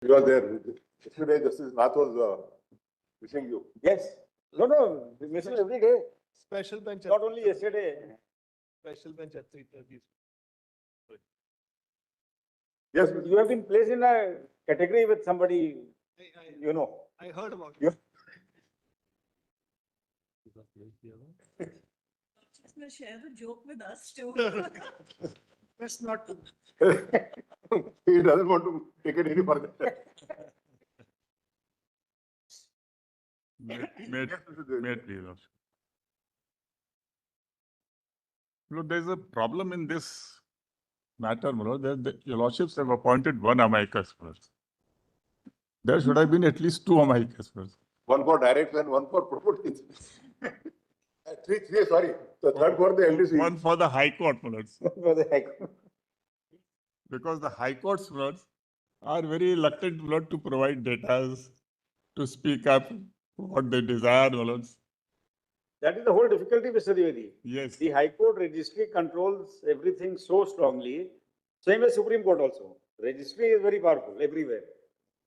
You are there. Yesterday, Justice Nath was wishing you. Yes. No, miss him every day. Special bench. Not only yesterday. Special bench at 3:30. Yes, You have been placed in a category with somebody, you know. I heard about You- it. Just will share the joke with us too. That's not. he doesn't want to take it any further. Please. Look, there's a problem in this matter, your lordships have appointed one amicus. There should have been at least two amicus. One for direct and one for properties. three, sorry. The third for the LDC. One for the High Court, For the heck. because the High Court's are very reluctant to provide data, to speak up what they desire. That is the whole difficulty, Mr. Dwivedi. Yes. The High Court registry controls everything so strongly. Same as Supreme Court also. Registry is very powerful everywhere.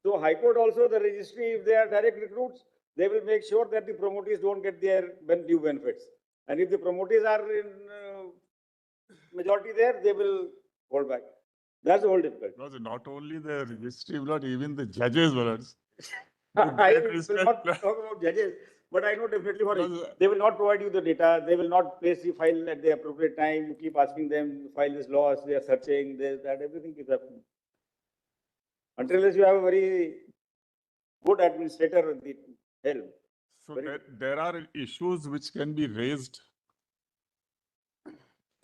So High Court also, the registry, if they are direct recruits, they will make sure that the promotees don't get their due benefits. And if the promotees are in majority there, they will hold back. That's the whole difficulty. Not only the registry, even the judges. I will not talk about judges, but I know definitely for it. They will not provide you the data. They will not place the file at the appropriate time. You keep asking them, file is lost, they are searching, this, that, everything is happening. Until you have a very good administrator at the helm. So there are issues which can be raised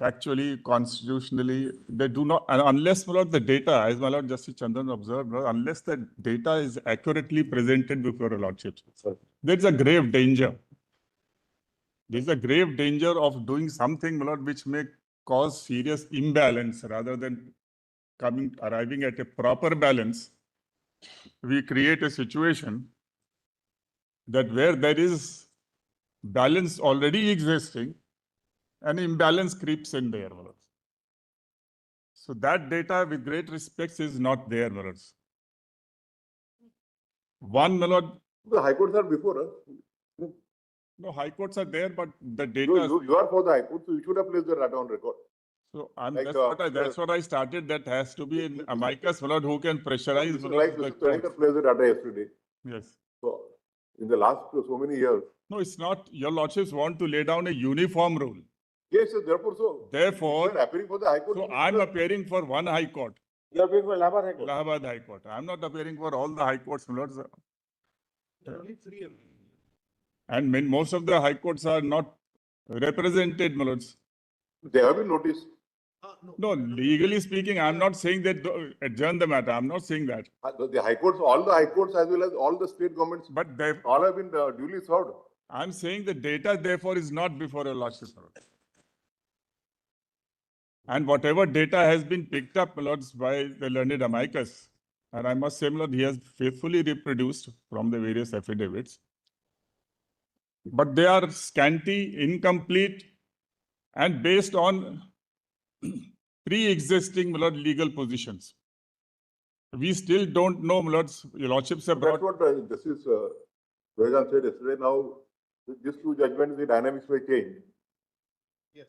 factually, constitutionally. They do not, unless the data, as my Lord Justice Chandran observed, unless the data is accurately presented before your lordships, there is a grave danger. There is a grave danger of doing something, my Lord, which may cause serious imbalance rather than arriving at a proper balance. We create a situation that where there is balance already existing, an imbalance creeps in there. So that data, with great respects, is not there. One, my Lord. The High Courts are before us. No, High Courts are there, but the data. You are for the High Court, so you should have placed the data on record. So that's what I started. That has to be an amicus, my Lord, who can pressurize. Like Mr. Tadekar placed the data yesterday. Yes. So in the last so many years. No, it's not. Your lordships want to lay down a uniform rule. Yes, therefore so. Therefore, you are appearing for the High Court. So I'm appearing for one High Court. You are appearing for Allahabad High Court. Allahabad High Court. I'm not appearing for all the High Courts, my Lords. There are only three. And most of the High Courts are not represented, my Lords. They have been noticed. No, legally speaking, I'm not saying that adjourn the matter. I'm not saying that. The High Courts, all the High Courts as well as all the state governments, but they all have been duly served. I'm saying the data, therefore, is not before a lordship. And whatever data has been picked up, my Lords, by the learned amicus, and I must say, my Lord, he has faithfully reproduced from the various affidavits, but they are scanty, incomplete, and based on pre-existing, my Lord, legal positions. We still don't know, my Lords, your lordships have brought. That's what Justice Vegan said yesterday. Now, with these two judgments, the dynamics may change. Yes.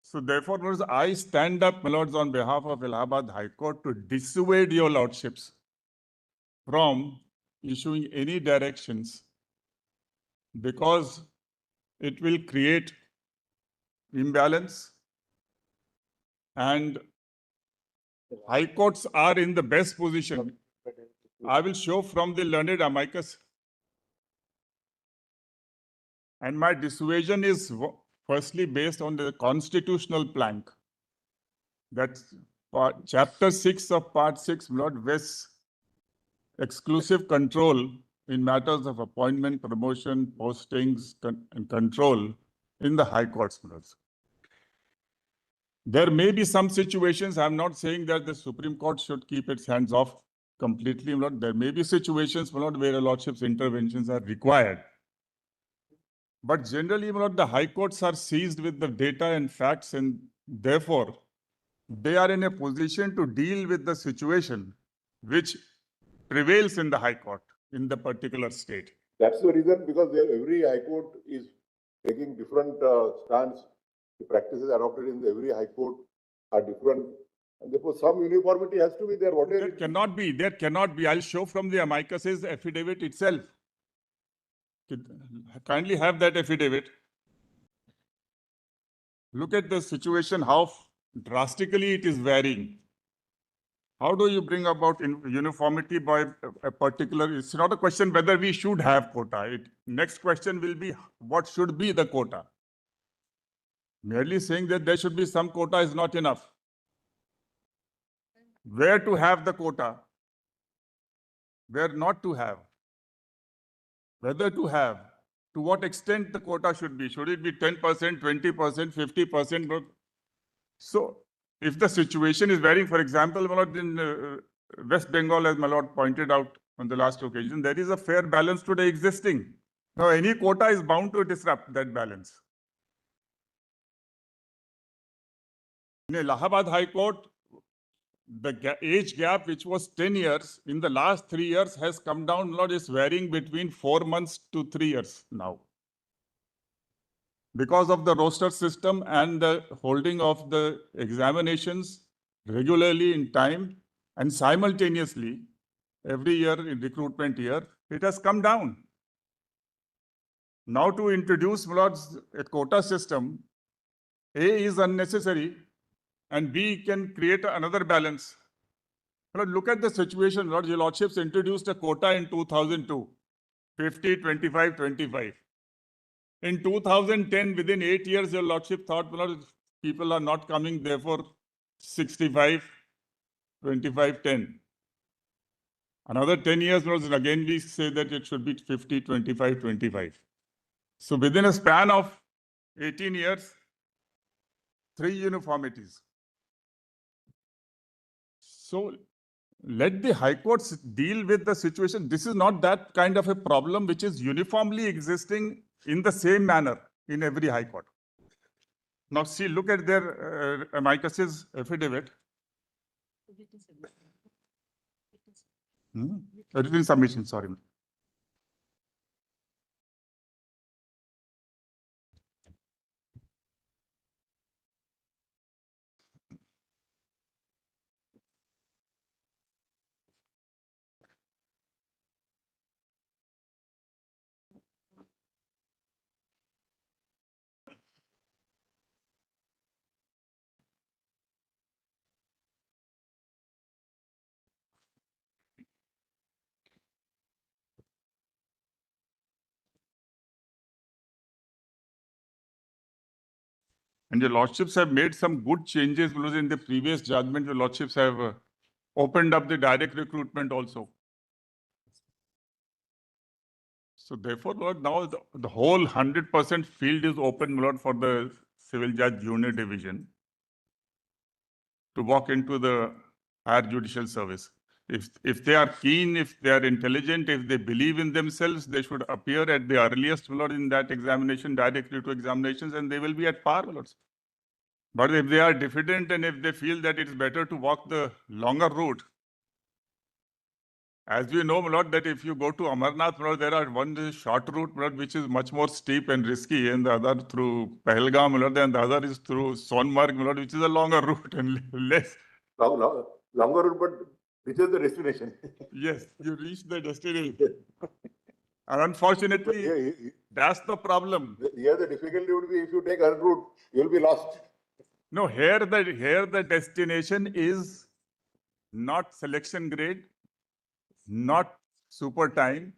So therefore, my Lords, I stand up, my Lords, on behalf of Allahabad High Court to dissuade your lordships from issuing any directions, because it will create imbalance, and High Courts are in the best position. I will show from the learned amicus. And my dissuasion is firstly based on the constitutional plank. That's chapter 6 of part 6, Lord West's exclusive control in matters of appointment, promotion, postings, and control in the High Courts. There may be some situations, I'm not saying that the Supreme Court should keep its hands off completely, Lord. There may be situations, Lord, where a lordship's interventions are required. But generally, Lord, the High Courts are seized with the data and facts, and therefore, they are in a position to deal with the situation which prevails in the High Court in the particular state. That's the reason, because every high court is taking different stance. The practices adopted in every high court are different. And therefore, some uniformity has to be there, whatever There it is. cannot be. I'll show from the amicus's affidavit itself. Kindly have that affidavit. Look at the situation, how drastically it is varying. How do you bring about uniformity by a particular? It's not a question whether we should have quota. Next question will be, what should be the quota? Merely saying that there should be some quota is not enough. Where to have the quota? Where not to have? Whether to have? To what extent the quota should be? Should it be 10%, 20%, 50%? So, if the situation is varying, for example, my lord, in West Bengal, as my lord pointed out on the last occasion, there is a fair balance today existing. Now, any quota is bound to disrupt that balance. In Allahabad High Court, the age gap, which was 10 years, in the last 3 years has come down, Lord, is varying between 4 months to 3 years now. Because of the roster system and the holding of the examinations regularly in time and simultaneously every year in recruitment year, it has come down. Now to introduce, Lords, a quota system, A is unnecessary and B can create another balance. Lord, look at the situation, Lord. Your Lordships introduced a quota in 2002, 50, 25, 25. In 2010, within 8 years, your Lordship thought, Lord, people are not coming, therefore 65, 25, 10. Another 10 years, Lord, again we say that it should be 50, 25, 25. So within a span of 18 years, 3 uniformities. So let the high courts deal with the situation. This is not that kind of a problem which is uniformly existing in the same manner in every high court. Now see, look at their amicus's affidavit. Written submission, sorry. And your Lordships have made some good changes because in the previous judgment, your Lordships have opened up the direct recruitment also. So therefore, Lord, now the whole 100% field is open, Lord, for the Civil Judge Junior Division to walk into the higher judicial service. If they are keen, if they are intelligent, if they believe in themselves, they should appear at the earliest, Lord, in that examination, directly to examinations, and they will be at par, Lord. But if they are diffident and if they feel that it's better to walk the longer route, as we know, Lord, that if you go to Amarnath, Lord, there are one short route, Lord, which is much more steep and risky, and the other through Pahalgam, Lord, and the other is through Sonmarg, Lord, which is a longer route and less. Longer route, but reaches the destination. Yes, you reach the destination. And unfortunately, that's the problem. Here the difficulty would be if you take other route, you will be lost. No, here the destination is not selection grade, not super time.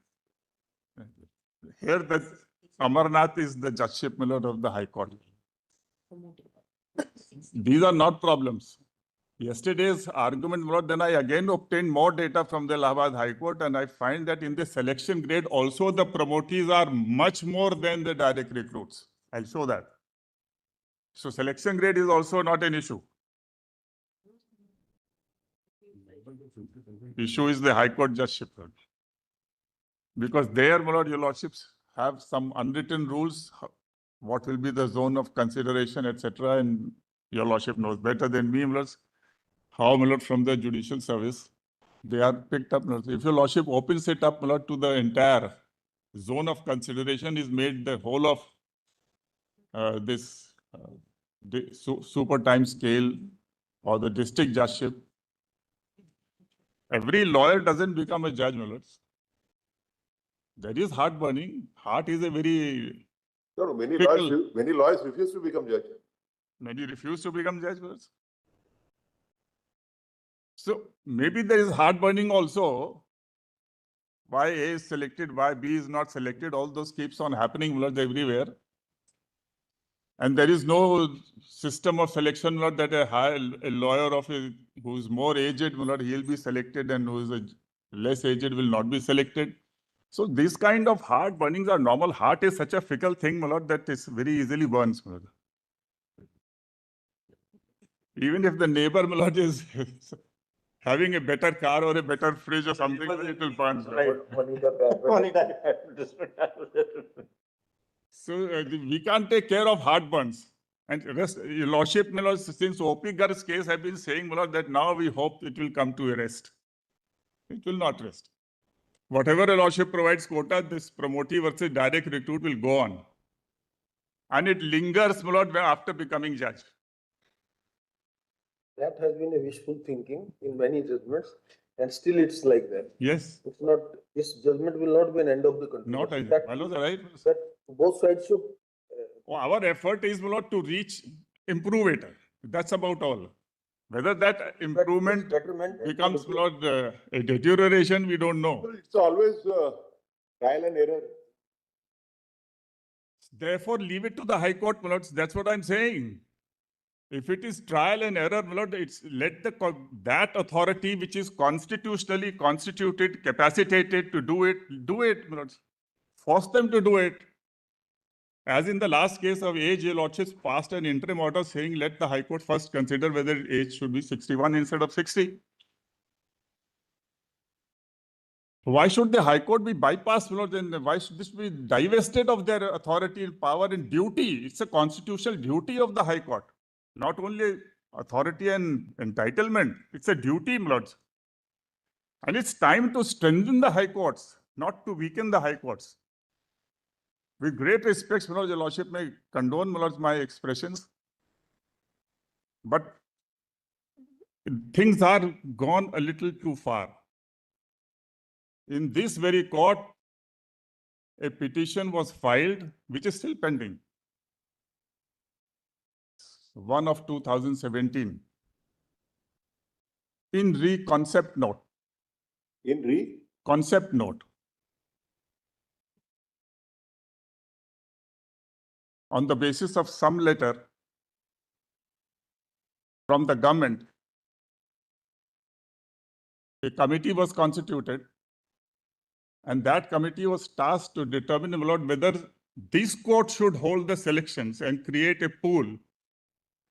Here the Amarnath is the judgeship, Lord, of the High Court. These are not problems. Yesterday's argument, Lord, then I again obtained more data from the Allahabad High Court, and I find that in the selection grade also the promotees are much more than the direct recruits. I'll show that. So selection grade is also not an issue. Issue is the High Court judgeship. Because there, my Lord, your Lordships have some unwritten rules, what will be the zone of consideration, etc. And your Lordship knows better than me, my Lords, how, my Lord, from the judicial service, They are picked up. If your lordship opens it up to the entire zone of consideration, is made the whole of this super time scale or the district judgeship. Every lawyer doesn't become a judge, my lords. That is heartburning. Heart is a very No, many Fickle. lawyers refuse to become judge. many refuse to become judge, my lords. So maybe there is heartburning also. Why A is selected, why B is not selected. All those keeps on happening, my lords, everywhere. And there is no system of selection, my lord, that a lawyer who is more aged, my lord, he'll be selected, and who is less aged will not be selected. So these kind of heart burnings are normal. Heart is such a fickle thing, my lord, that is very easily burns, my lord. Even if the neighbor, my lord, is having a better car or a better fridge or something, it will burn. So we can't take care of heartburns. And rest, your lordship, my lord, since O.P. Garg's case, have been saying, my lord, that now we hope it will come to a rest. It will not rest. Whatever a lordship provides quota, this promotee versus direct recruit will go on. And it lingers, my lord, after becoming judge. That has been a wishful thinking in many judgments, and still it's like that. Yes. It's not, this judgment will not be an end of the country. Not, That- my lord, right? That both sides should, Our effort is, my lord, to improve it. That's about all. Whether that improvement betterment. becomes, my lord, a deterioration, we don't know. It's always trial and error. Therefore, leave it to the High Court, my lords. That's what I'm saying. If it is trial and error, my lord, it's let that authority which is constitutionally constituted, capacitated to do it, my lords. Force them to do it. As in the last case of age, your lordships passed an interim order saying let the High Court first consider whether age should be 61 instead of 60. Why should the High Court be bypassed, my lord? Then why should this be divested of their authority and power and duty? It's a constitutional duty of the High Court. Not only authority and entitlement, it's a duty, my lords. And it's time to strengthen the High Courts, not to weaken the High Courts. With great respect, my lord, your lordship may condone, my lords, my expressions. But things are gone a little too far. In this very court, a petition was filed, which is still pending. One of 2017. In concept note. In Concept note. On the basis of some letter from the government, a committee was constituted, and that committee was tasked to determine, my lord, whether this court should hold the selections and create a pool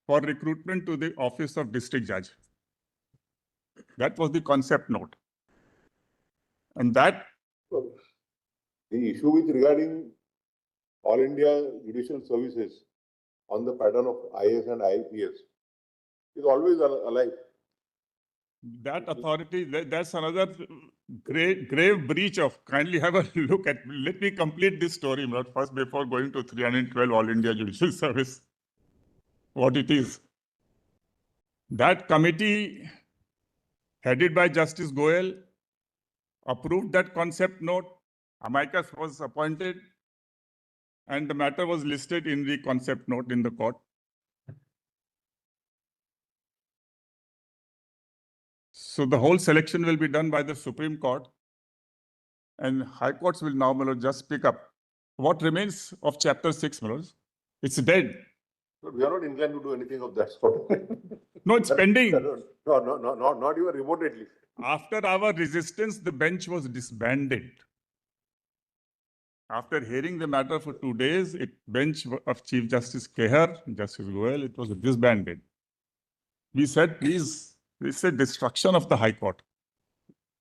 for recruitment to the office of district judge. That was the concept note. And that the issue with regarding All India Judicial Services on the pattern of IAS and IPS is always alive. that authority, that's another grave breach of, kindly have a look at, let me complete this story, my lord, first before going to 312 All India Judicial Service, what it is. That committee, headed by Justice Goel, approved that concept note. Amicus was appointed, and the matter was listed in the concept note in the court. So the whole selection will be done by the Supreme Court, and High Courts will now, my lord, just pick up. What remains of Chapter 6, my lord? It's dead. But we are not inclined to do anything of that sort. No, it's pending. No, not even remotely. After our resistance, the bench was disbanded. After hearing the matter for 2 days, bench of Chief Justice Kehar, Justice Goel, it was disbanded. We said, please, it's a destruction of the High Court.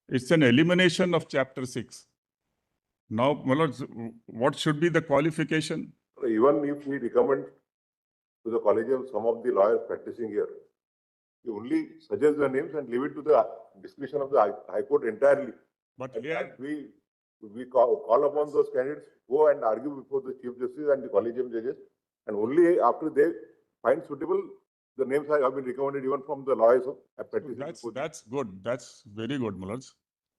It's an elimination of Chapter 6. Now, my lords, what should be the qualification? Even if we recommend to the collegium some of the lawyers practicing here, You only suggest the names and leave it to the discretion of the High Court entirely. But And here, we call upon those candidates, go and argue before the Chief Justice and the Collegium judges, and only after they find suitable, the names have been recommended even from the lawyers of practicing before them. that's good. That's very good, Mulaj.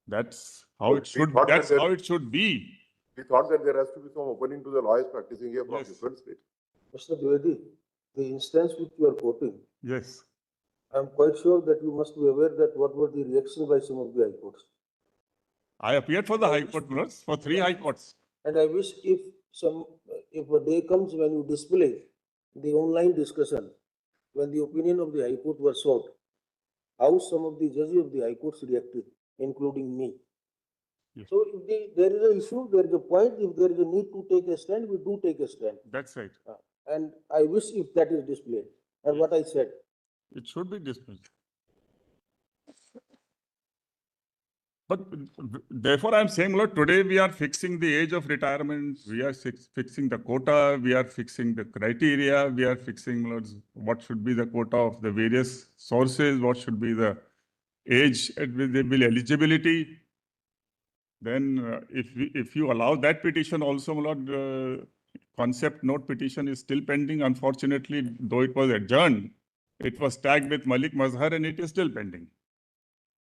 That's how But it we should, thought that that's there- how it should be. We thought that there has to be some opening to the lawyers practicing here from Yes. different states. Mr. Dwivedi, the instance which you are quoting, Yes. I am quite sure that you must be aware that what were the reaction by some of the high courts. I appeared for the High Court, Mulaj, for 3 High Courts. And I wish if a day comes when you display the online discussion, when the opinion of the High Court was sought, how some of the judges of the High Courts reacted, including me. Yes. So if there is an issue, there is a point, if there is a need to take a stand, we do take a stand. That's right. And I wish if that is displayed, and what I said. It should be dismissed. But therefore, I'm saying, Lord, today we are fixing the age of retirement, we are fixing the quota, we are fixing the criteria, we are fixing, Lord, what should be the quota of the various sources, what should be the age at which there will be eligibility. Then if you allow that petition also, Lord, concept note petition is still pending. Unfortunately, though it was adjourned, it was tagged with Malik Mazhar and it is still pending.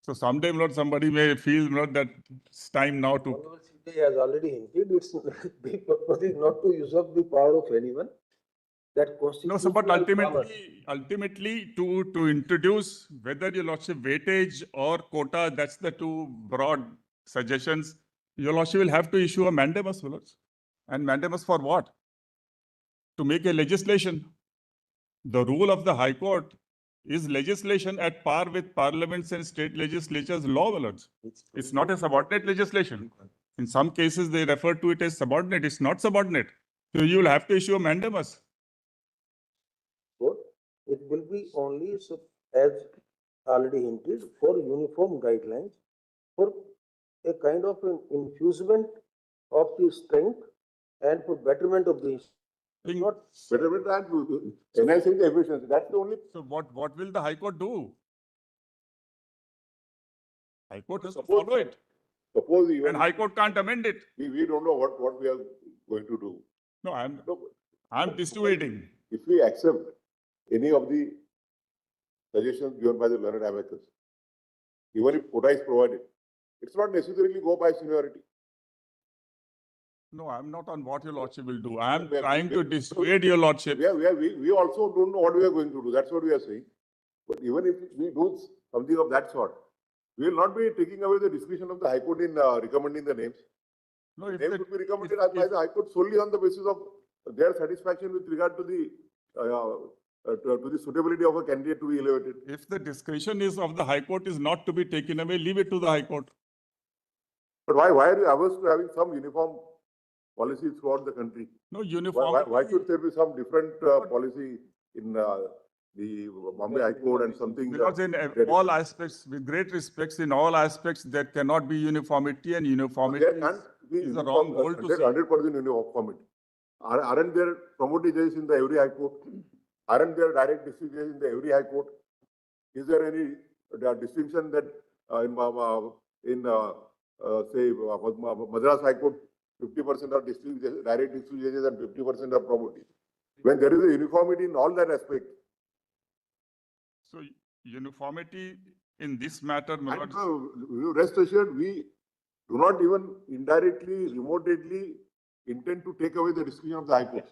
So someday, Lord, somebody may feel, Lord, that it's time now to. Honorable CJ has already hinted, it's the purpose is not to usurp the power of anyone. That No, so but constitutional power. ultimately to introduce whether your lordship weightage or quota, that's the two broad suggestions. Your lordship will have to issue a mandamus, Lords. And mandamus for what? To make a legislation. The rule of the High Court is legislation at par with parliaments and state legislatures' law, Lords. It's not a subordinate legislation. In some cases, they refer to it as subordinate. It's not subordinate. So you will have to issue a mandamus. Court, it will be only as already hinted for uniform guidelines, for a kind of an infusement of the strength and for betterment of the institution. Not Better and enhancing the efficiency, that's the only. So what will the High Court do? High Court has to Suppose- follow it, Suppose even. and High Court can't amend it. We don't know what we are going to do. No, I'm No, dissuading. if we accept any of the suggestions given by the learned abacus, even if quota is provided, it's not necessarily go by seniority. No, I'm not on what your lordship will do. I'm We are- trying to dissuade your lordship. We also don't know what we are going to do. That's what we are saying. But even if we do something of that sort, we will not be taking away the discretion of the High Court in recommending the names. No, if Names the- would be recommended if- by the High Court solely on the basis of their satisfaction with regard to the suitability of a candidate to be elevated. if the discretion is of the High Court is not to be taken away, leave it to the High Court. But why are you averse to having some uniform policy throughout the country? No Why uniformity. should there be some different policy in the Bombay High Court and something? Because in all aspects, with great respects, in all aspects, there cannot be uniformity, and uniformity There can't be is the wrong goal to see. 100% uniformity. Aren't there promoting judges in the every High Court? Aren't there direct district judges in the every High Court? Is there any distinction that say Madras High Court, 50% are direct district judges and 50% are promoted? When there is a uniformity in all that aspect, So uniformity in this matter, my and lord, you rest assured, we do not even indirectly, remotely intend to take away the discretion of the High Court.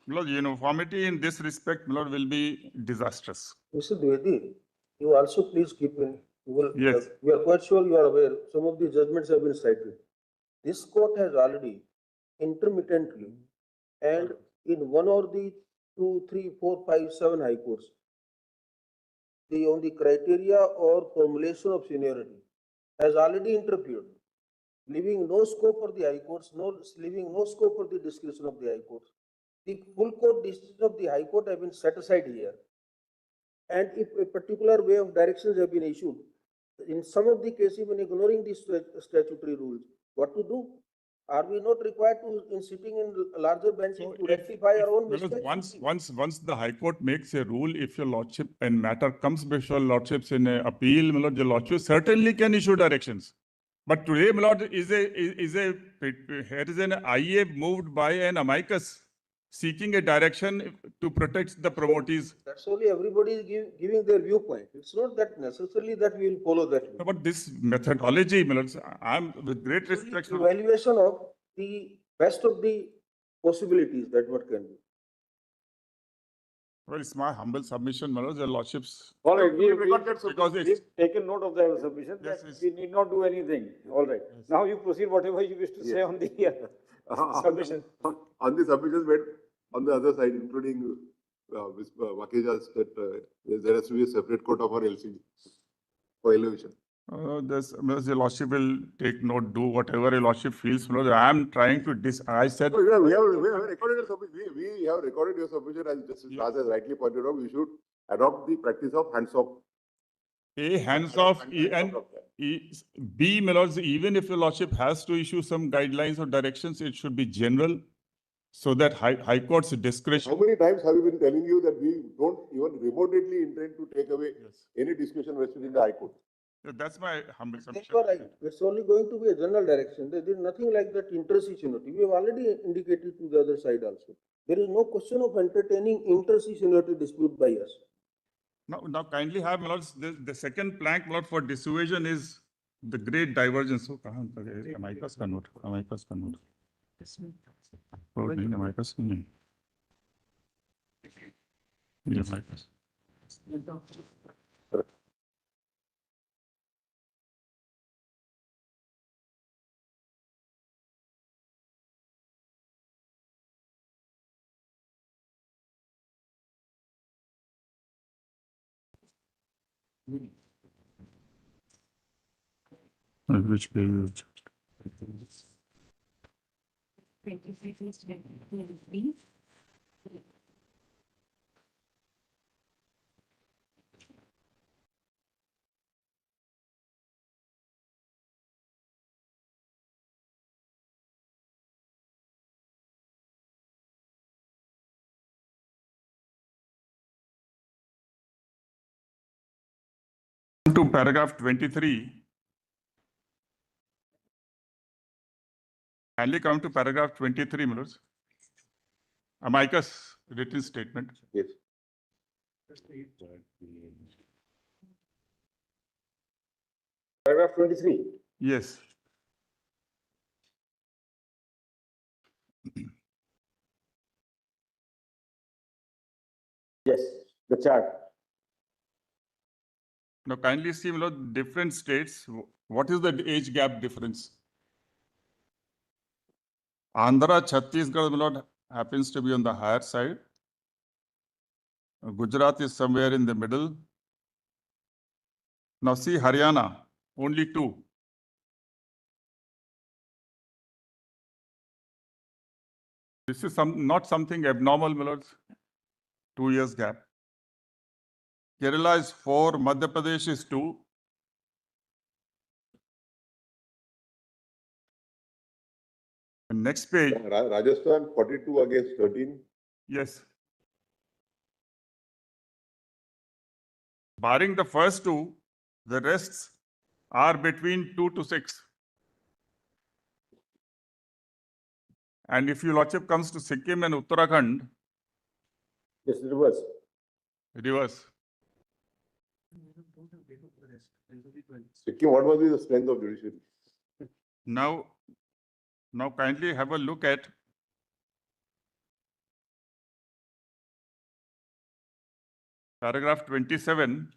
my lord, uniformity in this respect, my lord, will be disastrous. Mr. Dwivedi, you also please keep in, you will, Yes. we are quite sure you are aware, some of the judgments have been cited. This court has already intermittently and in one or the 2, 3, 4, 5, 7 high courts, on the criteria or formulation of seniority has already interfered, leaving no scope for the high courts, leaving no scope for the discretion of the high courts. The full court decisions of the high court have been set aside here. And if a particular way of directions have been issued, in some of the cases, even ignoring the statutory rules, what to do? Are we not required to, in sitting in larger benches, So to if- rectify our own Well, mistakes? once the High Court makes a rule, if your lordship and matter comes before lordships in a appeal, my lord, the lordship certainly can issue directions. But today, my lord, here is an IA moved by an amicus seeking a direction to protect the promotees. That's only everybody is giving their viewpoint. It's not that necessarily that we will follow that. way. But this methodology, my lords, I'm with great respect. for- Evaluation of the best of the possibilities that what can be. Well, it's my humble submission, my lords, the lordships. All right, We record that Because we've it's, taken note of the submission, Yes, that yes. we need not do anything. All right. Now you proceed whatever you wish to say on the submission. On the submissions made on the other side, including Ms. Makeja's, that there has to be a separate court of our LCG for elevation. the lordship will take note, do whatever a lordship feels, my lord. I'm trying to I said, No, we have recorded your submission. We have recorded your submission, as Justice Yeah. Raj has rightly pointed out. We should adopt the practice of hands-off. A, hands off, and B, my lords, even if the lordship has to issue some guidelines or directions, it should be general, so that High Court's How discretion. many times have we been telling you that we don't even remotely intend to take away Yes. any discretion vested in the High Court? That's my humble They submission. were right. It's only going to be a general direction. There is nothing like that intercessionality. We have already indicated to the other side also. There is no question of entertaining intercessionality dispute by us. Now kindly have, my lords, the second plank, my lord, for dissuasion is the great divergence. So, amicus का note, amicus का note. Oh, नहीं, amicus नहीं. ये amicus. Which page? To paragraph 23. Kindly come to paragraph 23, my lords. Amicus written statement. Yes. Paragraph 23. Yes. Yes, the chart. Now kindly see, my lord, different states, what is the age gap difference? Andhra, Chhattisgarh, my lord, happens to be on the higher side. Gujarat is somewhere in the middle. Now see Haryana, only 2. This is not something abnormal, my lords. 2 years gap. Kerala is 4, Madhya Pradesh is 2. And next page, Rajasthan 42 against 13. yes. Barring the first 2, the rests are between 2 to 6. And if your lordship comes to Sikkim and Uttarakhand, Yes, reverse. reverse. Sikkim, what was the strength of judiciary? Now kindly have a look at paragraph 27.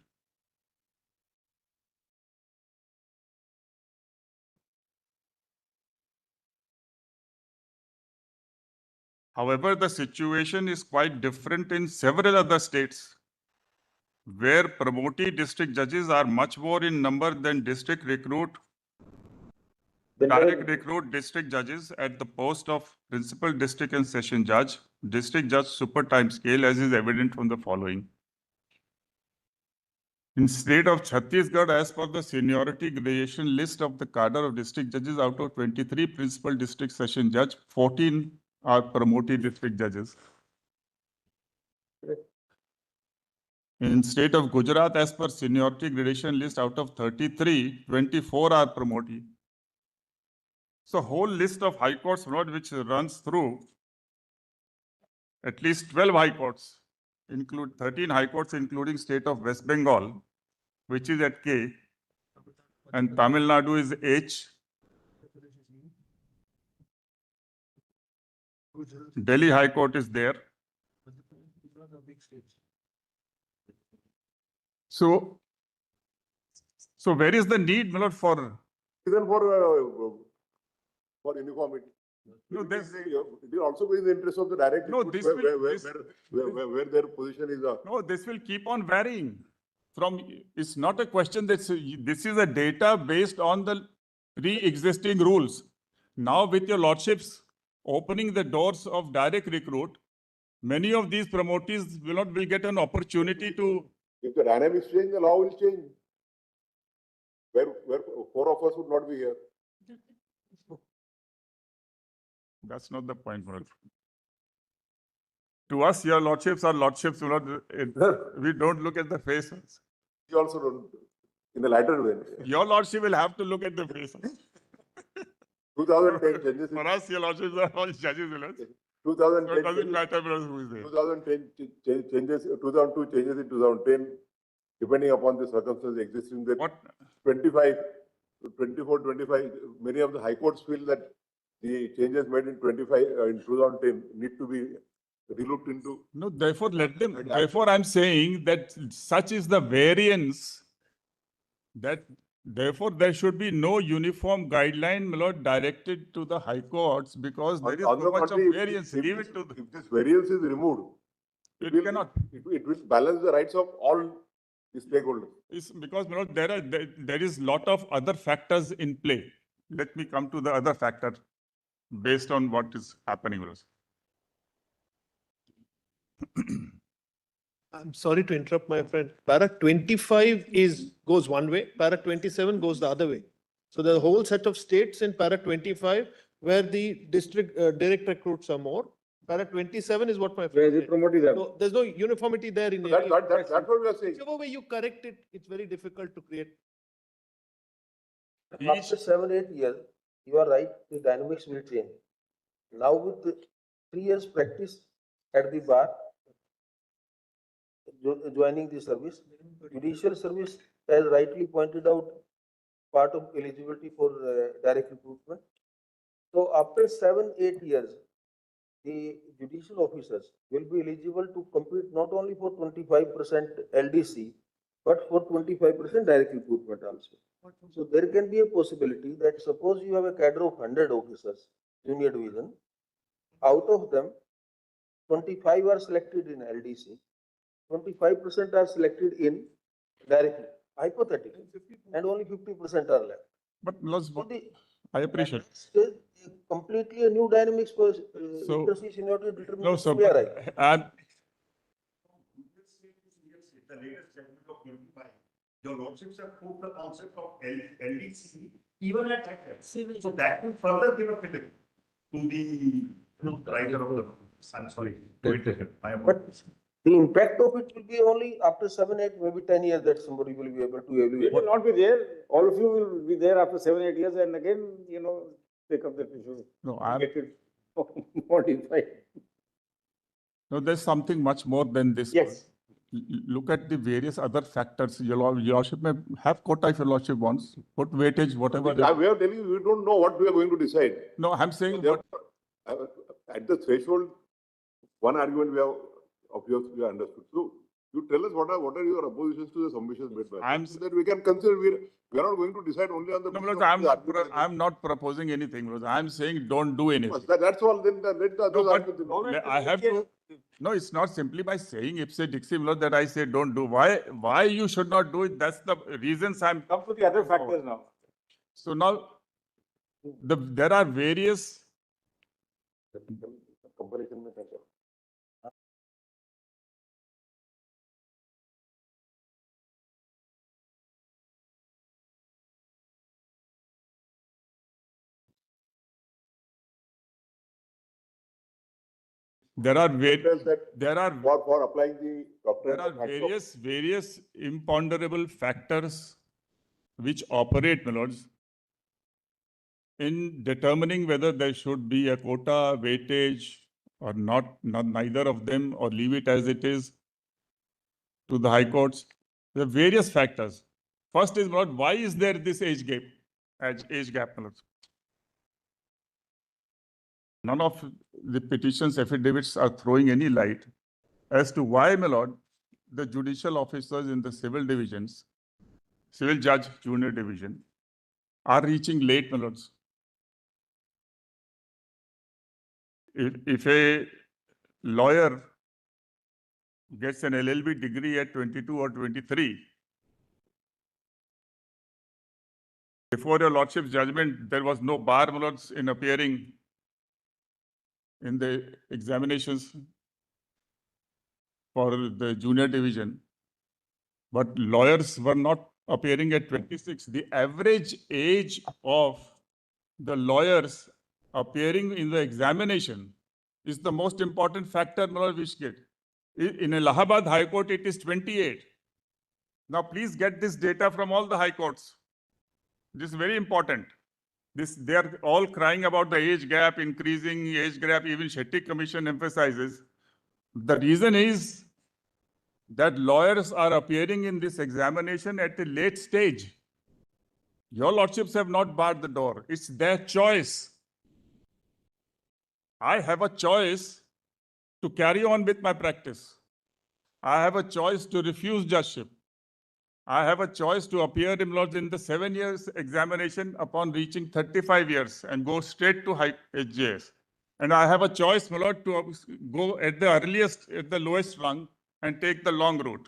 However, the situation is quite different in several other states, where promotee district judges are much more in number than direct recruit district judges at the post of principal district and session judge, district judge super time scale, as is evident from the following. In state of Chhattisgarh, as per the seniority gradation list of the cadre of district judges, out of 23 principal district session judge, 14 are promoted district judges. In state of Gujarat, as per seniority gradation list, out of 33, 24 are promoted. So whole list of high courts, which runs through at least 12 high courts, include 13 high courts, including state of West Bengal, which is at K, and Tamil Nadu is H. Delhi High Court is there. So where is the need, my lord, for? Even for uniformity. No, It there's- will also be in the interest of the direct. No, recruits this where- will- where- this- where their position is. No, this will keep on varying. It's not a question that this is a data based on the pre-existing rules. Now with your lordships opening the doors of direct recruit, many of these promotees will get an opportunity to. If the dynamics change, the law will change. Where four of us would not be here. That's not the point, my lord. To us, your lordships are lordships. My lord. We don't look at the faces. You also don't, in the latter way. Your lordship will have to look at the faces. 2010 changes. For us, your lordships are all judges. My lord. So 2010 it doesn't matter my lord, who is there. 2010 changes, 2002 changes in 2010, depending upon the circumstances existing there. What? 25, 24, 25, many of the high courts feel that the changes made in 25, in 2010 need to be relooked into. No, therefore let them, therefore I'm saying that such is the variance that therefore there should be no uniform guideline, my lord, directed to the high courts because there is On so the much of contrary, variance. if Leave it to the, if this variance is removed, it will- cannot. It will balance the rights of all the stakeholders. It's because, my lord, there is lot of other factors in play. Let me come to the other factor based on what is happening. My lord. I'm sorry to interrupt, my friend. Para 25 goes one way, para 27 goes the other way. So there's a whole set of states in para 25 where the district direct recruits are more. Para 27 is what my Where friend the said. promotees are. So there's no uniformity there in That's any. what we are saying. Whichever way you correct it, it's very difficult to create. After 7, 8 years, you are right, the dynamics will change. Now with the 3 years practice at the bar, joining the service, judicial service, as rightly pointed out, part of eligibility for direct recruitment. So after 7, 8 years, the judicial officers will be eligible to compete not only for 25% LDC, but for 25% direct recruitment also. So there can be a possibility that suppose you have a cadre of 100 officers, junior division, out of them, 25 are selected in LDC, 25% are selected in direct, hypothetically, and only 50% are left. But my lord, So the I appreciate. still completely a new dynamics for So- literacy seniority No, determination. so, We are right. The latest judgment of 25, your lordships have put the concept of LDC even at that level. So that will further give a fitting to the writer of the, I'm sorry. I am- But the impact of it will be only after 7, 8, maybe 10 years that somebody will be able to We evaluate. will not be there. All of you will be there after 7, 8 years and again, take up that issue. No, I'm, Get it modified. no, there's something much more than this. Yes. Look at the various other factors. Your lordship may have quota if your lordship wants, put weightage, whatever. But we are telling you, we don't know what we are going to decide. No, I'm saying, Therefore, at the threshold, one argument of yours we have understood. So you tell us what are your oppositions to the submissions made by I'm us, so that we can consider, we are not going to decide only on the. no, basis Lord, of the argument. I'm not proposing anything. Lord. I'm saying don't do anything. That's all, then let the No, others but argue. I have to, no, it's not simply by saying ipse dixit, Lord, that I say don't do. Why you should not do it? That's the reasons I'm. Come to the other factors now. So now, there are various Comparison में क्या क्या? There are Tells that there are for applying the doctrine. there are of facts of- various imponderable factors which operate, my lords, in determining whether there should be a quota, weightage, or not, neither of them, or leave it as it is to the high courts. There are various factors. First is, my lord, why is there this age gap? Age gap, my lords? None of the petitions affidavits are throwing any light as to why, my lord, the judicial officers in the civil divisions, civil judge junior division, are reaching late, my lords. If a lawyer gets an LLB degree at 22 or 23, before your lordship's judgment, there was no bar, my lords, in appearing in the examinations for the junior division. But lawyers were not appearing at 26. The average age of the lawyers appearing in the examination is the most important factor, my lord, which get. In Allahabad High Court, it is 28. Now, please get this data from all the high courts. This is very important. They are all crying about the age gap, increasing age gap. Even Shetty Commission emphasizes. The reason is that lawyers are appearing in this examination at a late stage. Your lordships have not barred the door. It's their choice. I have a choice to carry on with my practice. I have a choice to refuse judgeship. I have a choice to appear in laws in the 7 years examination upon reaching 35 years and go straight to high HJS. And I have a choice, my lord, to go at the earliest, at the lowest rung and take the long route.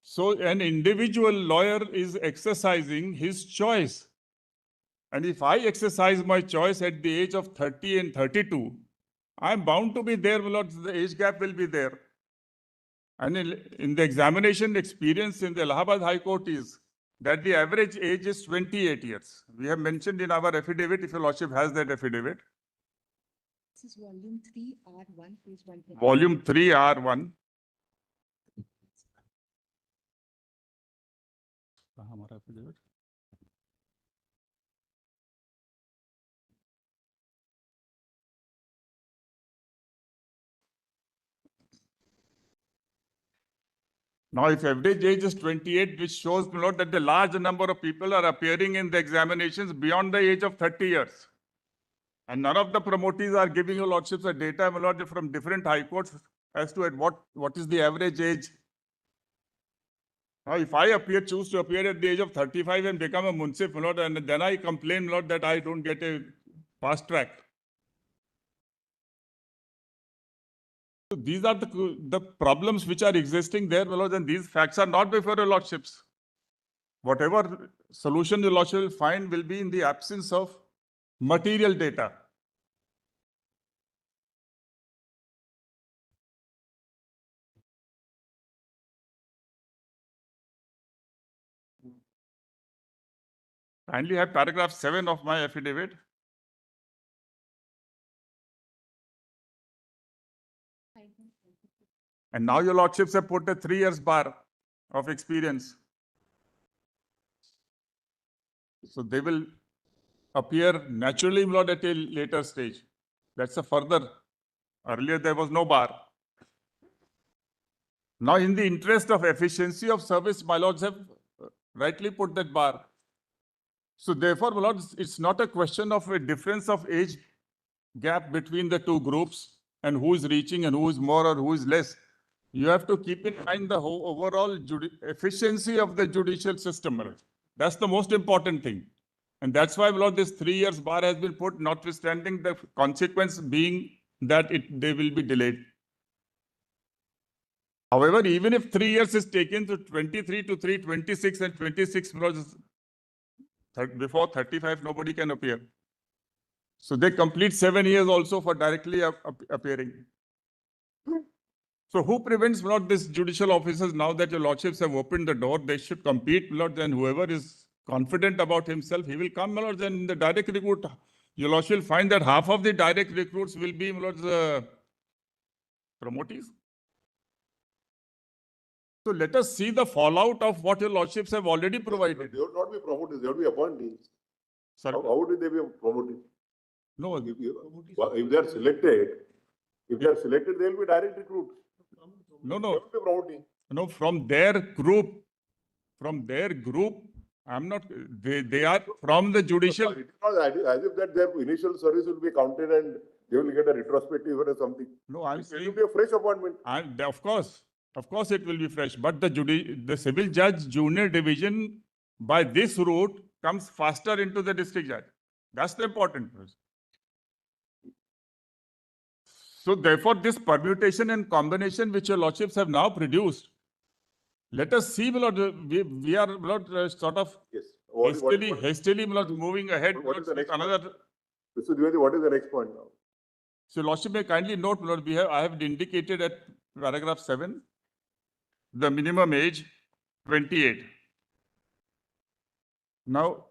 So an individual lawyer is exercising his choice. And if I exercise my choice at the age of 30 and 32, I'm bound to be there, my lord, the age gap will be there. And in the examination experience in the Allahabad High Court is that the average age is 28 years. We have mentioned in our affidavit, if your lordship has that affidavit. This is volume 3, R1, page 130. Volume 3, R1. हमारा affidavit? Now, if average age is 28, which shows, my lord, that the large number of people are appearing in the examinations beyond the age of 30 years. And none of the promotees are giving your lordships a data, my lord, from different high courts as to at what is the average age. Now, if I choose to appear at the age of 35 and become a munsif, my lord, and then I complain, my lord, that I don't get a fast track. So these are the problems which are existing there, my lord, and these facts are not before your lordships. Whatever solution your lordship will find will be in the absence of material data. Kindly have paragraph 7 of my affidavit. And now your lordships have put a 3 years bar of experience. So they will appear naturally, my lord, at a later stage. That's a further. Earlier there was no bar. Now, in the interest of efficiency of service, my lords have rightly put that bar. So therefore, my lords, it's not a question of a difference of age gap between the two groups and who is reaching and who is more or who is less. You have to keep in mind the whole overall efficiency of the judicial system. My lord. That's the most important thing. And that's why, my lord, this 3 years bar has been put, notwithstanding the consequence being that they will be delayed. However, even if 3 years is taken to 23 to 3, 26 and 26, before 35, nobody can appear. So they complete 7 years also for directly appearing. So who prevents, Lord, this judicial officers, now that your lordships have opened the door, they should compete, Lord, and whoever is confident about himself, he will come, Lord, and in the direct recruit, Your lordship will find that half of the direct recruits will be, my lords, promotees. So let us see the fallout of what your lordships have already provided. They would not be promoters, they would be appointees. Sir, How would they be promoted? no, If they are selected, they will be direct recruits. no, They no, will be promoting. no, from their group, I'm not, they are from the judicial. It is not as if that their initial service will be counted and they will get a retrospective or something. No, I'm It will saying, be a fresh appointment. of course it will be fresh, but the civil judge junior division by this route comes faster into the district judge. That's the important. So therefore, this permutation and combination which your lordships have now produced, let us see, my lord, we are, my lord, sort of Yes. hastily, my lord, moving ahead What is the with next another. Mr. Dwivedi, what is the next point now? So lordship may kindly note, my lord, I have indicated at paragraph 7, the minimum age 28. Now,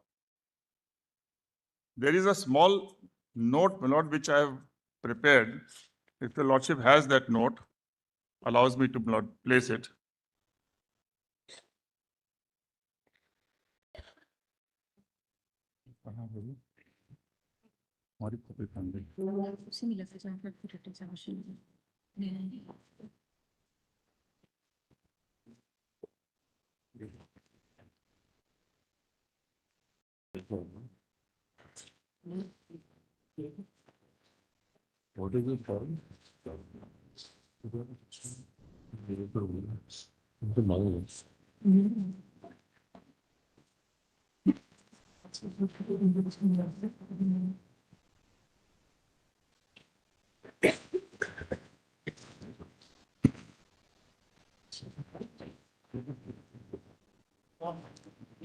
there is a small note, my lord, which I have prepared. If the lordship has that note, allows me to, my lord, place it. Similar for example, put it as a machine. What is it called? The money.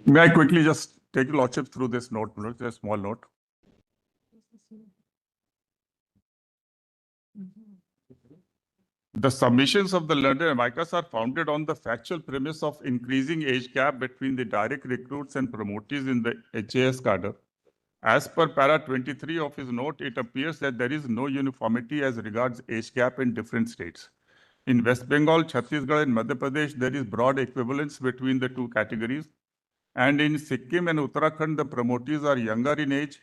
May I quickly just take your lordship through this note, my lord, a small note? The submissions of the learned amicus are founded on the factual premise of increasing age gap between the direct recruits and promotees in the HAS cadre. As per para 23 of his note, it appears that there is no uniformity as regards age gap in different states. In West Bengal, Chhattisgarh and Madhya Pradesh, there is broad equivalence between the two categories. And in Sikkim and Uttarakhand, the promotees are younger in age.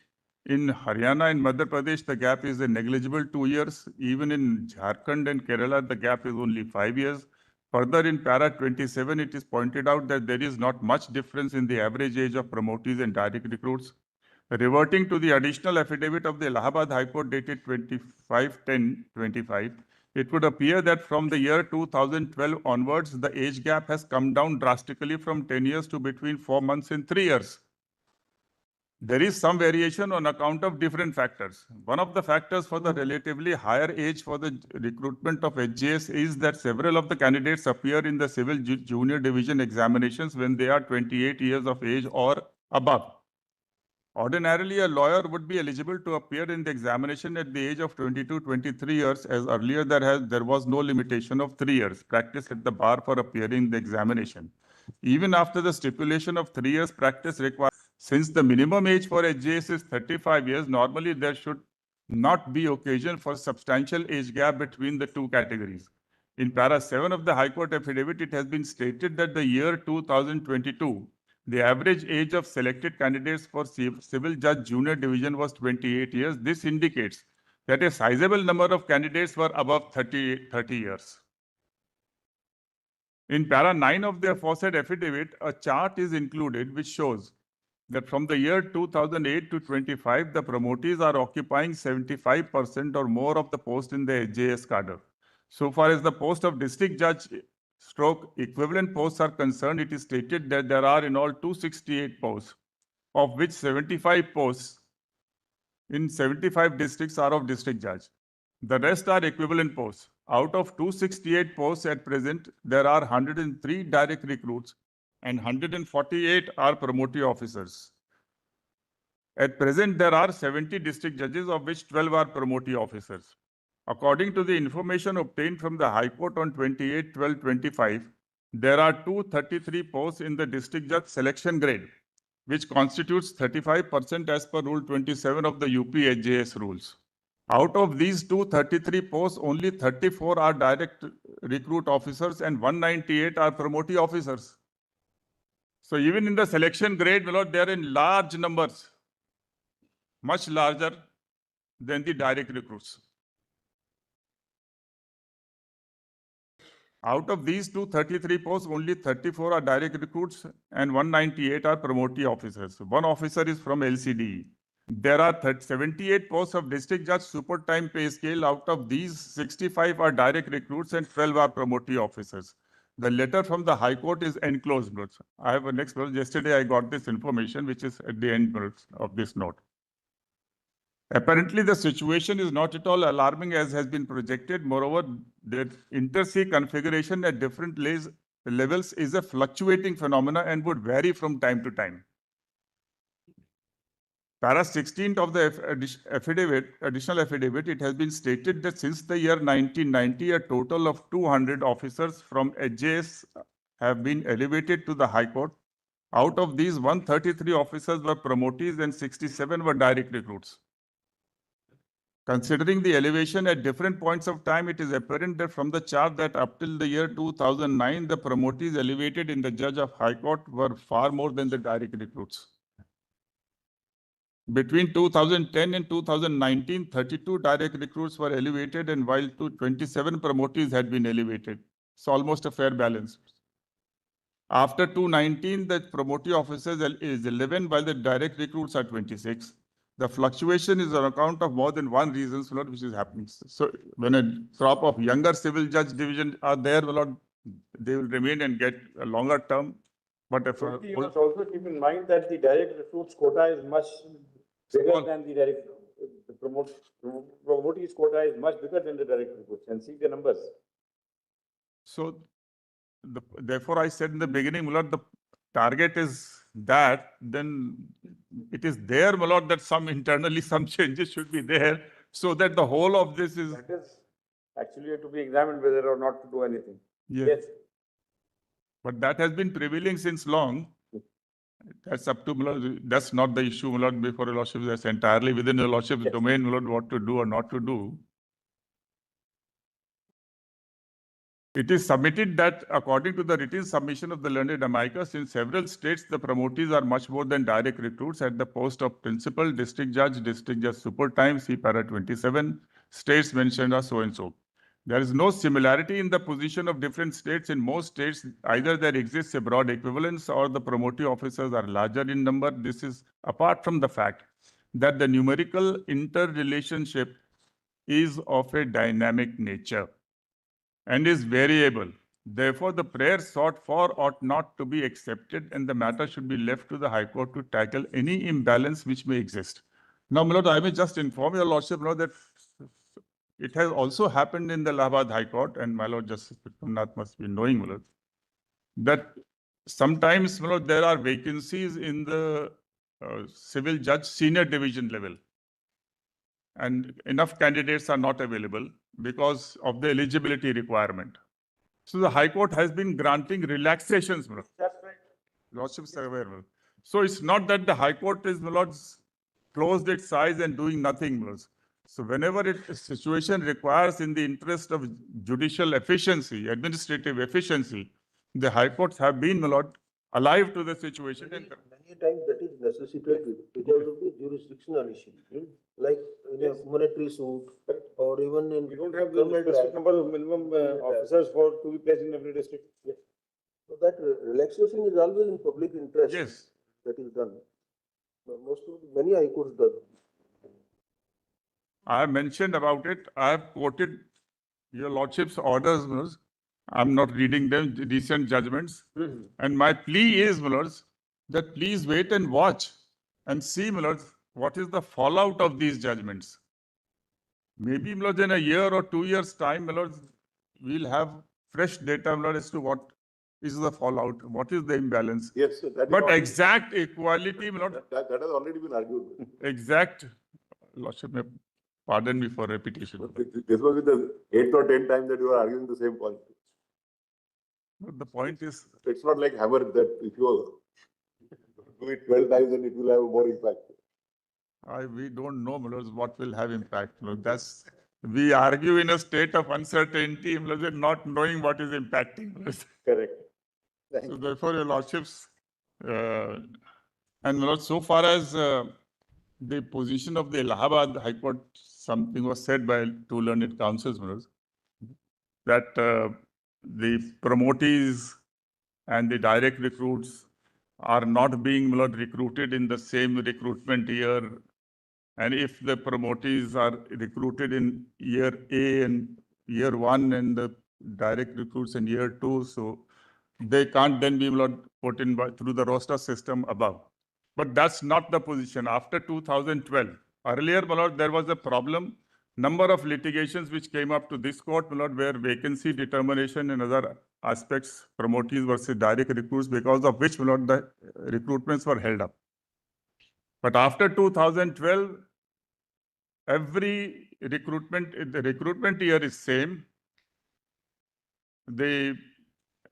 In Haryana and Madhya Pradesh, the gap is a negligible 2 years. Even in Jharkhand and Kerala, the gap is only 5 years. Further, in para 27, it is pointed out that there is not much difference in the average age of promotees and direct recruits. Reverting to the additional affidavit of the Allahabad High Court dated 25/10/25, it would appear that from the year 2012 onwards, the age gap has come down drastically from 10 years to between 4 months and 3 years. There is some variation on account of different factors. One of the factors for the relatively higher age for the recruitment of HJS is that several of the candidates appear in the civil junior division examinations when they are 28 years of age or above. Ordinarily, a lawyer would be eligible to appear in the examination at the age of 22, 23 years, as earlier there was no limitation of 3 years practice at the bar for appearing in the examination. Even after the stipulation of 3 years practice required, since the minimum age for HJS is 35 years, normally there should not be occasion for substantial age gap between the two categories. In para 7 of the High Court affidavit, it has been stated that the year 2022, the average age of selected candidates for civil judge junior division was 28 years. This indicates that a sizable number of candidates were above 30 years. In para 9 of the aforesaid affidavit, a chart is included which shows that from the year 2008 to 25, the promotees are occupying 75% or more of the post in the HJS cadre. So far as the post of district judge stroke equivalent posts are concerned, it is stated that there are in all 268 posts, of which 75 posts in 75 districts are of district judge. The rest are equivalent posts. Out of 268 posts at present, there are 103 direct recruits and 148 are promotee officers. At present, there are 70 district judges, of which 12 are promotee officers. According to the information obtained from the High Court on 28/12/25, there are 233 posts in the district judge selection grade which constitutes 35% as per Rule 27 of the UP HJS rules. Out of these 233 posts, only 34 are direct recruit officers and 198 are promotee officers. So even in the selection grade, my lord, they are in large numbers, much larger than the direct recruits. Out of these 233 posts, only 34 are direct recruits and 198 are promotee officers. One officer is from LCD. There are 78 posts of district judge super time pay scale. Out of these, 65 are direct recruits and 12 are promotee officers. The letter from the High Court is enclosed. I have a next one. Yesterday, I got this information, which is at the end of this note. Apparently, the situation is not at all alarming as has been projected. Moreover, the inter-C configuration at different levels is a fluctuating phenomena and would vary from time to time. Para 16th of the additional affidavit, it has been stated that since the year 1990, a total of 200 officers from HJS have been elevated to the High Court. Out of these, 133 officers were promotees and 67 were direct recruits. Considering the elevation at different points of time, it is apparent that from the chart that up till the year 2009, the promotees elevated in the Judge of High Court were far more than the direct recruits. Between 2010 and 2019, 32 direct recruits were elevated, and while 27 promotees had been elevated. So almost a fair balance. After 2019, the promotee officers is 11, while the direct recruits are 26. The fluctuation is on account of more than one reason, which is happening. So when a crop of younger civil judge division are there, they will remain and get a longer term. But if You must also keep in mind that the direct recruits quota is much bigger than the direct, the promotees quota is much bigger than the direct recruits, and see the numbers. So therefore, I said in the beginning, my lord, the target is that, then it is there, my lord, that some internally some changes should be there, so that the whole of this is. That is actually to be examined whether or not to do anything. Yes. But that has been prevailing since long. That's up to, my lord, that's not the issue, my lord, before your lordship. That's entirely within your lordship's domain, my lord, what to do or not to do. It is submitted that according to the written submission of the learned amicus, in several states, the promotees are much more than direct recruits at the post of principal, district judge super time, see para 27. States mentioned are so and so. There is no similarity in the position of different states. In most states, either there exists a broad equivalence or the promotee officers are larger in number. This is apart from the fact that the numerical interrelationship is of a dynamic nature and is variable. Therefore, the prayer sought for ought not to be accepted, and the matter should be left to the High Court to tackle any imbalance which may exist. Now, my lord, I may just inform your lordship, my lord, that it has also happened in the Allahabad High Court, and my lord Justice Nath must be knowing, my lord, that sometimes, my lord, there are vacancies in the civil judge senior division level, and enough candidates are not available because of the eligibility requirement. So the High Court has been granting relaxations, my lord. That's right. Lordships are aware. So it's not that the High Court is, my lords, closed its eyes and doing nothing, my lords. So whenever a situation requires in the interest of judicial efficiency, administrative efficiency, the High Courts have been, my lord, alive to the situation. Many times that is necessitated because of the jurisdictional issue, like in a monetary suit or even in. We don't have the specific number of minimum officers to be placed in every district. Yeah. So that relaxation is always in public interest. Yes. That is done. Many high courts done. I have mentioned about it. I have quoted your lordship's orders, my lords. I'm not reading them, recent judgments. And my plea is, my lords, that please wait and watch and see, my lords, what is the fallout of these judgments. Maybe, my lords, in a year or 2 years' time, my lords, we'll have fresh data, my lord, as to what is the fallout, what is the imbalance. Yes, sir, that is But already- exact equality, my lord, that has already been argued. exact, lordship, may pardon me for repetition. This was the 8th or 10th time that you are arguing the same point. But the point is, It's not like hammer that if you do it 12 times and it will have more impact. We don't know, my lords, what will have impact. My lord. We argue in a state of uncertainty, my lords, not knowing what is impacting. My lords. Correct. So therefore, your lordships, and my lord, so far as the position of the Allahabad High Court, something was said by two learned counsels, my lords, that the promotees and the direct recruits are not being, my lord, recruited in the same recruitment year. And if the promotees are recruited in year A and year 1 and the direct recruits in year 2, so they can't then be, my lord, put in through the roster system above. But that's not the position. After 2012, earlier, my lord, there was a problem, number of litigations which came up to this court, my lord, where vacancy determination and other aspects, promotees versus direct recruits, because of which, my lord, the recruitments were held up. But after 2012, every recruitment, the recruitment year is same. The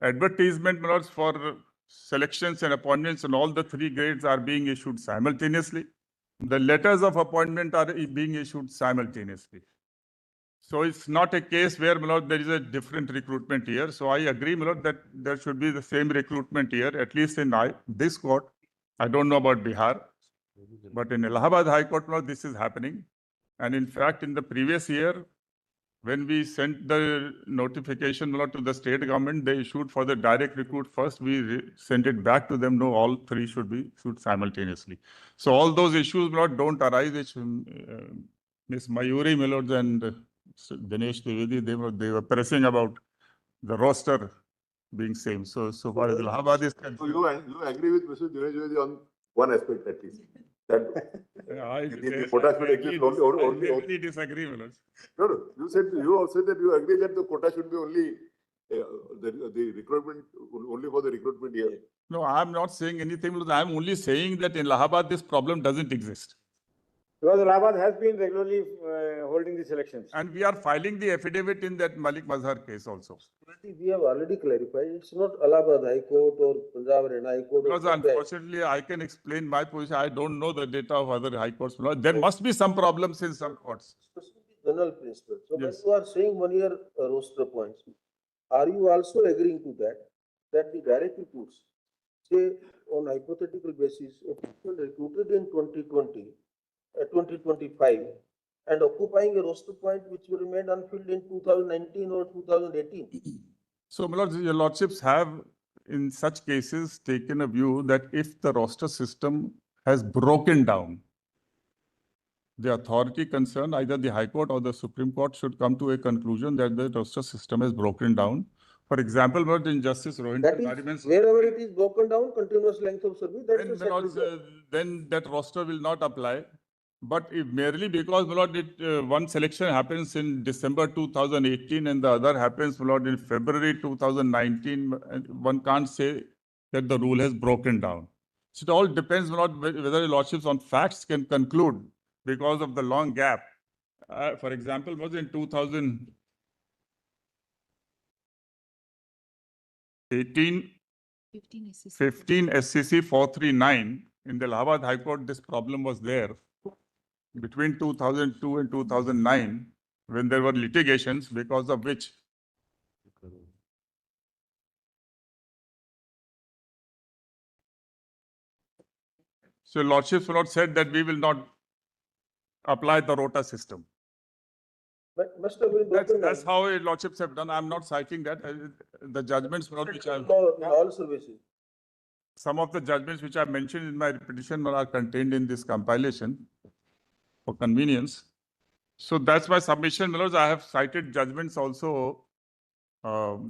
advertisement, my lords, for selections and appointments and all the 3 grades are being issued simultaneously. The letters of appointment are being issued simultaneously. So it's not a case where, my lord, there is a different recruitment year. So I agree, my lord, that there should be the same recruitment year, at least in this court. I don't know about Bihar, but in Allahabad High Court, my lord, this is happening. And in fact, in the previous year, when we sent the notification, my lord, to the state government, they issued for the direct recruit first. We sent it back to them. No, all 3 should be issued simultaneously. So all those issues, my lord, don't arise. Which Ms. Mayuri, my lord, and Dinesh Trivedi, they were pressing about the roster being same. So far as Allahabad is So concerned. you agree with Mr. Dinesh Trivedi on one aspect at least, that the quota should exist only. I really disagree, my lord. No, you also said that you agree that the quota should be only the recruitment only for the recruitment year. No, I'm not saying anything. I'm only saying that in Allahabad, this problem doesn't exist. Because Allahabad has been regularly holding these elections. And we are filing the affidavit in that Malik Mazhar case also. We have already clarified, it's not Allahabad High Court or Punjab Haryana High Court. Because unfortunately, I can explain my position. I don't know the data of other high courts. There must be some problems in some courts. General principle. So when Yes. you are saying 1 year roster points, are you also agreeing to that the direct recruits, say on hypothetical basis, if people recruited in 2020, 2025 and occupying a roster point which will remain unfilled in 2019 or 2018? So, my lords, your lordships have in such cases taken a view that if the roster system has broken down, the authority concerned, either the High Court or the Supreme Court, should come to a conclusion that the roster system has broken down. For example, my lord, in Justice Rohinton That is, Nariman's wherever it is broken down, continuous length of service, that is then, a my lord, settled law. then that roster will not apply. But if merely because, my lord, one selection happens in December 2018 and the other happens, my lord, in February 2019, one can't say that the rule has broken down. So it all depends, my lord, whether your lordships on facts can conclude because of the long gap. For example, was in 2018, 15 SCC 439 in the Allahabad High Court, this problem was there between 2002 and 2009 when there were litigations because of which so lordships were not said that we will not apply the rota system. But must have been broken That's down. how lordships have done. I'm not citing that. The judgments were not which I've, In all services. some of the judgments which I mentioned in my petition are contained in this compilation for convenience. So that's my submission, my lords. I have cited judgments also. For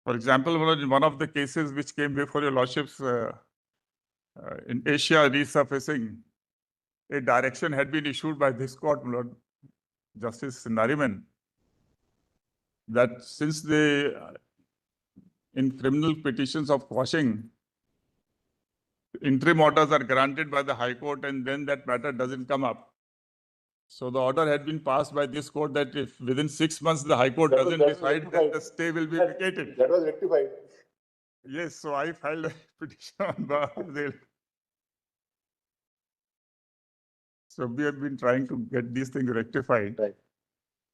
example, my lord, in one of the cases which came before your lordships in Asia resurfacing, a direction had been issued by this court, my lord, Justice Nariman, that since they, in criminal petitions of quashing, interim orders are granted by the High Court and then that matter doesn't come up. So the order had been passed by this court that if within 6 months the High Court That was- doesn't that was decide, then rectified. the stay will be vacated. That was rectified. Yes, so I filed a petition on the. So we have been trying to get these things rectified. Right.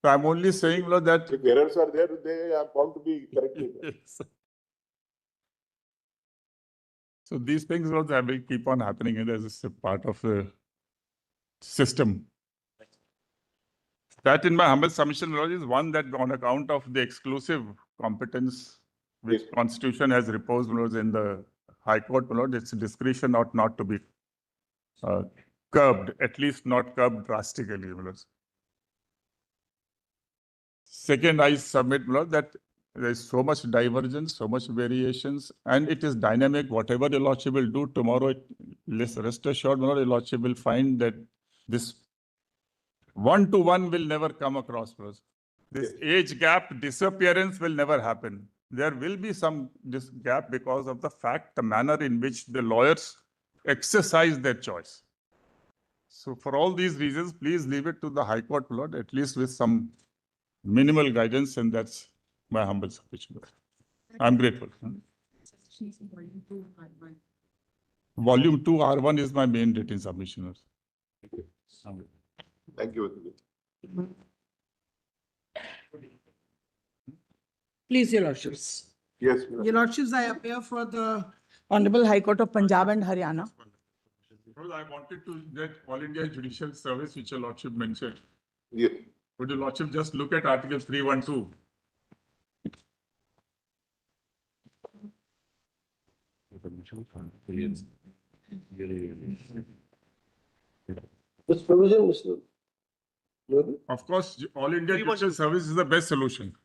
So I'm only saying, Lord, that. If errors are there, they are bound to be corrected. Yes. So these things will keep on happening, and as a part of the system. That, in my humble submission, Lord, is one that on account of the exclusive competence which Yes. Constitution has reposed, Lord, in the High Court, Lord, its discretion ought not to be curbed, at least not curbed drastically, Lord. Second, I submit, Lord, that there is so much divergence, so much variations, and it is dynamic. Whatever the Lordship will do tomorrow, rest assured, Lord, the Lordship will find that this one-to-one will never come across, Lord. This age gap disappearance will never happen. There will be this gap because of the fact, the manner in which the lawyers exercise their choice. So for all these reasons, please leave it to the High Court, Lord, at least with some minimal guidance, and that's my humble submission. I'm grateful. Volume 2, R1 is my main written submission. Thank you. Please, Your Lordships. Yes. Your Lordships, I appear for the Honorable High Court of Punjab and Haryana. Because I wanted to get All India Judicial Service, which Your Lordship mentioned. Yes. Would Your Lordship just look at Article 312? This provision, Mr. Maybe? Of course, All India Judicial Service is the best solution.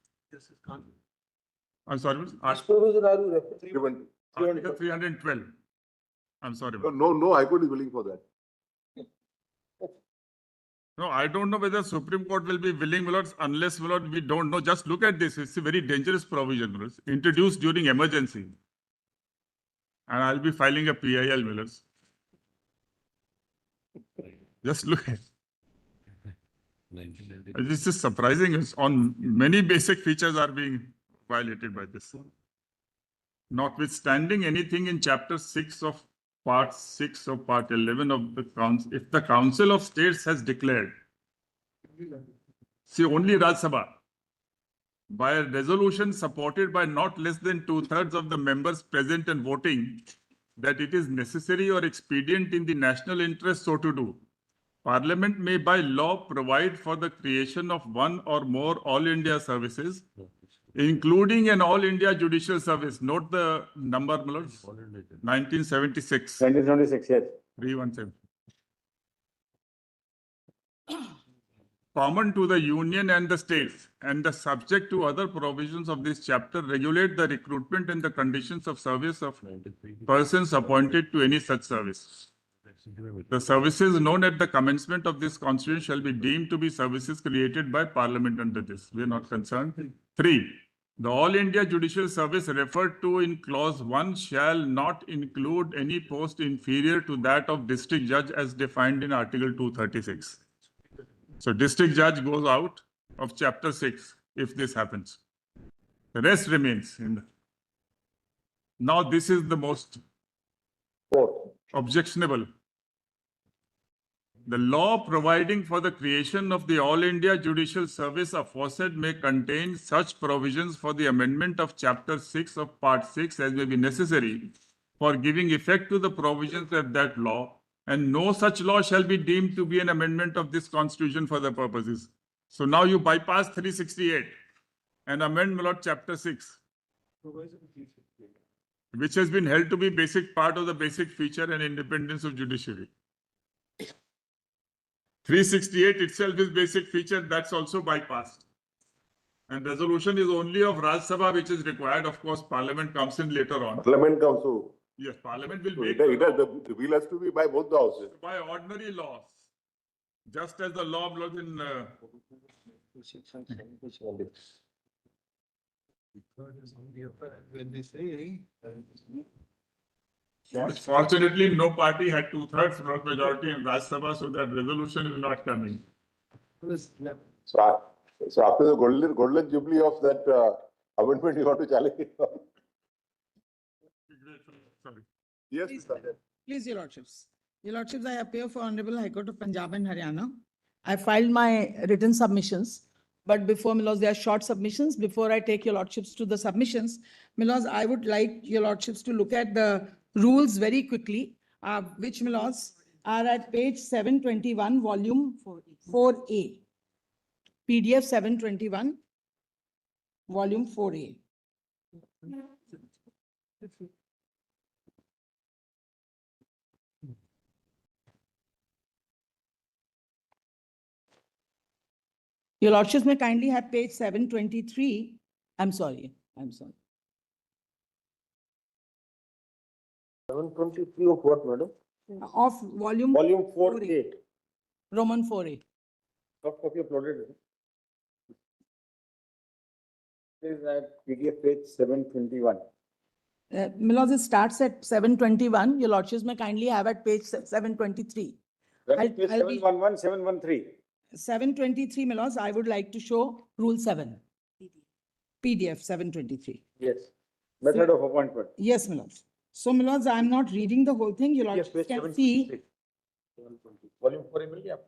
I'm sorry, This provision are you referring? Article 312. I'm sorry. No, High Court is willing for that. No, I don't know whether Supreme Court will be willing, Lord, unless, Lord, we don't know. Just look at this. It's a very dangerous provision, Lord, introduced during emergency. And I'll be filing a PIL, Lord. Just look at it. This is surprising. It's on many basic features are being violated by this. Notwithstanding anything in Chapter 6 of Part 6 of Part 11 of the Council, if the Council of States has declared, see, only Rajya Sabha, by a resolution supported by not less than 2/3 of the members present and voting, that it is necessary or expedient in the national interest so to do, Parliament may by law provide for the creation of one or more All India services, including an All India Judicial Service. Note the number, my lords. 1976. 1976, yes. 317. Common to the union and the states, and the subject to other provisions of this chapter, regulate the recruitment and the conditions of service of persons appointed to any such service. The services known at the commencement of this constitution shall be deemed to be services created by Parliament under this. We are not concerned. 3. The All India Judicial Service referred to in clause 1 shall not include any post inferior to that of district judge as defined in Article 236. So district judge goes out of Chapter 6 if this happens. The rest remains. Now this is the most objectionable. The law providing for the creation of the All India Judicial Service aforesaid may contain such provisions for the amendment of Chapter 6 of Part 6 as may be necessary for giving effect to the provisions of that law, and no such law shall be deemed to be an amendment of this Constitution for the purposes. So now you bypass 368 and amend, my lord, Chapter 6, which has been held to be basic part of the basic feature and independence of judiciary. 368 itself is basic feature, that's also bypassed. And resolution is only of Rajya Sabha, which is required. Of course, Parliament comes in later on. Parliament comes to. Yes, Parliament will make The bill has to be by both the houses. by ordinary laws, just as the law blows in. When they say. Fortunately, no party had 2/3 vote majority in Rajya Sabha, so that resolution is not coming. So after the golden jubilee of that amendment, you want to challenge it? Sorry. Yes, Please, Mr. Please, Your Lordships. Your Lordships, I appear for Honorable High Court of Punjab and Haryana. I filed my written submissions, but before, my lords, they are short submissions. Before I take Your Lordships to the submissions, my lords, I would like Your Lordships to look at the rules very quickly, which, my lords, are at page 721, volume 4A. PDF 721, volume 4A. Your Lordships may kindly have page 723. I'm sorry. 723 of what, madam? Of volume Volume 4A. Roman 4A. Soft copy uploaded. Is at PDF page 721. My lords, it starts at 721. Your Lordships may kindly have at page 723. That I'll- is page I'll be- 711, 713. 723, my lords, I would like to show Rule 7. PDF 723. Yes. Method of appointment. Yes, my lords. So, my lords, I'm not reading the whole thing. Your Yes, Lordships page can see. 723. Volume 4 मिल गया?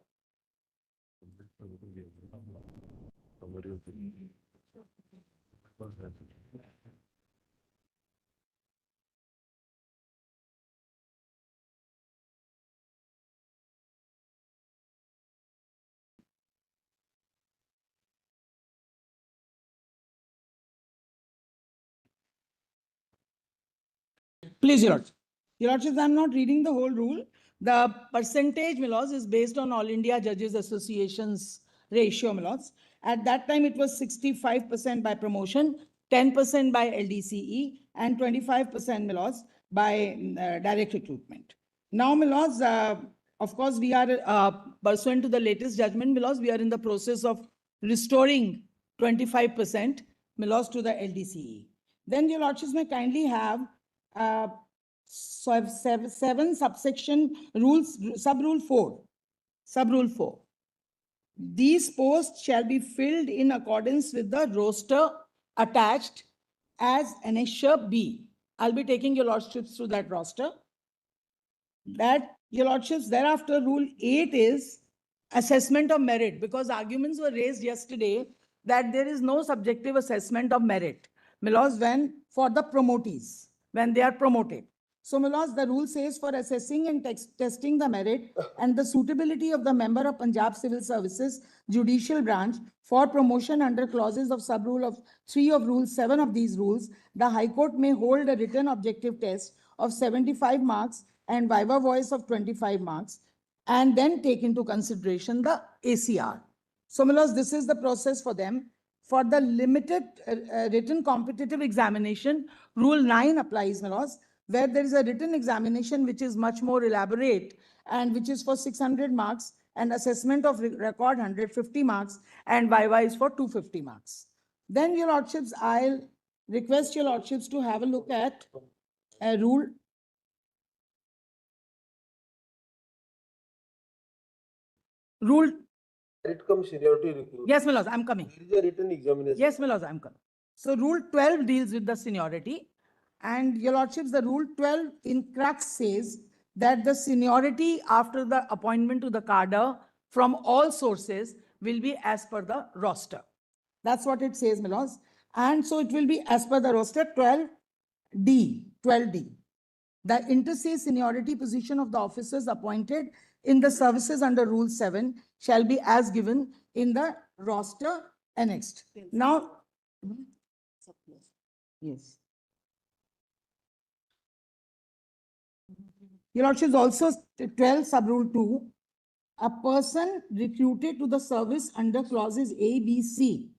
Please, Your Lordship. Your Lordships, I'm not reading the whole rule. The percentage, my lords, is based on All India Judges Association's ratio, my lords. At that time, it was 65% by promotion, 10% by LDCE, and 25%, my lords, by direct recruitment. Now, my lords, of course, we are pursuant to the latest judgment, my lords, we are in the process of restoring 25%, my lords, to the LDCE. Then, Your Lordships may kindly have so I have seven subsection rules, sub-rule 4. Sub-rule 4. These posts shall be filled in accordance with the roster attached as Annexure B. I'll be taking Your Lordships through that roster. That, Your Lordships, thereafter, Rule 8 is assessment of merit, because arguments were raised yesterday that there is no subjective assessment of merit. My lords, when for the promotees, when they are promoted. So, my lords, the rule says for assessing and testing the merit and the suitability of the member of Punjab Civil Services Judicial Branch for promotion under clauses of sub-rule of 3 of Rule 7 of these rules, the High Court may hold a written objective test of 75 marks and viva voice of 25 marks, and then take into consideration the ACR. So, my lords, this is the process for them. For the limited written competitive examination, Rule 9 applies, my lords, where there is a written examination which is much more elaborate and which is for 600 marks, and assessment of record 150 marks, and viva is for 250 marks. Then, Your Lordships, I'll request Your Lordships to have a look at Rule Verdictum seniority recruitment. Yes, my lords, I'm coming. There is a written examination. Yes, my lords, I'm coming. So Rule 12 deals with the seniority. And Your Lordships, the Rule 12 in crux says that the seniority after the appointment to the cadre from all sources will be as per the roster. That's what it says, my lords. And so it will be as per the roster 12D. The inter se seniority position of the officers appointed in the services under Rule 7 shall be as given in the roster annexed. Now, yes. Your Lordships, also 12 sub-rule 2, a person recruited to the service under clauses A, B, C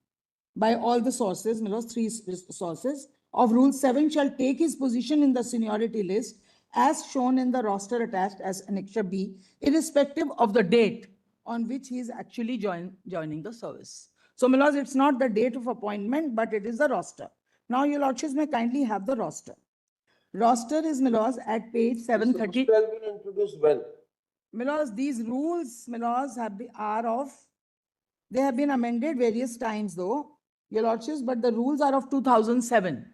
by all the sources, my lords, 3 sources of Rule 7 shall take his position in the seniority list as shown in the roster attached as Annexure B, irrespective of the date on which he is actually joining the service. So, my lords, it's not the date of appointment, but it is the roster. Now, Your Lordships may kindly have the roster. Roster is, my lords, at page 730. This has been introduced when? My lords, these rules, my lords, they have been amended various times though, Your Lordships, but the rules are of 2007.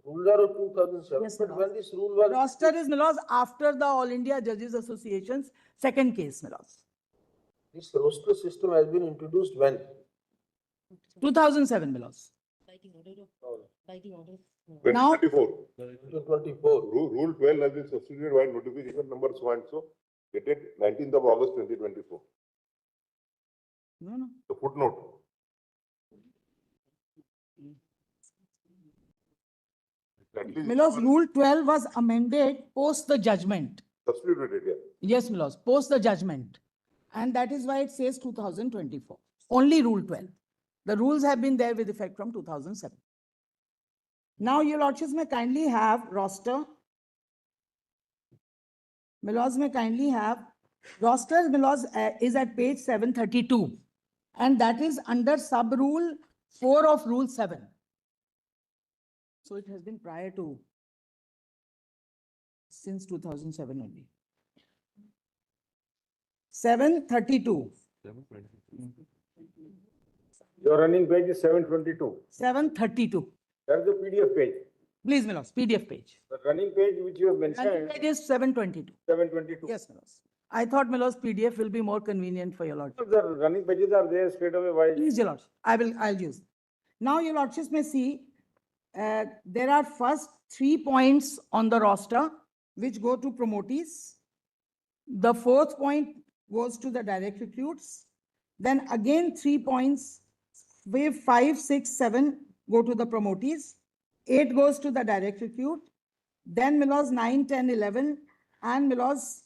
Rules are of 2007, Yes, but my when lord. this rule was. Roster is, my lords, after the All India Judges Association's second case, my lords. This roster system has been introduced when? 2007, my lords. By the order of, by the order of. Now- 2024. 2024. Rule 12 has been substituted by notification number so and so, dated 19th of August 2024. No. The footnote. At least My lords, Rule 12 was amended post the judgment. substituted, yeah. Yes, my lords, post the judgment. And that is why it says 2024. Only Rule 12. The rules have been there with effect from 2007. Now, your lordships may kindly have roster. My lords may kindly have roster, my lords, is at page 732. And that is under sub rule 4 of Rule 7. So it has been prior to, since 2007 only. 732. Your running page is 722. 732. That is the PDF page. Please, my lords, PDF page. The running page which you have Running mentioned, page is 722. 722. Yes, my lords. I thought, my lords, PDF will be more convenient for your lordship. The running pages are there straight away. Why? Please, your lordship, I'll use. Now, your lordships may see, there are first 3 points on the roster which go to promotees. The 4th point goes to the direct recruits. Then again 3 points, wave 5, 6, 7 go to the promotees. 8 goes to the direct recruit. Then my lords 9, 10, 11 and my lords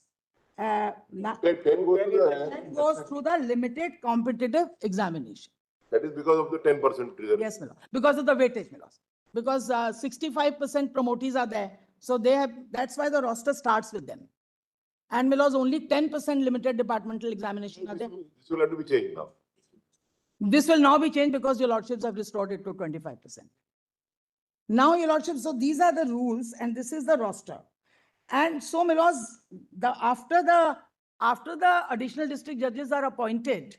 10 goes to the, 10 goes through the limited competitive examination. that is because of the 10% trigger. Yes, my lord. Because of the weightage, my lord. Because 65% promotees are there. So they have, that's why the roster starts with them. And my lords, only 10% limited departmental examination are there. This will have to be changed now. This will now be changed because your lordships have restored it to 25%. Now, your lordships, so these are the rules and this is the roster. And so, my lords, after the additional district judges are appointed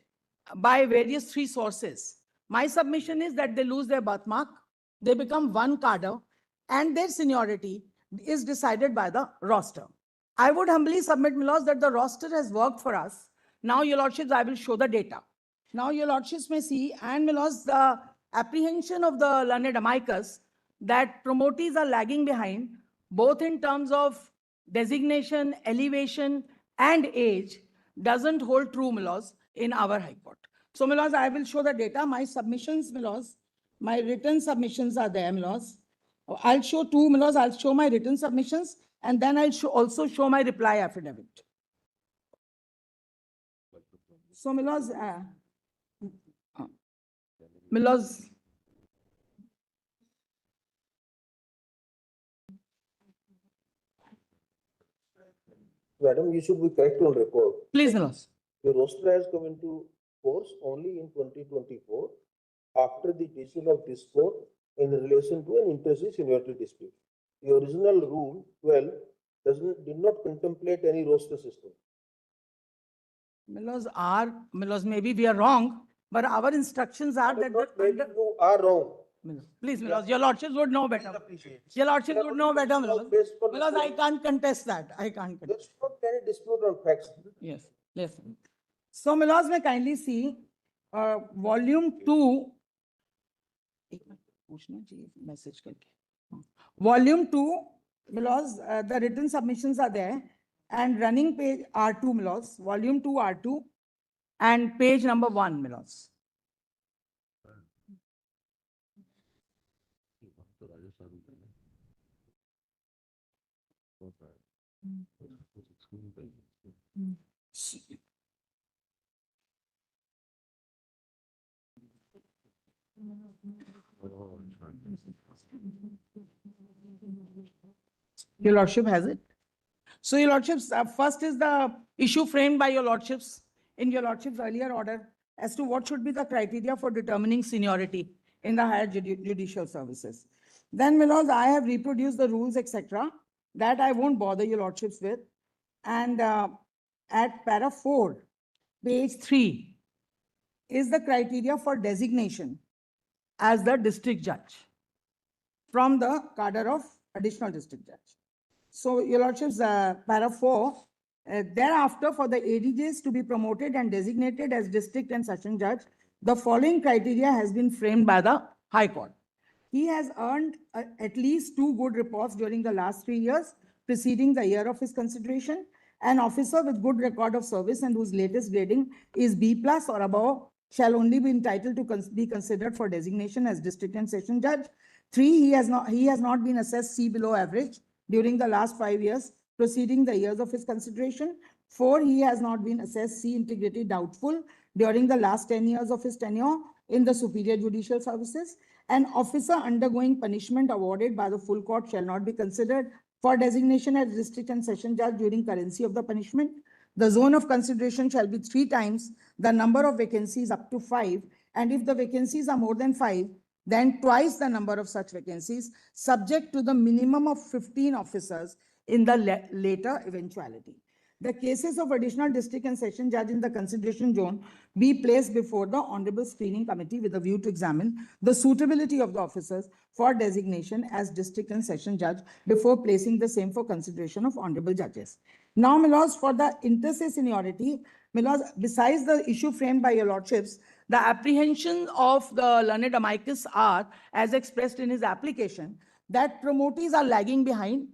by various 3 sources, my submission is that they lose their birthmark, they become one cadre, and their seniority is decided by the roster. I would humbly submit, my lords, that the roster has worked for us. Now, your lordships, I will show the data. Now, your lordships may see, and my lords, the apprehension of the learned amicus that promotees are lagging behind, both in terms of designation, elevation, and age, doesn't hold true, my lords, in our High Court. So, my lords, I will show the data. My submissions, my lords, my written submissions are there, my lords. I'll show 2, my lords. I'll show my written submissions, and then I'll also show my reply affidavit. So, my lords, Madam, you should be correct on record. please, my lords. The roster has come into force only in 2024 after the decision of this court in relation to an interstate seniority dispute. The original rule 12 did not contemplate any roster system. My lords, maybe we are wrong, but our instructions are that. Maybe you are wrong. Please, my lords, your lordships would know better. Your lordships would know better, my lords. My lords, I can't contest that. I can't contest. There's not any dispute on facts. Yes, yes. So, my lords, may kindly see, volume 2. Message volume 2, my lords, the written submissions are there, and running page R2, my lords, volume 2 R2, and page number 1, my lords. Your lordship has it. So, your lordships, first is the issue framed by your lordships in your lordship's earlier order as to what should be the criteria for determining seniority in the higher judicial services. Then, my lords, I have reproduced the rules, etc. That I won't bother your lordships with. And at para 4, page 3, is the criteria for designation as the district judge. from the cadre of additional district judge. So, Your Lordships, para 4, thereafter, for the ADJs to be promoted and designated as district and session judge, the following criteria has been framed by the High Court. He has earned at least 2 good reports during the last 3 years preceding the year of his consideration. An officer with good record of service and whose latest grading is B plus or above shall only be entitled to be considered for designation as district and session judge. 3, he has not been assessed C below average during the last 5 years preceding the years of his consideration. 4, he has not been assessed C integrity doubtful during the last 10 years of his tenure in the superior judicial services. An officer undergoing punishment awarded by the full court shall not be considered for designation as district and session judge during currency of the punishment. The zone of consideration shall be 3 times the number of vacancies up to 5. And if the vacancies are more than 5, then twice the number of such vacancies, subject to the minimum of 15 officers in the later eventuality. The cases of additional district and session judge in the consideration zone be placed before the Honorable Screening Committee with a view to examine the suitability of the officers for designation as district and session judge before placing the same for consideration of honorable judges. Now, my lords, for the inter se seniority, my lords, besides the issue framed by your lordships, the apprehension of the learned amicus are, as expressed in his application, that promotees are lagging behind,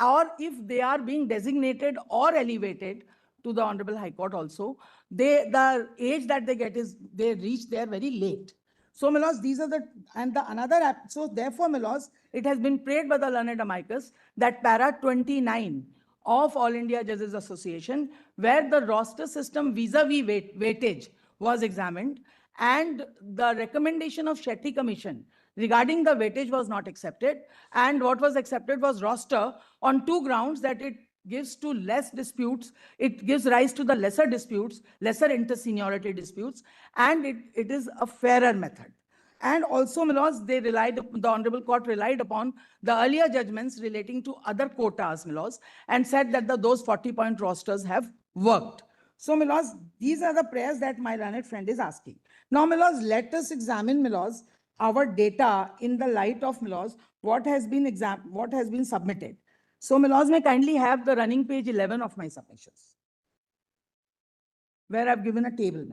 or if they are being designated or elevated to the Honorable High Court also, the age that they get is they reach there very late. So, my lords, these are so therefore, my lords, it has been prayed by the learned amicus that para 29 of All India Judges Association, where the roster system vis-a-vis weightage was examined, and the recommendation of Shetty Commission regarding the weightage was not accepted, and what was accepted was roster on 2 grounds: that it gives to less disputes, it gives rise to the lesser disputes, lesser inter-seniority disputes, and it is a fairer method. And also, my lords, the Honorable Court relied upon the earlier judgments relating to other quotas, my lords, and said that those 40-point rosters have worked. So, my lords, these are the prayers that my learned friend is asking. Now, my lords, let us examine, my lords, our data in the light of, my lords, what has been submitted. So, my lords, may kindly have the running page 11 of my submissions, where I've given a table.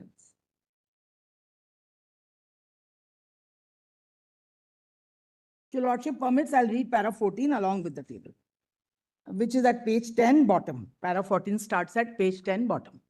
If your lordship permits, I'll read para 14 along with the table, which is at page 10 bottom. Para 14 starts at page 10 bottom.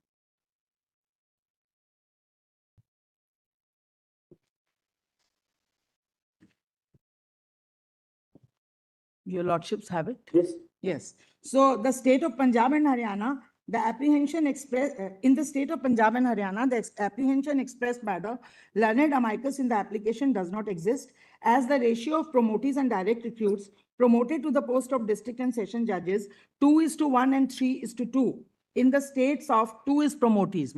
Your lordships have it? Yes. Yes. So the state of Punjab and Haryana, the apprehension expressed in the state of Punjab and Haryana, the apprehension expressed by the learned amicus in the application does not exist, as the ratio of promotees and direct recruits promoted to the post of district and session judges 2:1 and 3:2. In the states of 2 is promotees,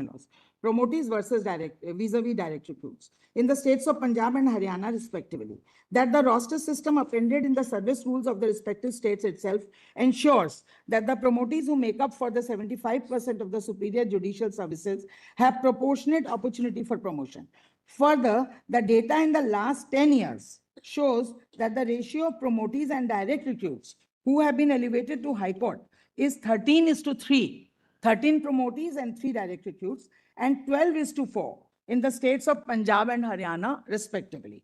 promotees versus vis-a-vis direct recruits. In the states of Punjab and Haryana, respectively, that the roster system appended in the service rules of the respective states itself ensures that the promotees who make up for the 75% of the superior judicial services have proportionate opportunity for promotion. Further, the data in the last 10 years shows that the ratio of promotees and direct recruits who have been elevated to High Court is 13:3, 13 promotees and 3 direct recruits, and 12:4 in the states of Punjab and Haryana, respectively.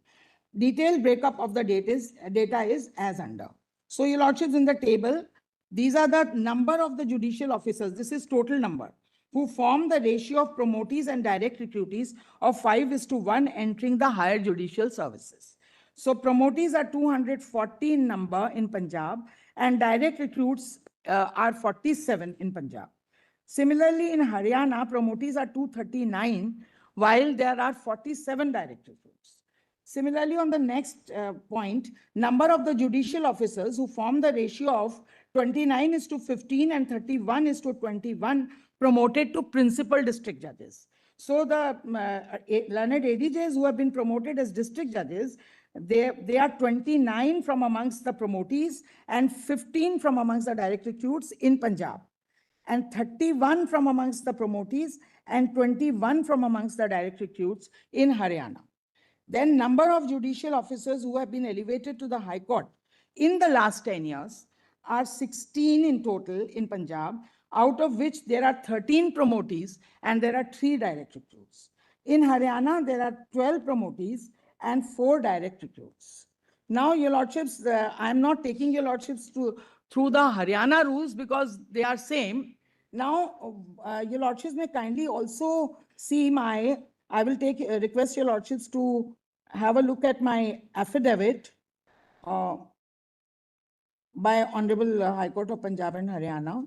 Detailed breakup of the data is as under. So, your lordships, in the table, these are the number of the judicial officers. This is total number who form the ratio of promotees and direct recruitees of 5:1 entering the higher judicial services. So, promotees are 240 in number in Punjab, and direct recruits are 47 in Punjab. Similarly, in Haryana, promotees are 239, while there are 47 direct recruits. Similarly, on the next point, number of the judicial officers who form the ratio of 29:15 and 31:21 promoted to principal district judges. So the learned ADJs who have been promoted as district judges, they are 29 from amongst the promotees and 15 from amongst the direct recruits in Punjab, and 31 from amongst the promotees and 21 from amongst the direct recruits in Haryana. Then number of judicial officers who have been elevated to the High Court in the last 10 years are 16 in total in Punjab, out of which there are 13 promotees and there are 3 direct recruits. In Haryana, there are 12 promotees and 4 direct recruits. Now, your lordships, I'm not taking your lordships through the Haryana rules because they are same. Now, your lordships may kindly also see I will request your lordships to have a look at my affidavit by Honorable High Court of Punjab and Haryana.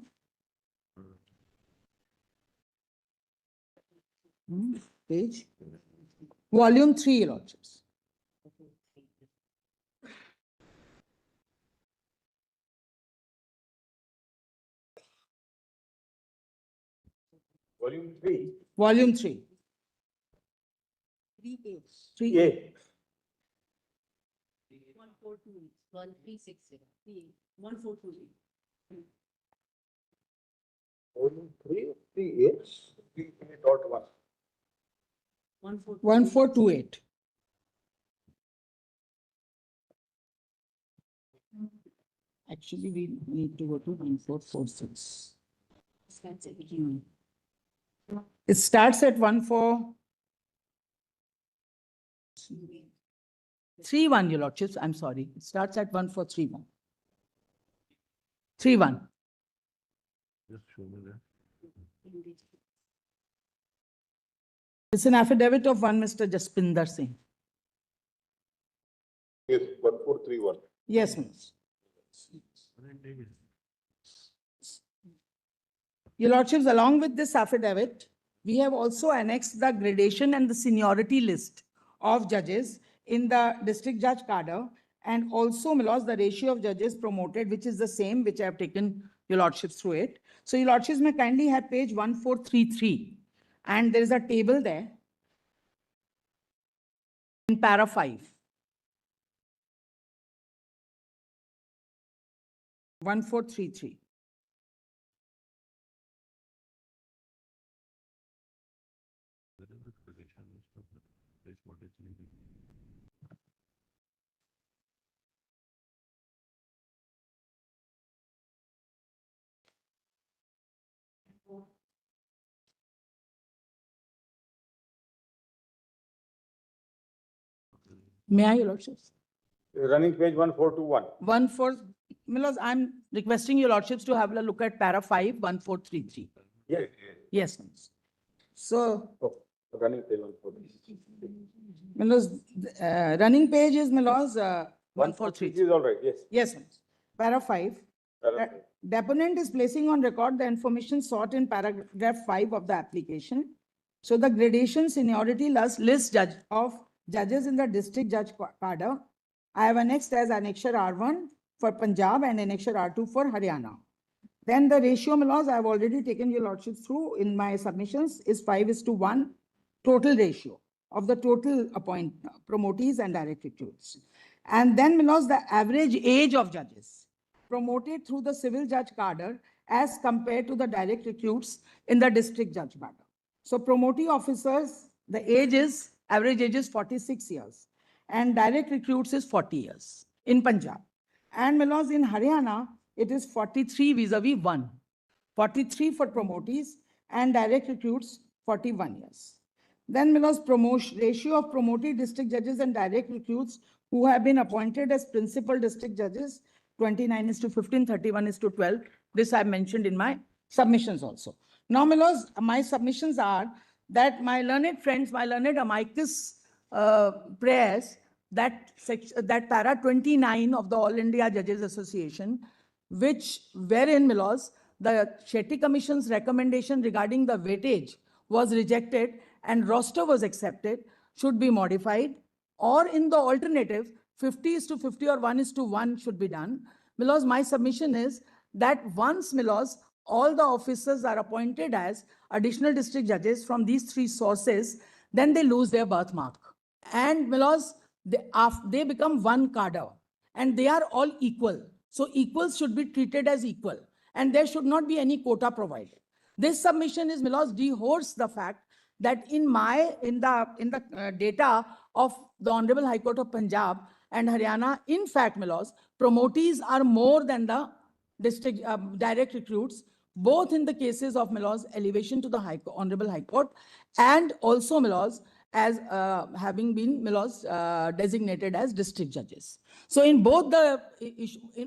Page. Volume 3, your lordships. Volume 3. Volume 3. 3A. 3A. 142. 1360. 1428. Volume 3, 3A. 3A.1. 1428. Actually, we need to go to 1446. Starts at It starts at 1431, your lordships. I'm sorry. It starts at 1431. 31. Just show me that. It's an affidavit of one Mr. Jaspinder Singh. Yes, 1431. Yes, Minister. Your lordships, along with this affidavit, we have also annexed the gradation and the seniority list of judges in the district judge cadre, and also, my lords, the ratio of judges promoted, which is the same, which I have taken your lordships through it. So your lordships may kindly have page 1433, and there is a table there in para 5. 1433. May I, your lordships? Running page 1421. 14, Milos, I'm requesting your lordships to have a look at para 5, 1433. Yes. Yes, Milos. So, Oh, running page 1433. Milos, running page is Milos 1433 1433. is all right, yes. Yes, Milos. Para 5. Para- Deponent is placing on record the information sought in paragraph 5 of the application. So the gradation seniority list of judges in the district judge cadre, I have annexed as annexure R1 for Punjab and annexure R2 for Haryana. Then the ratio, my lords, I have already taken your lordships through in my submissions, is 5:1 total ratio of the total promotees and direct recruits. And then, my lords, the average age of judges promoted through the civil judge cadre as compared to the direct recruits in the district judge cadre. So promotee officers, the average age is 46 years, and direct recruits is 40 years in Punjab. And my lords, in Haryana, it is 43 vis-a-vis 1. 43 for promotees and direct recruits 41 years. Then, my lords, ratio of promoted district judges and direct recruits who have been appointed as principal district judges, 29:15, 31:12. This I mentioned in my submissions also. Now, my lords, my submissions are that my learned friends, my learned amicus prayers, that para 29 of the All India Judges Association, wherein, my lords, the Shetty Commission's recommendation regarding the weightage was rejected and roster was accepted, should be modified, or in the alternative, 50:50 or 1:1 should be done. My lords, my submission is that once, my lords, all the officers are appointed as additional district judges from these 3 sources, then they lose their birthmark. And, my lords, they become one cadre and they are all equal. So equals should be treated as equal and there should not be any quota provided. This submission is, my lords, dehors the fact that in the data of the Honorable High Court of Punjab and Haryana, in fact, my lords, promotees are more than the district direct recruits, both in the cases of my lords elevation to the Honorable High Court and also my lords as having been my lords designated as district judges. So in both the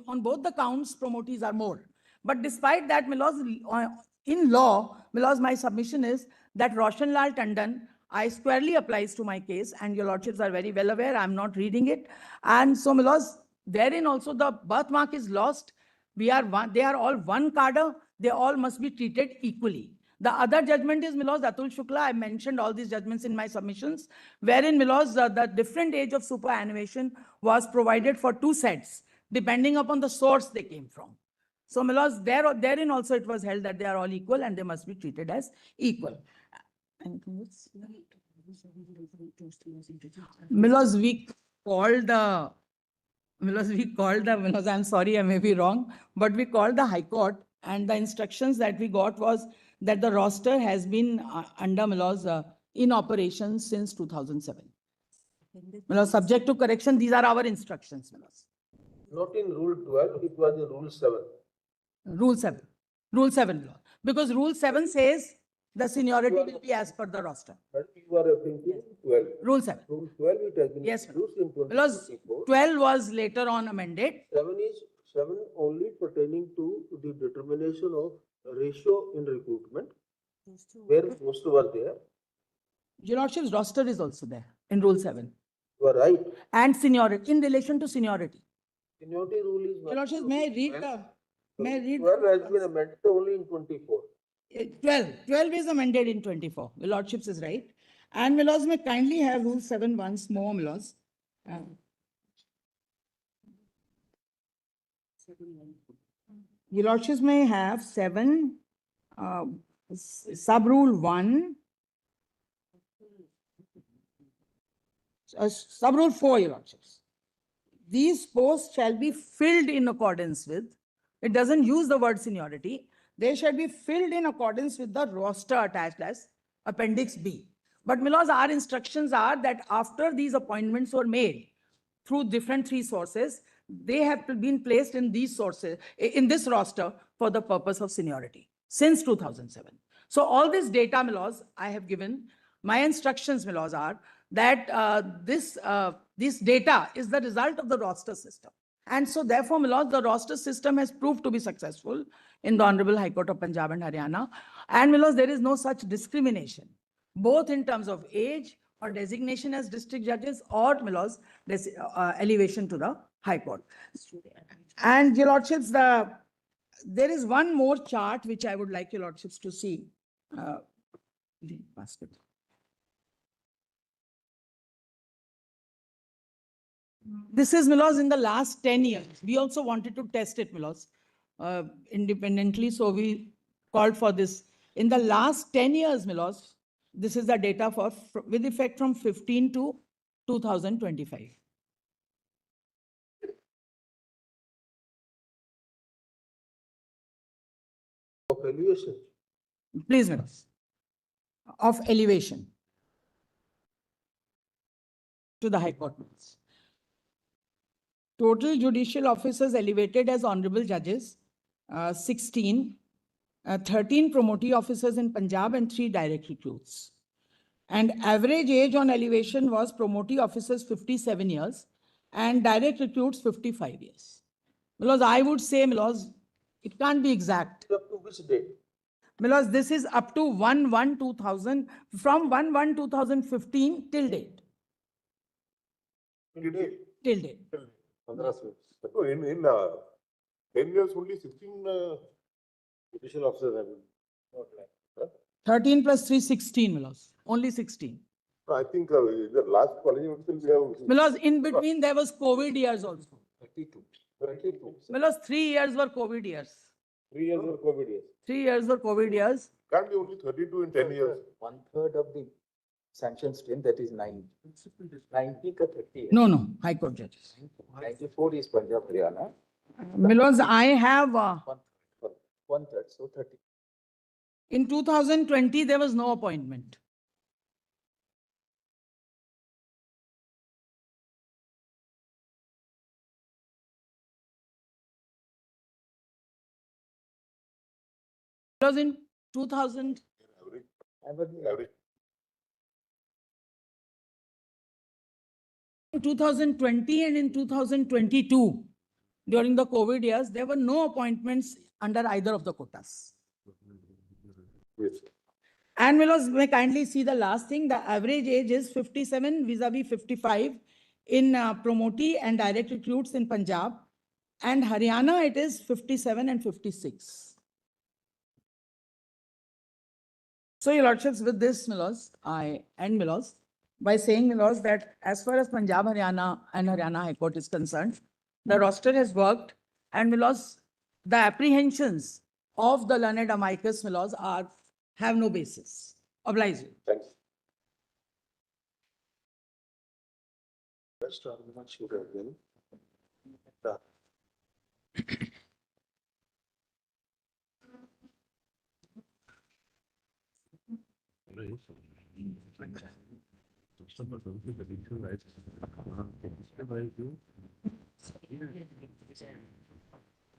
on both the counts, promotees are more. But despite that, my lords, in law, my lords, my submission is that Roshan Lal Tandon, I squarely applies to my case, and your lordships are very well aware, I'm not reading it. And so, my lords, therein also the birthmark is lost. We are one, they are all one cadre, they all must be treated equally. The other judgment is, my lords, Atul Shukla, I mentioned all these judgments in my submissions, wherein, my lords, the different age of superannuation was provided for two sets, depending upon the source they came from. So, my lords, therein also it was held that they are all equal and they must be treated as equal. Anything else? My lords, we called the, I'm sorry, I may be wrong, but we called the High Court, and the instructions that we got was that the roster has been under, my lords, in operation since 2007. My lords, subject to correction, these are our instructions, my lords. Not in Rule 12, it was in Rule 7. Rule 7. Rule 7 law. Because Rule 7 says the seniority will be as per the roster. But you are referring to 12. Rule 7. Rule 12, it has been Yes, introduced in Because 2024. 12 was later on amended. 7 only pertaining to the determination of ratio in recruitment, where post was there. Your Lordship's roster is also there in Rule 7. You are right. And seniority, in relation to seniority. Seniority rule is. Your Lordship, may I read the, may I read? 12 has been amended only in 24. 12 is amended in 24. Your Lordships is right. And my lords, may kindly have Rule 7 once more, my lords. Your Lordships may have 7, sub-rule 1. Sub-rule 4, your Lordships. These posts shall be filled in accordance with, it doesn't use the word seniority, they shall be filled in accordance with the roster attached as Appendix B. But my lords, our instructions are that after these appointments were made through different 3 sources, they have been placed in these sources, in this roster for the purpose of seniority since 2007. So all this data, my lords, I have given. My instructions, my lords, are that this data is the result of the roster system. And so therefore, my lords, the roster system has proved to be successful in the Honorable High Court of Punjab and Haryana. And my lords, there is no such discrimination, both in terms of age or designation as district judges or, my lords, this elevation to the High Court. And your Lordships, there is one more chart which I would like your Lordships to see. Basket. This is, my lords, in the last 10 years. We also wanted to test it, my lords, independently. So we called for this. In the last 10 years, my lords, this is the data for with effect from 15 to 2025. Of elevation. Please, my lords. Of elevation to the High Court. Total judicial officers elevated as honorable judges, 16, 13 promotee officers in Punjab and 3 direct recruits. And average age on elevation was promotee officers 57 years and direct recruits 55 years. Because I would say, Milos, it can't be exact. Up to which date? Milos, this is up to 1/1/2000, from 1/1/2015 till date. Till date. Till date. So in 10 years, only 16 judicial officers have been. 13 plus 3, 16, Milos. Only 16. No, I think the last college we have. Milos, in between there was COVID years also. 32. Milos, 3 years were COVID years. 3 years were COVID years. 3 years were COVID years. Can't be only 32 in 10 years. 1/3 of the sanction stream, that is 90. 90 ka 30. No, High Court judges. 94 is Punjab, Haryana. Milos, I have, 1/3, so 30. in 2020, there was no appointment. Because in 2000, Average. in 2020 and in 2022, during the COVID years, there were no appointments under either of the quotas. Yes. And may kindly see the last thing, the average age is 57 vis-a-vis 55 in promotee and direct recruits in Punjab. And Haryana, it is 57 and 56. So, your lordships, with this, Milos, I end, Milos, by saying, Milos, that as far as Punjab, Haryana and Haryana High Court is concerned, the roster has worked, and Milos, the apprehensions of the learned amicus, Milos, have no basis. Oblige you. Thanks.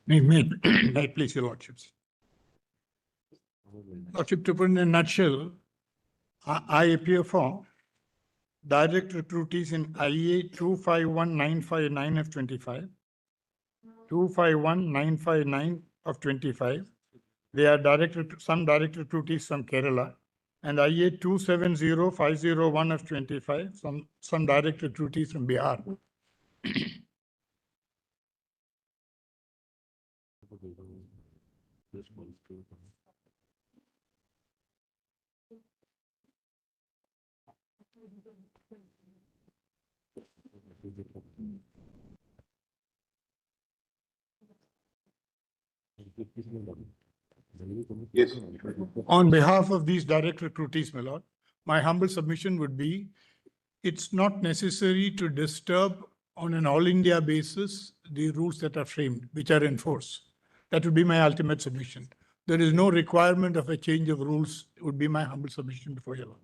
May please, your lordships. Lordship, to put in a nutshell, I appear for direct recruitees in IA 251959 of 25, 251959 of 25. They are some direct recruitees from Kerala, and IA 270501 of 25, some direct recruitees from Bihar. Yes. On behalf of these direct recruitees, my lord, my humble submission would be, it's not necessary to disturb on an all India basis the rules that are framed, which are in force. That would be my ultimate submission. There is no requirement of a change of rules, would be my humble submission before your lord.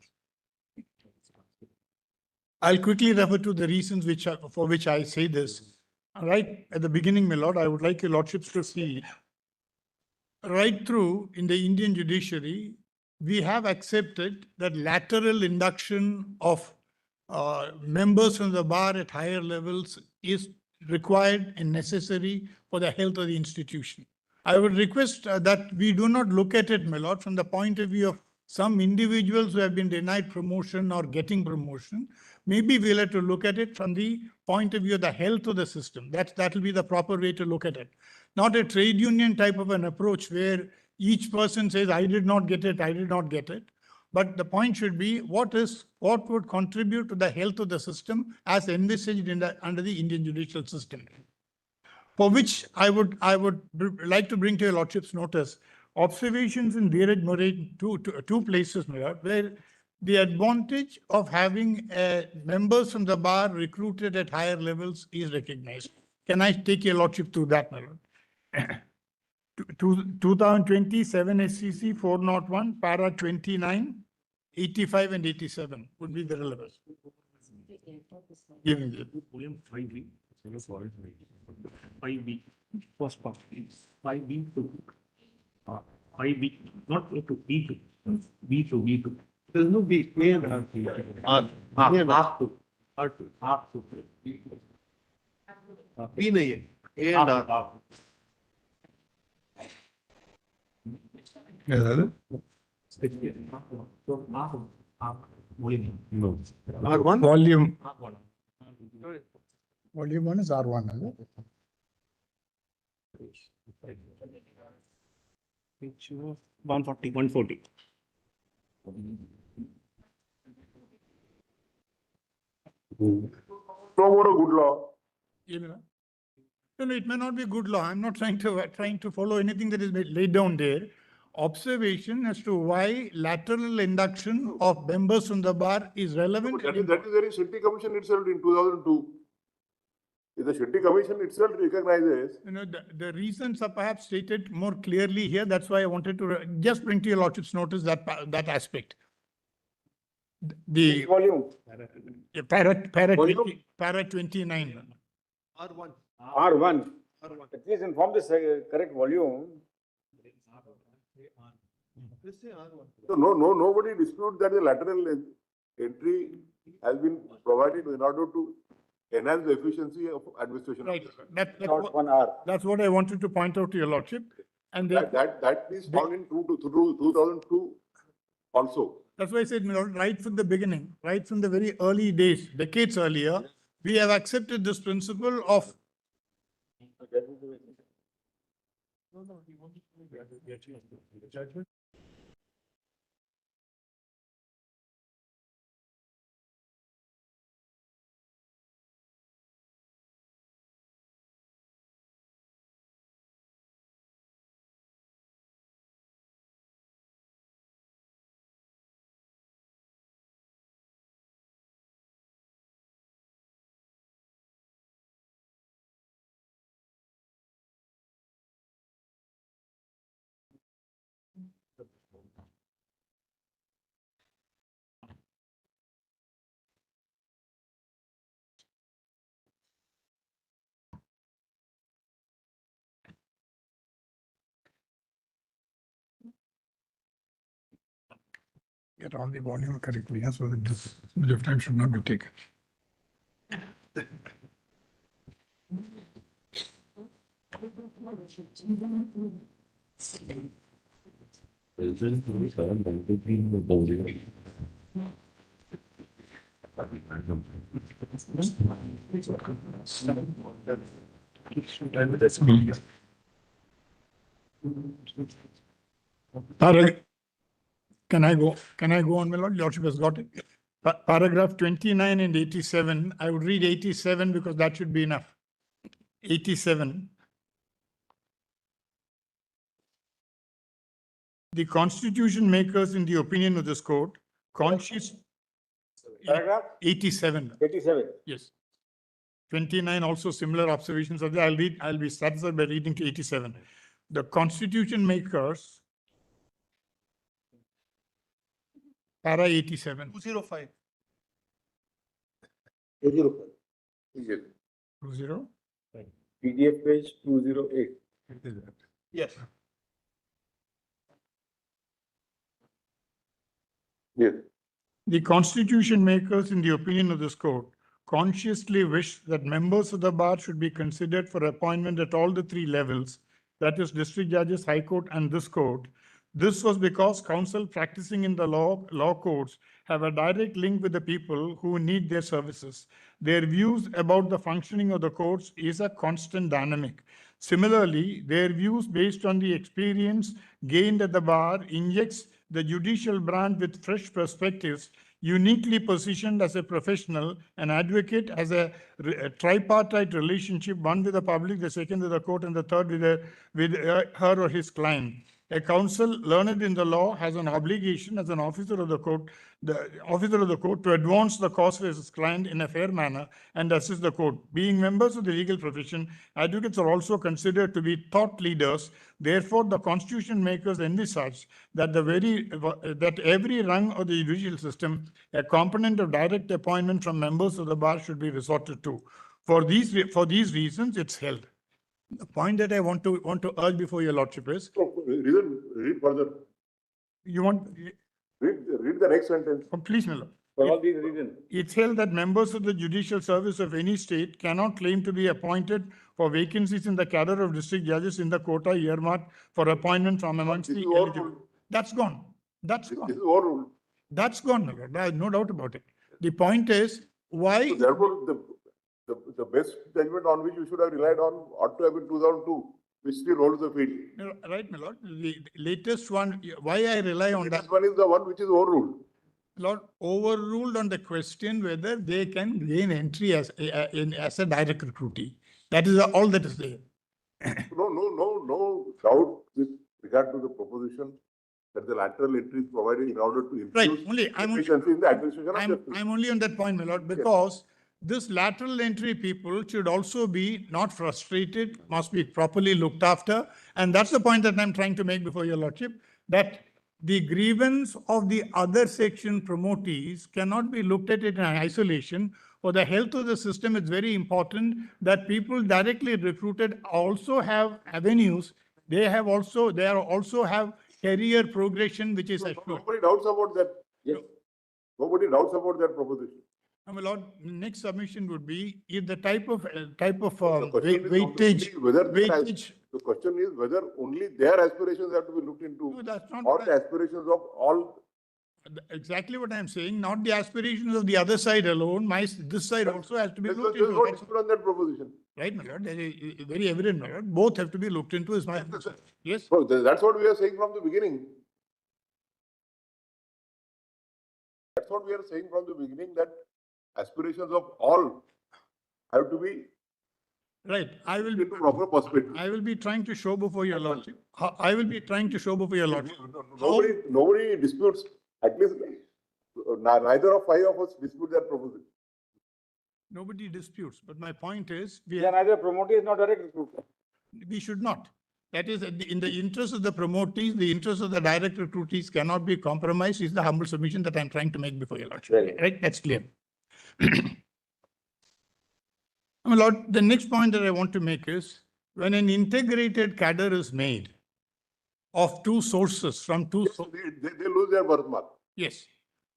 I'll quickly refer to the reasons for which I say this. Right at the beginning, my lord, I would like your lordships to see right through in the Indian judiciary, we have accepted that lateral induction of members from the bar at higher levels is required and necessary for the health of the institution. I would request that we do not look at it, my lord, from the point of view of some individuals who have been denied promotion or getting promotion. Maybe we'll have to look at it from the point of view of the health of the system. That will be the proper way to look at it. Not a trade union type of an approach where each person says, I did not get it, I did not get it. But the point should be what would contribute to the health of the system as envisaged under the Indian judicial system. For which I would like to bring to your lordship's notice observations in Dheeraj Murray, two places, where the advantage of having members from the bar recruited at higher levels is recognized. Can I take your lordship through that, my lord? 2027 SCC 401, para 29, 85 and 87 would be the relevance. Giving it. 5B, 5B, first part, 5B2, 5B, not A2, B2, B2, B2. There's no B, A and R. R2, R2, B2. B nahi hai. A and R. Yeah, No. R1? volume 1 is R1. Is it? Which 140, 140. No more a good law. No, it may not be good law. I'm not trying to follow anything that is laid down there. Observation as to why lateral induction of members from the bar is relevant. That is there in Shetty Commission itself in 2002. The Shetty Commission itself recognizes. The reasons are perhaps stated more clearly here. That's why I wanted to just bring to your lordship's notice that aspect. The Volume, para 29. R1. R1. Please inform the correct volume. So nobody disputes that the lateral entry has been provided in order to enhance the efficiency of administration. Right, that's Not 1 hour. that's what I wanted to point out to your lordship. And That is found in 2002 also. that's why I said, my lord, right from the beginning, right from the very early days, decades earlier, we have accepted this principle of get on the volume correctly, so that this much of time should not be taken. Can I go on, my lord? Lordship has got it. Paragraph 29 and 87, I would read 87 because that should be enough. 87. The constitution makers, in the opinion of this court, conscious. Paragraph 87, 87. yes. 29 also similar observations are there. I'll be satisfied by reading to 87. The constitution makers, para 87. 205. 805. 20. PDF page 208. Yes. Yes. The constitution makers, in the opinion of this court, consciously wish that members of the bar should be considered for appointment at all the three levels, that is district judges, high court, and this court. This was because counsel practicing in the law courts have a direct link with the people who need their services. Their views about the functioning of the courts is a constant dynamic. Similarly, their views based on the experience gained at the bar injects the judicial brand with fresh perspectives, uniquely positioned as a professional, an advocate as a tripartite relationship, one with the public, the second with the court, and the third with her or his client. A counsel learned in the law has an obligation as an officer of the court, to advance the cause of his client in a fair manner and assist the court. Being members of the legal profession, advocates are also considered to be thought leaders. Therefore, the constitution makers envisage that that every rung of the judicial system, a component of direct appointment from members of the bar should be resorted to. For these reasons, it's held. The point that I want to urge before your lordship is, Read further. you want, Read the next sentence. oh, please, my lord. For all these reasons. It's held that members of the judicial service of any state cannot claim to be appointed for vacancies in the cadre of district judges in the quota earmarked for appointment from amongst This the is all eligible. rule. That's gone. That's This gone. is our rule. That's gone, my lord. There's no doubt about it. The point is, why? So therefore, the best judgment on which you should have relied on ought to have been 2002, which still holds the field. Right, my lord. The latest one, why I rely on that, This one is the one which is overruled. Lord, overruled on the question whether they can gain entry as a direct recruitee. That is all that is there. No doubt with regard to the proposition that the lateral entry is provided in order to Right, infuse efficiency in the administration of justice. I'm only on that point, my lord, because this lateral entry people should also be not frustrated, must be properly looked after. And that's the point that I'm trying to make before your lordship, that the grievance of the other section promotees cannot be looked at it in isolation. For the health of the system, it's very important that people directly recruited also have avenues. They also have career progression which is So assured. nobody doubts about that. Yes. Nobody doubts about that proposition. Now, my lord, next submission would be if the type of The question is weightage, only whether their as- weightage. The question is whether only their aspirations have to be looked into No, that's not or what the aspirations of all. exactly what I'm saying, not the aspirations of the other side alone, this side also has to be There's looked no into. That's dispute on that proposition. right, my lord, that is very evident, my lord, both have to be looked into is my, yes. So that's what we are saying from the beginning. That's what we are saying from the beginning, that aspirations of all have to be Right, I will, into proper perspective. I will be trying to show before your lordship, I will be trying to show before your lordship. Nobody disputes, at least neither of five of us dispute that proposition. Nobody disputes, but my point is, Then either promotee is not direct recruiter. we should not. That is, in the interest of the promotees, the interest of the direct recruitees cannot be compromised, is the humble submission that I'm trying to make before your lordship. Very well. Right, that's clear. My lord, the next point that I want to make is, when an integrated cadre is made of two sources from two, They lose their birthmark. yes,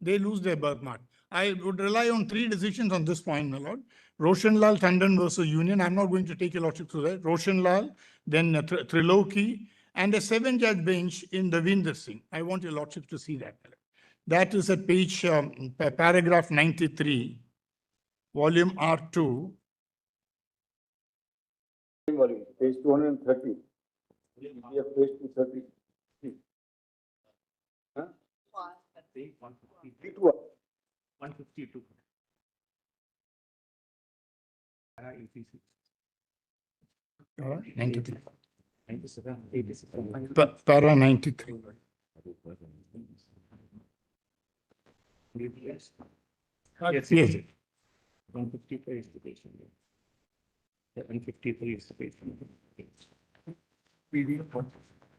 they lose their birthmark. I would rely on three decisions on this point, my lord. Roshanlal Tandon versus Union, I'm not going to take your lordship through that. Roshanlal, then Triloki, and a 7-judge bench in Davinder Singh. I want your lordship to see that. That is at page, paragraph 93, volume R2. Volume, page 230. PDF page 230. Huh? 152. 152. Para 93. 97, 87. Para 93. Yes. Yes. Yes. 155 is the patient. 153 is the patient. PDF.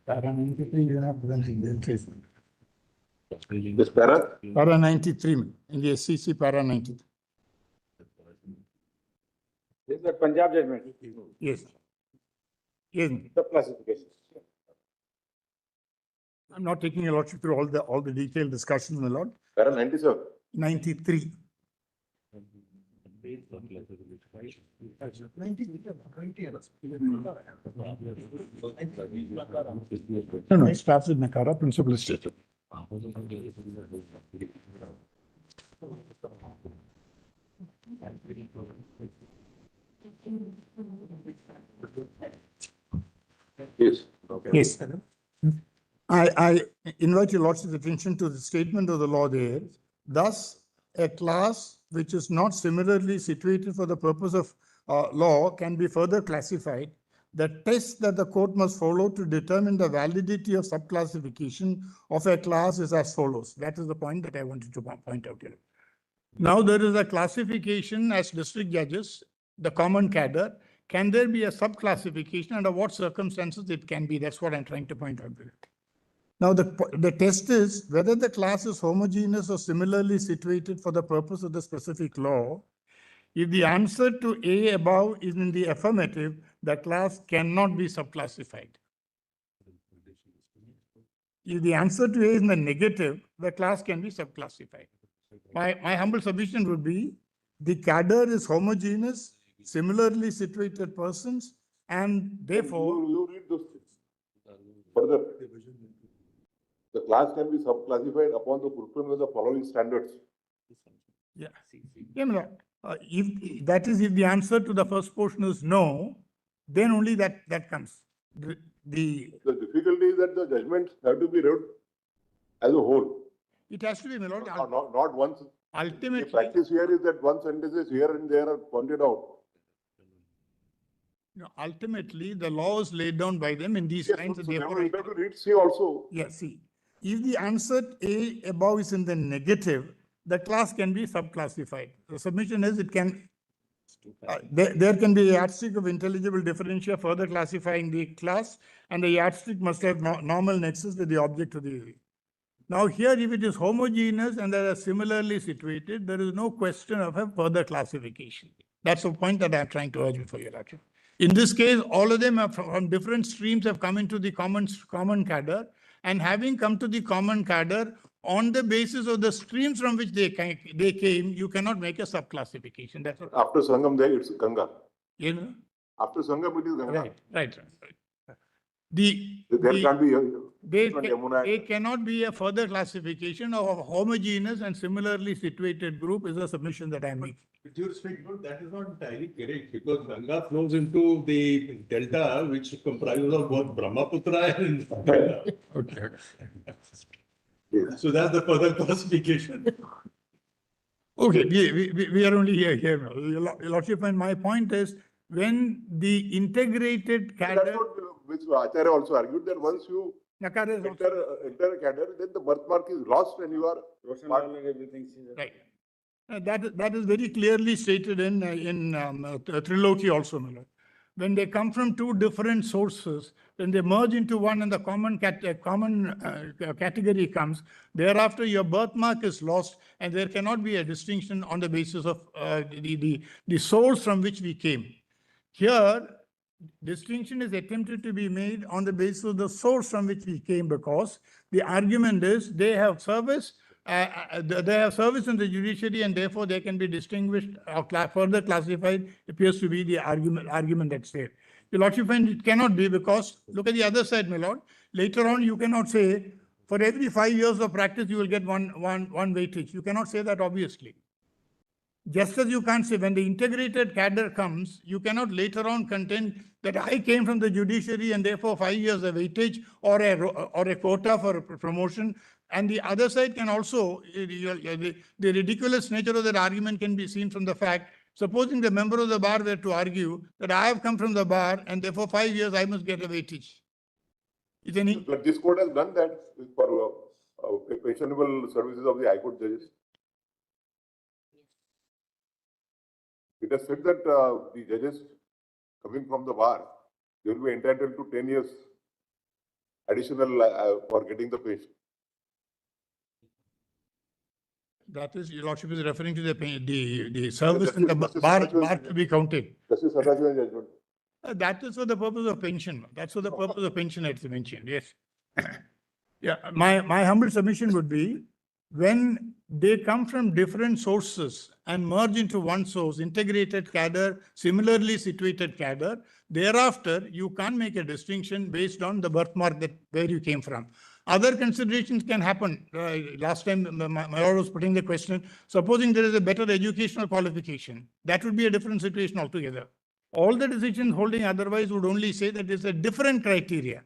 Para 93, you have This para? Para 93, in the SCC para 93. This is the Punjab judgment. Yes. Yes, The classification. I'm not taking a lordship through all the detailed discussions, my lord. Para 97. 93. No, it starts with Nakara, principal is stated. Yes. Yes. I invite your lordship's attention to the statement of the law there. Thus, a class which is not similarly situated for the purpose of law can be further classified. The test that the court must follow to determine the validity of subclassification of a class is as follows. That is the point that I wanted to point out here. Now there is a classification as district judges, the common cadre. Can there be a subclassification? Under what circumstances it can be? That's what I'm trying to point out here. Now the test is whether the class is homogeneous or similarly situated for the purpose of the specific law. If the answer to A above is in the affirmative, the class cannot be subclassified. If the answer to A is in the negative, the class can be subclassified. My humble submission would be the cadre is homogeneous, similarly situated persons, and therefore. You read those things. Further, the class can be subclassified upon the fulfillment of the following standards. Yeah. Yeah, my lord. If that is, if the answer to the first portion is no, then only that comes. The difficulty is that the judgments have to be read as a whole. It has to be, my lord. Not once. Ultimately. The practice here is that one sentence is here and there are pointed out. No, ultimately, the law is laid down by them in these lines. So and they therefore, have to read C also. yes, see. If the answer A above is in the negative, the class can be subclassified. The submission is it can, there can be a yardstick of intelligible differentia further classifying the class, and the yardstick must have normal nexus with the object of the. Now here, if it is homogeneous and they are similarly situated, there is no question of a further classification. That's the point that I'm trying to urge before your lordship. In this case, all of them are from different streams have come into the common cadre, and having come to the common cadre on the basis of the streams from which they came, you cannot make a sub-classification. That's what, After Sangam there, it's Ganga. you know, After Sangam, it is Ganga. right. There can't be They, different ca- Yamuna. they cannot be a further classification of a homogeneous and similarly situated group is a submission that I make. With due respect, that is not entirely correct because Ganga flows into the delta which comprises of both Brahmaputra and Ganga. Okay. So that's the further classification. Okay, we are only here, Your Lordship, and my point is, when the integrated That's cadre. what which Acharya also argued that once you Nakara is also- enter a cadre, then the birthmark is lost and you are Roshan part- Lal and everything. Right. That is very clearly stated in Triloky also, my lord. When they come from two different sources, when they merge into one and the common category comes, thereafter your birthmark is lost and there cannot be a distinction on the basis of the source from which we came. Here, distinction is attempted to be made on the basis of the source from which we came, because the argument is they have service in the judiciary and therefore they can be distinguished or further classified, appears to be the argument that's there. Your Lordship, and it cannot be, because look at the other side, my lord. Later on, you cannot say for every 5 years of practice, you will get one weightage. You cannot say that, obviously. Just as you can't say when the integrated cadre comes, you cannot later on contend that I came from the judiciary and therefore 5 years of weightage or a quota for promotion. And the other side can also, the ridiculous nature of that argument can be seen from the fact, supposing the member of the bar were to argue that I have come from the bar and therefore 5 years I must get a weightage. But this court has done that for pensionable services of the High Court judges. It has said that the judges coming from the bar, they will be entitled to 10 years additional for getting the pension. That is, Your Lordship is referring to the service in the bar to be counted. This is Sarraj's judgment. That is for the purpose of pension. That's for the purpose of pension, it's mentioned, yes. Yeah, my humble submission would be, when they come from different sources and merge into one source, integrated cadre, similarly situated cadre, thereafter, you can't make a distinction based on the birthmark where you came from. Other considerations can happen. Last time, my lord was putting the question, supposing there is a better educational qualification, that would be a different situation altogether. All the decisions holding otherwise would only say that it's a different criteria,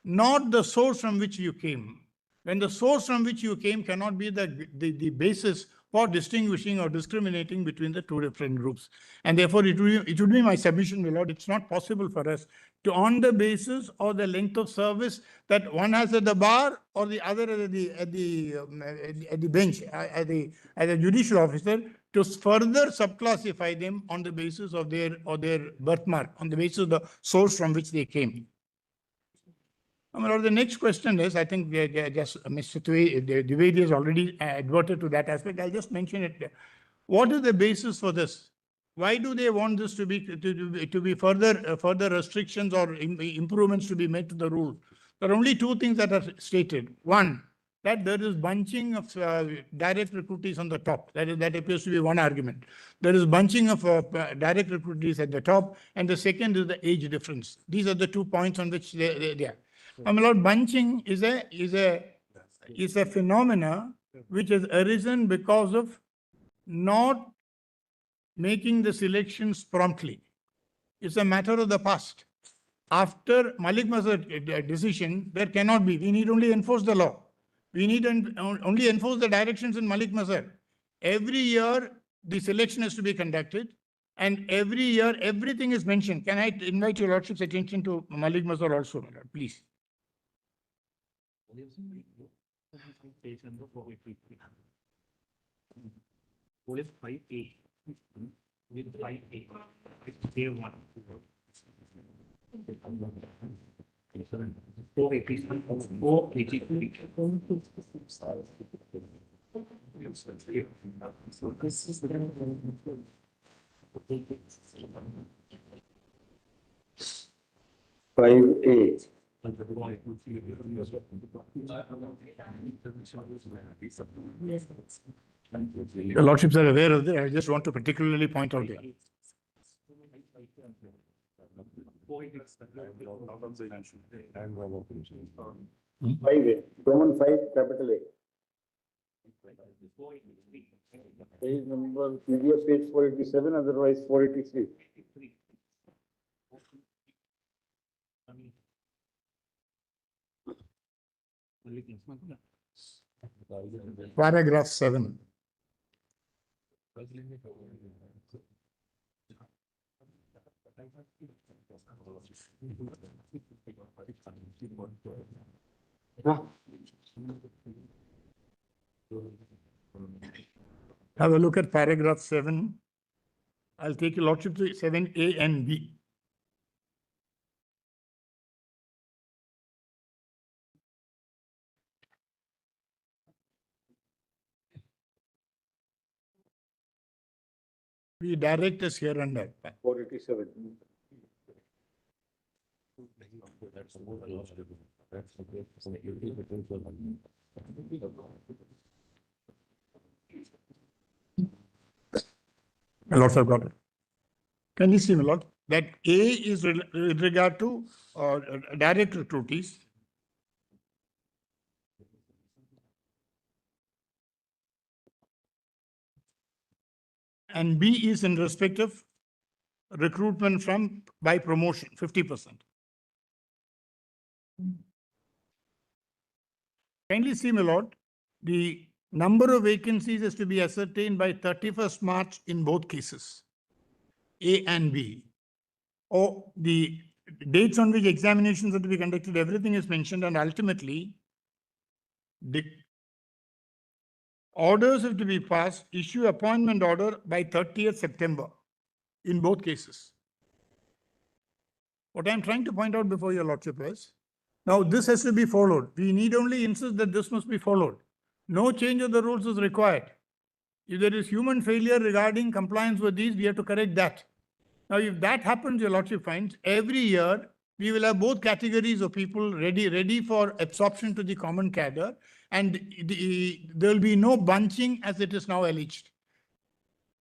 not the source from which you came. When the source from which you came cannot be the basis for distinguishing or discriminating between the two different groups. And therefore, it would be my submission, my lord, it's not possible for us to, on the basis or the length of service that one has at the bar or the other at the bench, as a judicial officer, to further subclassify them on the basis of their birthmark, on the basis of the source from which they came. The next question is, I think just Mr. Dwivedi has already adverted to that aspect. I'll just mention it. What is the basis for this? Why do they want this to be further restrictions or improvements to be made to the rule? There are only two things that are stated. One, that there is bunching of direct recruitees on the top. That appears to be one argument. There is bunching of direct recruitees at the top, and the second is the age difference. These are the 2 points on which they are. My lord, bunching is a phenomena which has arisen because of not making the selections promptly. It's a matter of the past. After Malik Mazhar decision, there cannot be. We need only enforce the law. We need only enforce the directions in Malik Mazhar. Every year, the selection has to be conducted. And every year, everything is mentioned. Can I invite your lordship's attention to Malik Mazhar also, my lord, please? Page number 483. What is 5A? With 5A. It's J1. 5A. The lordships are aware of it. I just want to particularly point out here. Roman 5, capital A. Page number, previous page 487, otherwise 483. Paragraph 7. Have a look at paragraph 7. I'll take your lordship to 7A and B. We direct us here and there. 487. My lords have got it. Can you see, my lord, that A is with regard to direct recruitees. And B is in respect of recruitment from by promotion, 50%. Kindly see, my lord, the number of vacancies is to be ascertained by 31st March in both cases, A and B. Or the dates on which examinations are to be conducted, everything is mentioned, and ultimately the orders have to be passed, issue appointment order by 30th September in both cases. What I'm trying to point out before your lordship is, now this has to be followed. We need only insist that this must be followed. No change of the rules is required. If there is human failure regarding compliance with these, we have to correct that. Now, if that happens, your lordship finds, every year we will have both categories of people ready for absorption to the common cadre, and there will be no bunching as it is now alleged.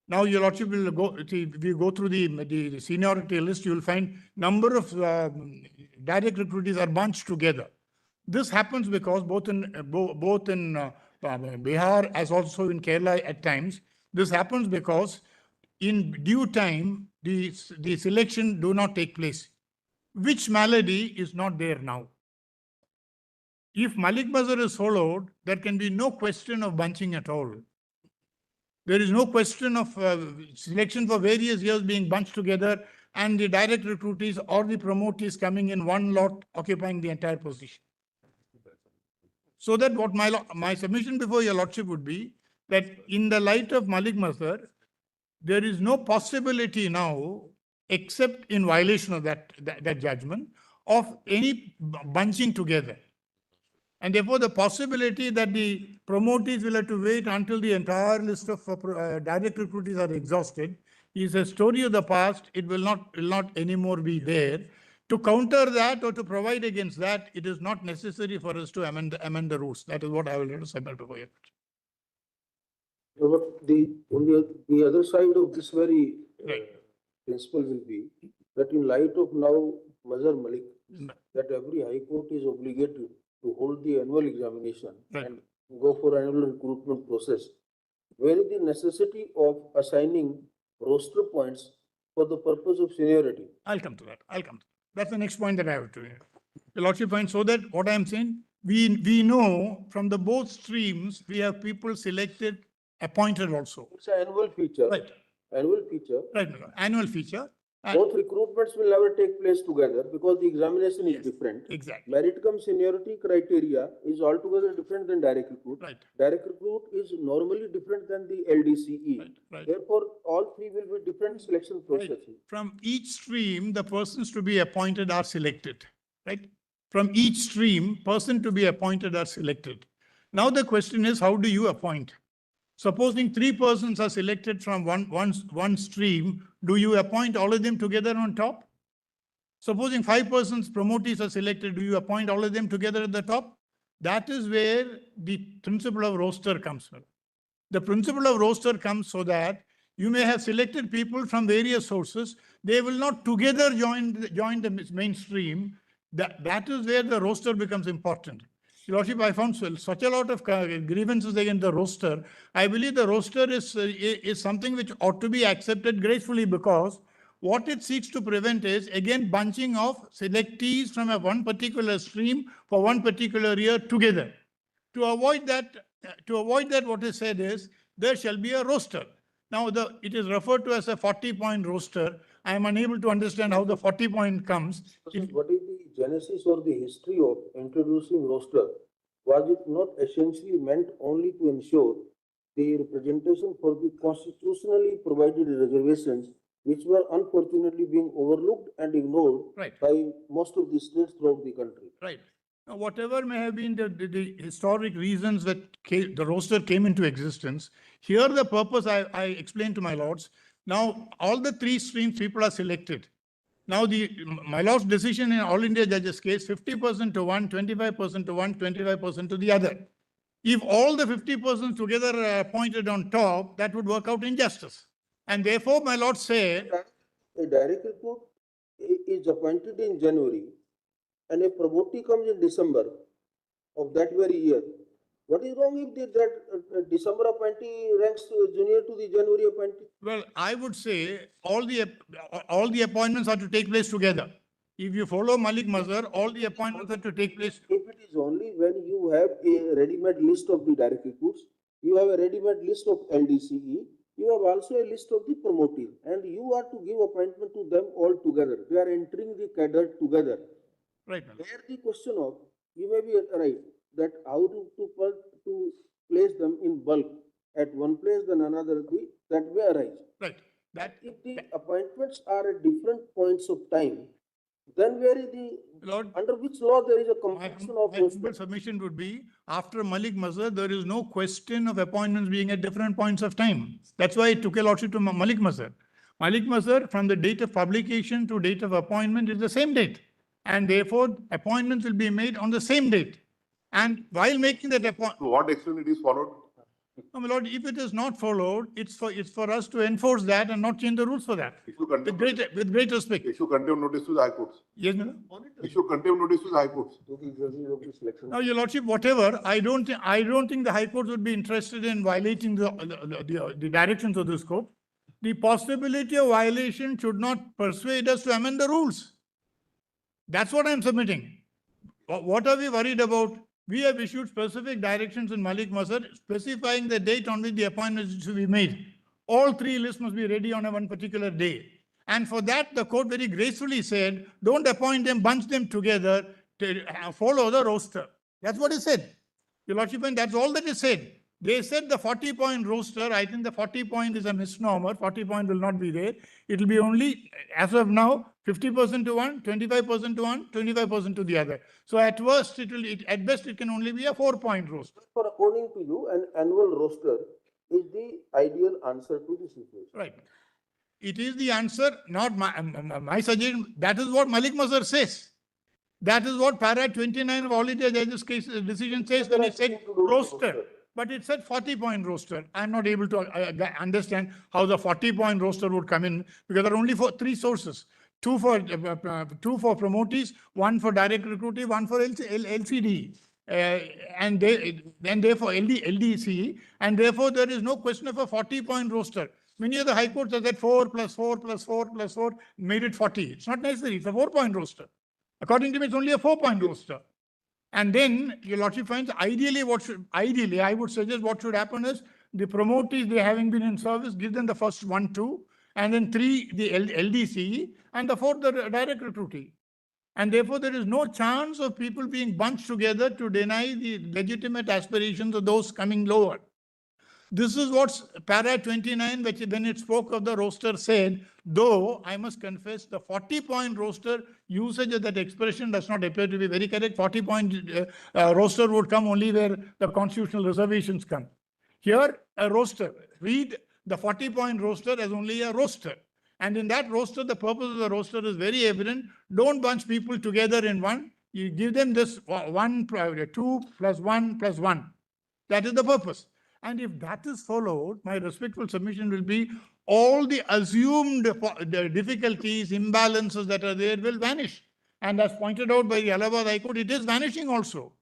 Now, your lordship will go, if you go through the seniority list, you will find number of direct recruitees are bunched together. This happens because both in Bihar as also in Kerala at times, this happens because in due time, the selection do not take place, which malady is not there now. If Malik Bazar is followed, there can be no question of bunching at all. There is no question of selection for various years being bunched together and the direct recruitees or the promotees coming in one lot occupying the entire position. So that what my submission before your lordship would be that in the light of Malik Mazhar, there is no possibility now, except in violation of that judgment, of any bunching together. And therefore, the possibility that the promotees will have to wait until the entire list of direct recruitees are exhausted is a story of the past. It will not anymore be there. To counter that or to provide against that, it is not necessary for us to amend the rules. That is what I will let us submit before you. But the other side of this very principle will be that in light of now Mazhar Malik, that every high court is obligated to hold the annual examination and go for annual recruitment process. Where is the necessity of assigning roster points for the purpose of seniority? I'll come to that. That's the next point that I have to make. The lordship point, so that what I'm saying, we know from the both streams, we have people selected, appointed also. It's an annual feature. Right. Annual feature. Right, annual feature. Both recruitments will never take place together because the examination is different. Exactly. Merit cum seniority criteria is altogether different than direct recruit. Right. Direct recruit is normally different than the LDCE. Right. Therefore, all three will be different selection processes. Right. From each stream, the persons to be appointed are selected. Right. From each stream, person to be appointed are selected. Now the question is, how do you appoint? Supposing 3 persons are selected from one stream, do you appoint all of them together on top? Supposing 5 persons promotees are selected, do you appoint all of them together at the top? That is where the principle of roster comes from. The principle of roster comes so that you may have selected people from various sources. They will not together join the mainstream. That is where the roster becomes important. Your Lordship, I found such a lot of grievances against the roster. I believe the roster is something which ought to be accepted gracefully, because what it seeks to prevent is, again, bunching of selectees from one particular stream for one particular year together. To avoid that, what is said is, there shall be a roster. Now, it is referred to as a 40-point roster. I am unable to understand how the 40-point comes. What is the genesis or the history of introducing roster? Was it not essentially meant only to ensure the representation for the constitutionally provided reservations, which were unfortunately being overlooked and ignored Right. by most of the states throughout the country? Right. Now, whatever may have been the historic reasons that the roster came into existence, here the purpose I explained to my lords. Now, all the 3 streams people are selected. Now, my lord's decision in All India Judges case, 50% to one, 25% to one, 25% to the other. If all the 50% together are appointed on top, that would work out injustice. And therefore, my lord said, A direct report is appointed in January and a promotee comes in December of that very year. What is wrong if that December appointee ranks junior to the January appointee? well, I would say all the appointments are to take place together. If you follow Malik Mazhar, all the appointments are to take place. If it is only when you have a ready-made list of the direct recruits, you have a ready-made list of LDCE, you have also a list of the promotees, and you are to give appointment to them all together. They are entering the cadre together. Right, ma'am. There the question of, you may be right, that how to place them in bulk at one place than another, that may arise. Right. That, If the appointments are at different points of time, then where is the, Lord, under which law there is a my compulsion of humble roster? submission would be, after Malik Mazhar, there is no question of appointments being at different points of time. That's why it took a lordship to Malik Mazhar. Malik Mazhar, from the date of publication to date of appointment, is the same date. And therefore, appointments will be made on the same date. And while making that appointment, To what extent it is followed? no, my lord, if it is not followed, it's for us to enforce that and not change the rules for that. Issue contempt, With great respect. issue contempt notice to the High Courts. Yes, madam? Issue contempt notice to the High Courts. To the judges of the selection. Now, your lordship, whatever, I don't think the High Court would be interested in violating the directions of this court. The possibility of violation should not persuade us to amend the rules. That's what I'm submitting. What are we worried about? We have issued specific directions in Malik Mazhar specifying the date on which the appointments should be made. All 3 lists must be ready on one particular day. And for that, the court very gracefully said, don't appoint them, bunch them together, to follow the roster. That's what it said. Your lordship, and that's all that is said. They said the 40-point roster. I think the 40-point is a misnomer. 40-point will not be there. It will be only, as of now, 50% to one, 25% to one, 25% to the other. So at worst, at best, it can only be a 4-point roster. For according to you, an annual roster is the ideal answer to this situation. Right. It is the answer, not my suggestion. That is what Malik Mazhar says. That is what para 29 of All India Judges case decision says when it said roster. But it said 40-point roster. I'm not able to understand how the 40-point roster would come in, because there are only 3 sources. 2 for promotees, 1 for direct recruiting, 1 for LCD. And therefore LDC, and therefore there is no question of a 40-point roster. Many of the high courts have said 4 plus 4 plus 4 plus 4 made it 40. It's not necessary. It's a 4-point roster. According to me, it's only a 4-point roster. And then your lordship finds ideally, I would suggest what should happen is the promotees, they having been in service, give them the first 1, 2, and then 3, the LDC, and the 4th, the direct recruitee. And therefore, there is no chance of people being bunched together to deny the legitimate aspirations of those coming lower. This is what para 29, which when it spoke of the roster said, though I must confess the 40-point roster usage of that expression does not appear to be very correct. 40-point roster would come only where the constitutional reservations come. Here, a roster. Read the 40-point roster as only a roster. And in that roster, the purpose of the roster is very evident. Don't bunch people together in one. You give them this 2 plus 1 plus 1. That is the purpose. And if that is followed, my respectful submission will be all the assumed the difficulties, imbalances that are there will vanish. And as pointed out by the Allahabad High Court, it is vanishing also.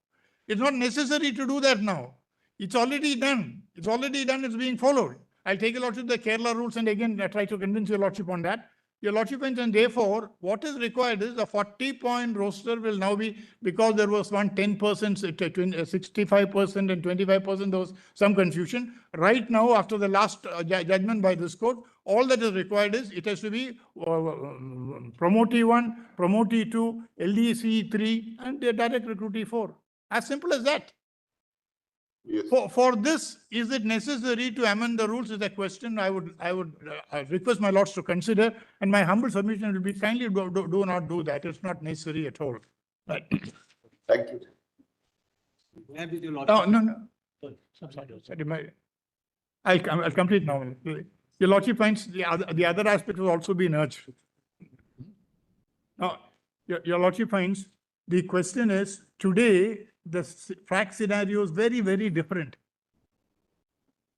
It's not necessary to do that now. It's already done. It's already done. It's being followed. I'll take a lot of the Kerala rules and again try to convince your lordship on that. Your lordship, and therefore, what is required is the 40-point roster will now be, because there was one 10%, 65% and 25%, there was some confusion. Right now, after the last judgment by this court, all that is required is it has to be promotee 1, promotee 2, LDC 3, and direct recruitee 4. As simple as that. Yes. For this, is it necessary to amend the rules is a question I would request my lords to consider, and my humble submission will be kindly do not do that. It's not necessary at all. Right. Thank you. Oh, no. Sorry, I'll complete now. Your lordship finds the other aspect has also been urged. Now, your lordship finds the question is today the fact scenario is very, very different.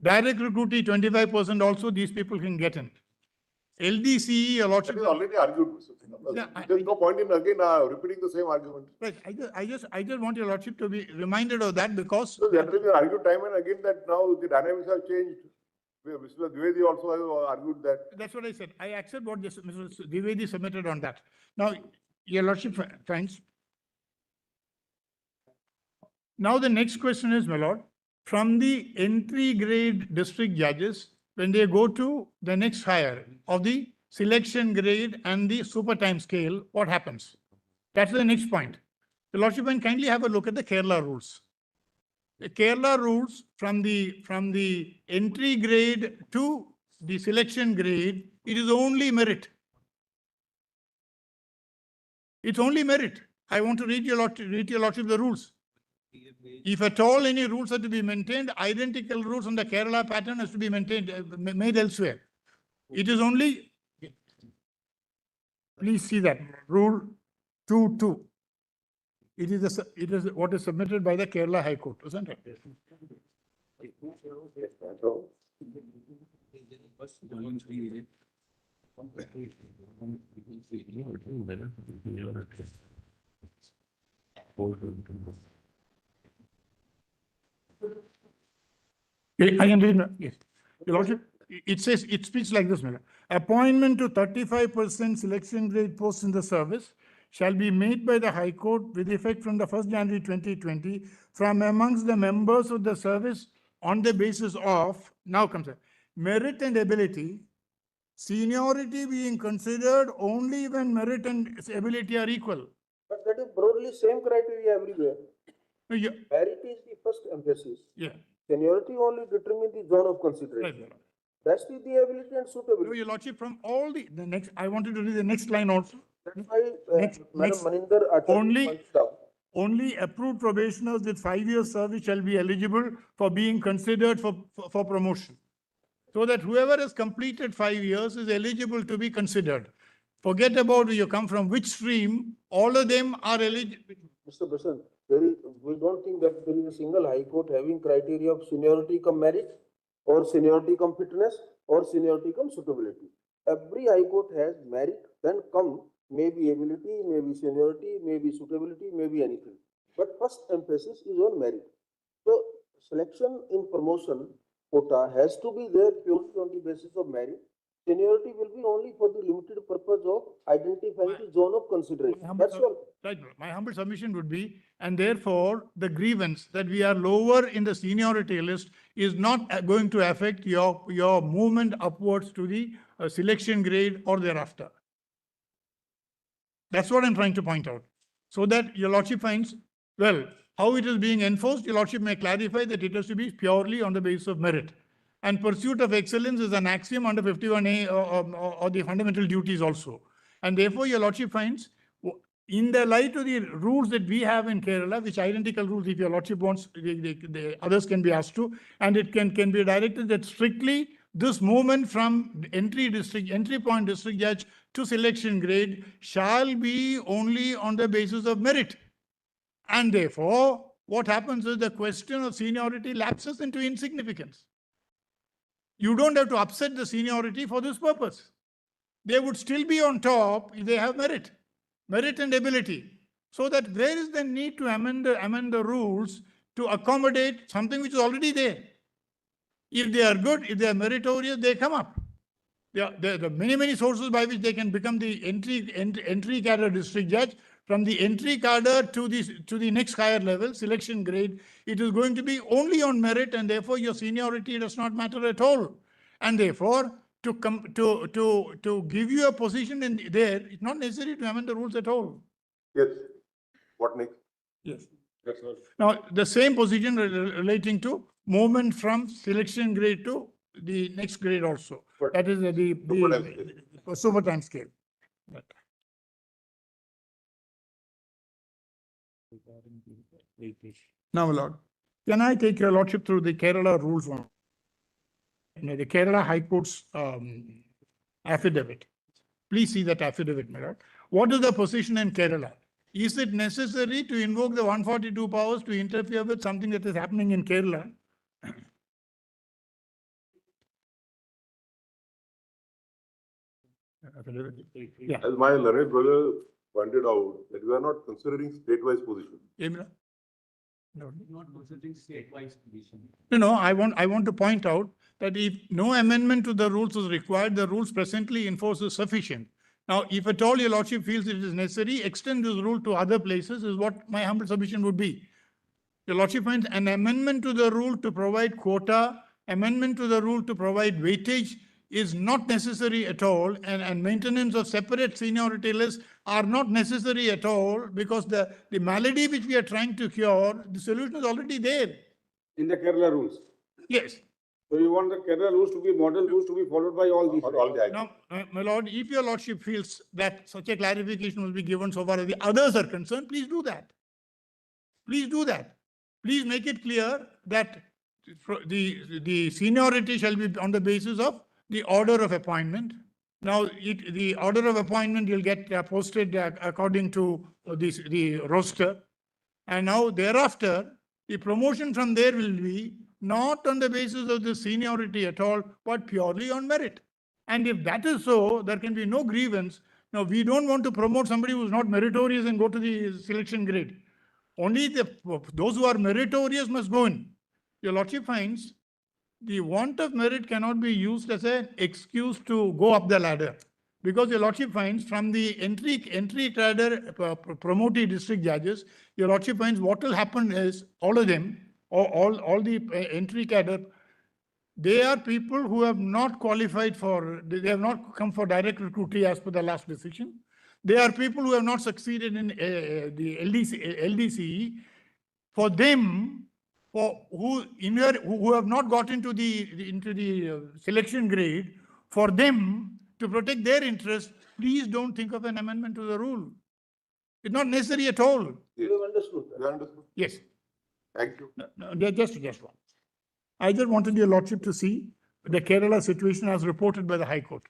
Direct recruitee 25% also these people can get in. LDCE, your That lordship. is already argued, Mr. Sinha. Yeah, There's no point in again repeating the same argument. Right. I just want your lordship to be reminded of that because. So that has been argued time and again that now the dynamics have changed. Mr. Dwivedi also has argued that. That's what I said. I accept what Mr. Dwivedi submitted on that. Now, your lordship finds. Now the next question is, my lord, from the entry grade district judges, when they go to the next higher of the selection grade and the super time scale, what happens? That's the next point. The lordship can kindly have a look at the Kerala rules. The Kerala rules from the entry grade to the selection grade, it is only merit. It's only merit. I want to read your lordship the rules. If at all any rules are to be maintained, identical rules on the Kerala pattern has to be maintained, made elsewhere. It is only, please see that, rule 2.2. It is what is submitted by the Kerala High Court, isn't it? I can read, yes. Your lordship, it says, it speaks like this, madam. Appointment to 35% selection grade posts in the service shall be made by the High Court with effect from the 1st January 2020 from amongst the members of the service on the basis of, now comes the merit and ability, seniority being considered only when merit and ability are equal. But that is broadly same criteria everywhere. Yeah. Merit is the first emphasis. Yeah. Seniority only determines the zone of consideration. Right. Rest is the ability and suitability. Your lordship, from all the next, I wanted to read the next line also. That's why Next- Madam next- Maninder Acharya only- points out. Only approved probationers with 5 years service shall be eligible for being considered for promotion. So that whoever has completed 5 years is eligible to be considered. Forget about where you come from, which stream, all of them are eligible. Mr. Basant, we don't think that there is a single High Court having criteria of seniority cum merit or seniority cum fitness or seniority cum suitability. Every High Court has merit, then cum maybe ability, maybe seniority, maybe suitability, maybe anything. But first emphasis is on merit. So selection in promotion quota has to be there purely on the basis of merit. Seniority will be only for the limited purpose of identifying the zone of consideration. That's all. Right, my humble submission would be, and therefore the grievance that we are lower in the seniority list is not going to affect your movement upwards to the selection grade or thereafter. That's what I'm trying to point out. So that your lordship finds, well, how it is being enforced, your lordship may clarify that it has to be purely on the basis of merit. And pursuit of excellence is an axiom under 51A or the fundamental duties also. And therefore, your lordship finds, in the light of the rules that we have in Kerala, which identical rules, if your lordship wants, the others can be asked to, and it can be directed that strictly this movement from entry point district judge to selection grade shall be only on the basis of merit. And therefore, what happens is the question of seniority lapses into insignificance. You don't have to upset the seniority for this purpose. They would still be on top if they have merit and ability. So that where is the need to amend the rules to accommodate something which is already there? If they are good, if they are meritorious, they come up. There are many sources by which they can become the entry cadre district judge. From the entry cadre to the next higher level, selection grade, it is going to be only on merit, and therefore your seniority does not matter at all. And therefore, to give you a position in there, it's not necessary to amend the rules at all. Yes. What next? Yes. That's all. Now, the same position relating to movement from selection grade to the next grade also. But That is the super time scale. Now, my lord, can I take your lordship through the Kerala rules one? The Kerala High Court's affidavit. Please see that affidavit, my lord. What is the position in Kerala? Is it necessary to invoke the 142 powers to interfere with something that is happening in Kerala? Yeah. As my learned brother pointed out, that we are not considering state-wise position. No. Not considering state-wise condition. No, I want to point out that if no amendment to the rules is required, the rules presently in force is sufficient. Now, if at all your lordship feels it is necessary, extend this rule to other places is what my humble submission would be. Your lordship finds an amendment to the rule to provide quota, amendment to the rule to provide weightage is not necessary at all, and maintenance of separate seniority lists are not necessary at all, because the malady which we are trying to cure, the solution is already there. In the Kerala rules. Yes. So you want the Kerala rules to be model rules to be followed by all these. All the Now, my lord, if your lordship feels that such a clarification will be given so far as the others are concerned, please do that. Please do that. Please make it clear that the seniority shall be on the basis of the order of appointment. Now, the order of appointment you'll get posted according to the roster. And now thereafter, the promotion from there will be not on the basis of the seniority at all, but purely on merit. And if that is so, there can be no grievance. Now, we don't want to promote somebody who is not meritorious and go to the selection grade. Only those who are meritorious must go in. Your lordship finds the want of merit cannot be used as an excuse to go up the ladder, because your lordship finds from the entry cadre promotee district judges, your lordship finds what will happen is all of them, all the entry cadre, they are people who have not qualified for, they have not come for direct recruitee as per the last decision. They are people who have not succeeded in the LDCE. For them, who have not got into the selection grade, for them to protect their interest, please don't think of an amendment to the rule. It's not necessary at all. You have understood that? You understood? Yes. Thank you. No, just one. I just wanted your lordship to see the Kerala situation as reported by the High Court.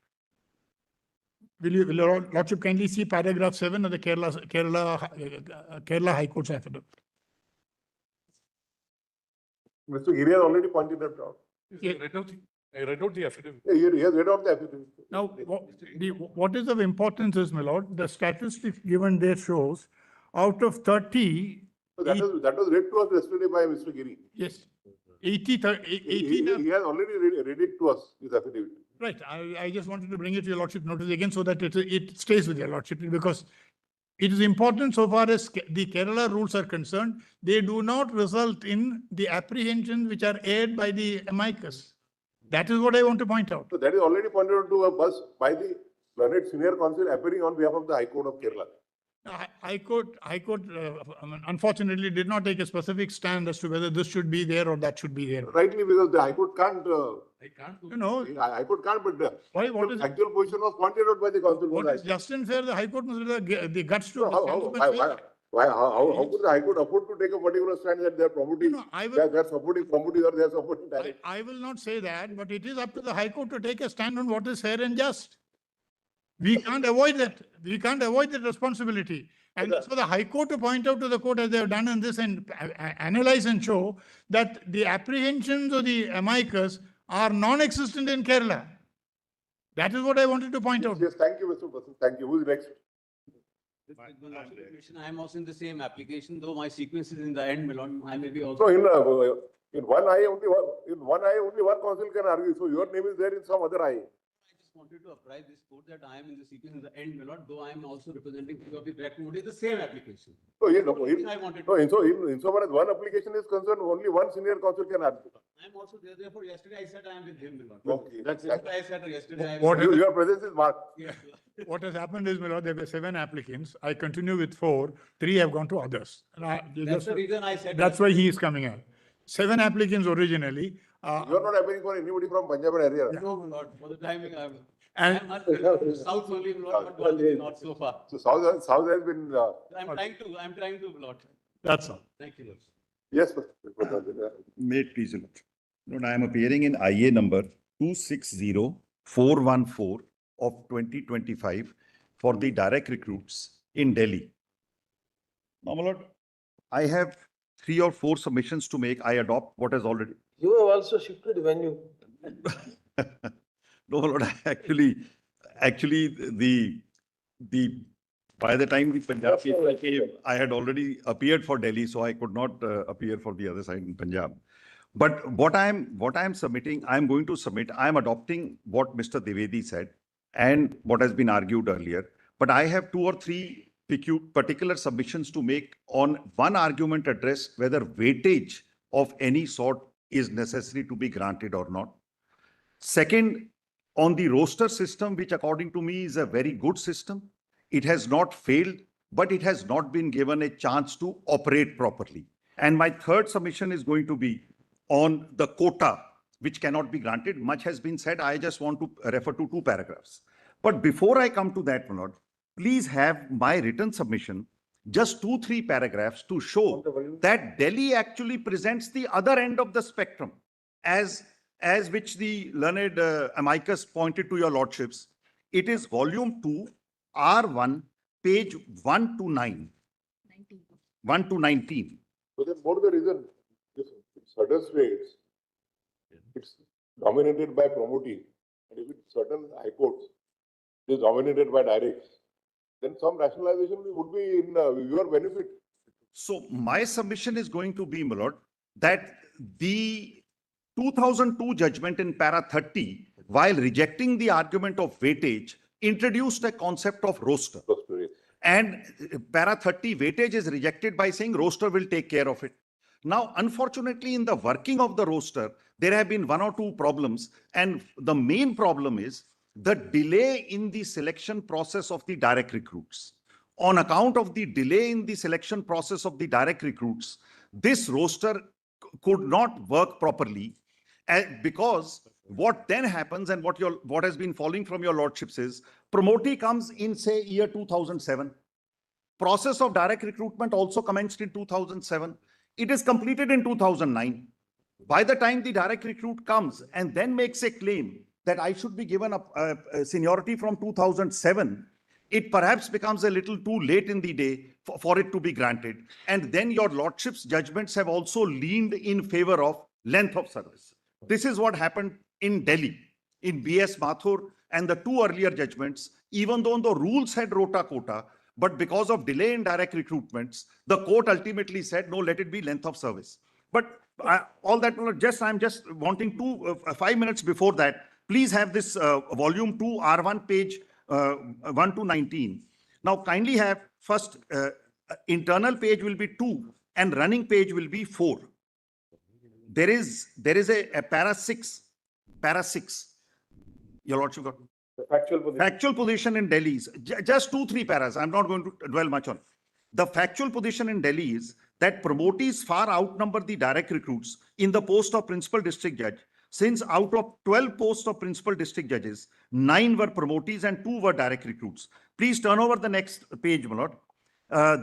Will your lordship kindly see paragraph 7 of the Kerala High Court's affidavit? Mr. Giri has already pointed that out. Yeah. I read out the affidavit. Yeah, he has read out the affidavit. Now, what is of importance is, my lord, the statistics given there shows out of 30. So that was read to us yesterday by Mr. Giri. Yes. 18. He has already read it to us, his affidavit. Right. I just wanted to bring it to your lordship notice again so that it stays with your lordship, because it is important so far as the Kerala rules are concerned. They do not result in the apprehensions which are aired by the amicus. That is what I want to point out. So that is already pointed out to us by the learned senior counsel appearing on behalf of the High Court of Kerala. High Court, unfortunately did not take a specific stand as to whether this should be there or that should be there. Rightly, because the High Court can't. High Court can't, but the actual position was pointed out by the counsel. What is just and fair, the High Court must have the guts to. Why, how could the High Court afford to take a particular stand that they are promoting, No, I will- they are supporting promoters or they are supporting direct? I will not say that, but it is up to the High Court to take a stand on what is fair and just. We can't avoid that. We can't avoid that responsibility. And it's for the High Court to point out to the court, as they have done in this, and analyze and show that the apprehensions of the amicus are non-existent in Kerala. That is what I wanted to point out. Yes, thank you, Mr. Basu. Thank you. Who is next? I am also in the same application, though my sequence is in the end, my lord. I may be So also. in one eye only one counsel can argue. So your name is there in some other eye. I just wanted to apprise this court that I am in the sequence in the end, my lord, though I am also representing few of the direct committee, the same application. So I wanted to. in so far as one application is concerned, only one senior counsel can argue. I am also there, therefore yesterday I said I am with him, my lord. Okay. That's what I said yesterday. What Your presence is marked. Yeah. What has happened is, my lord, there were 7 applicants. I continue with 4. 3 have gone to others. And That's the reason I said. that's why he is coming out. 7 applicants originally. You are not appealing for anybody from Punjab and Haryana. No, my lord, for the timing I am. And- South only, my lord, but not so far. So South has been, I'm trying to, my lord. That's all. Thank you, lord. yes, Mr. May it please the Lord. Lord, I am appearing in IA number 260414 of 2025 for the direct recruits in Delhi. Now, my Lord, I have 3 or 4 submissions to make. I adopt what has already. You have also shifted venue. No, my Lord, actually, by the time the Punjab people came, I had already appeared for Delhi, so I could not appear for the other side in Punjab. But what I am submitting, I am going to submit, I am adopting what Mr. Dwivedi said and what has been argued earlier. But I have 2 or 3 particular submissions to make on one argument address, whether weightage of any sort is necessary to be granted or not. Second, on the roster system, which according to me is a very good system. It has not failed, but it has not been given a chance to operate properly. And my third submission is going to be on the quota, which cannot be granted. Much has been said. I just want to refer to 2 paragraphs. But before I come to that, my lord, please have my written submission, just 2-3 paragraphs to show that Delhi actually presents the other end of the spectrum, as which the learned amicus pointed to your lordships. It is volume 2, R1, page 1 to 9. 1 to 19. So then what is the reason? If certain states, it's dominated by promoting, and if it's certain high courts, it is dominated by directs, then some rationalization would be in your benefit. So my submission is going to be, my lord, that the 2002 judgment in para 30, while rejecting the argument of weightage, introduced a concept of roster. And para 30 weightage is rejected by saying roster will take care of it. Now, unfortunately, in the working of the roster, there have been 1 or 2 problems. And the main problem is the delay in the selection process of the direct recruits. On account of the delay in the selection process of the direct recruits, this roster could not work properly, because what then happens, and what has been following from your lordships, is promotee comes in, say, year 2007. Process of direct recruitment also commenced in 2007. It is completed in 2009. By the time the direct recruit comes and then makes a claim that I should be given a seniority from 2007, it perhaps becomes a little too late in the day for it to be granted. And then your lordship's judgments have also leaned in favor of length of service. This is what happened in Delhi, in B.S. Mathur and the 2 earlier judgments. Even though the rules had rota quota, but because of delay in direct recruitments, the court ultimately said, no, let it be length of service. But all that, I'm just wanting 5 minutes before that, please have this volume 2, R1, page 1 to 19. Now, kindly have first, internal page will be 2 and running page will be 4. There is a para 6. Your lordship got The factual position. factual position in Delhi is just 2-3 paras. I'm not going to dwell much on it. The factual position in Delhi is that promotees far outnumber the direct recruits in the post of principal district judge, since out of 12 posts of principal district judges, 9 were promotees and 2 were direct recruits. Please turn over the next page, my lord.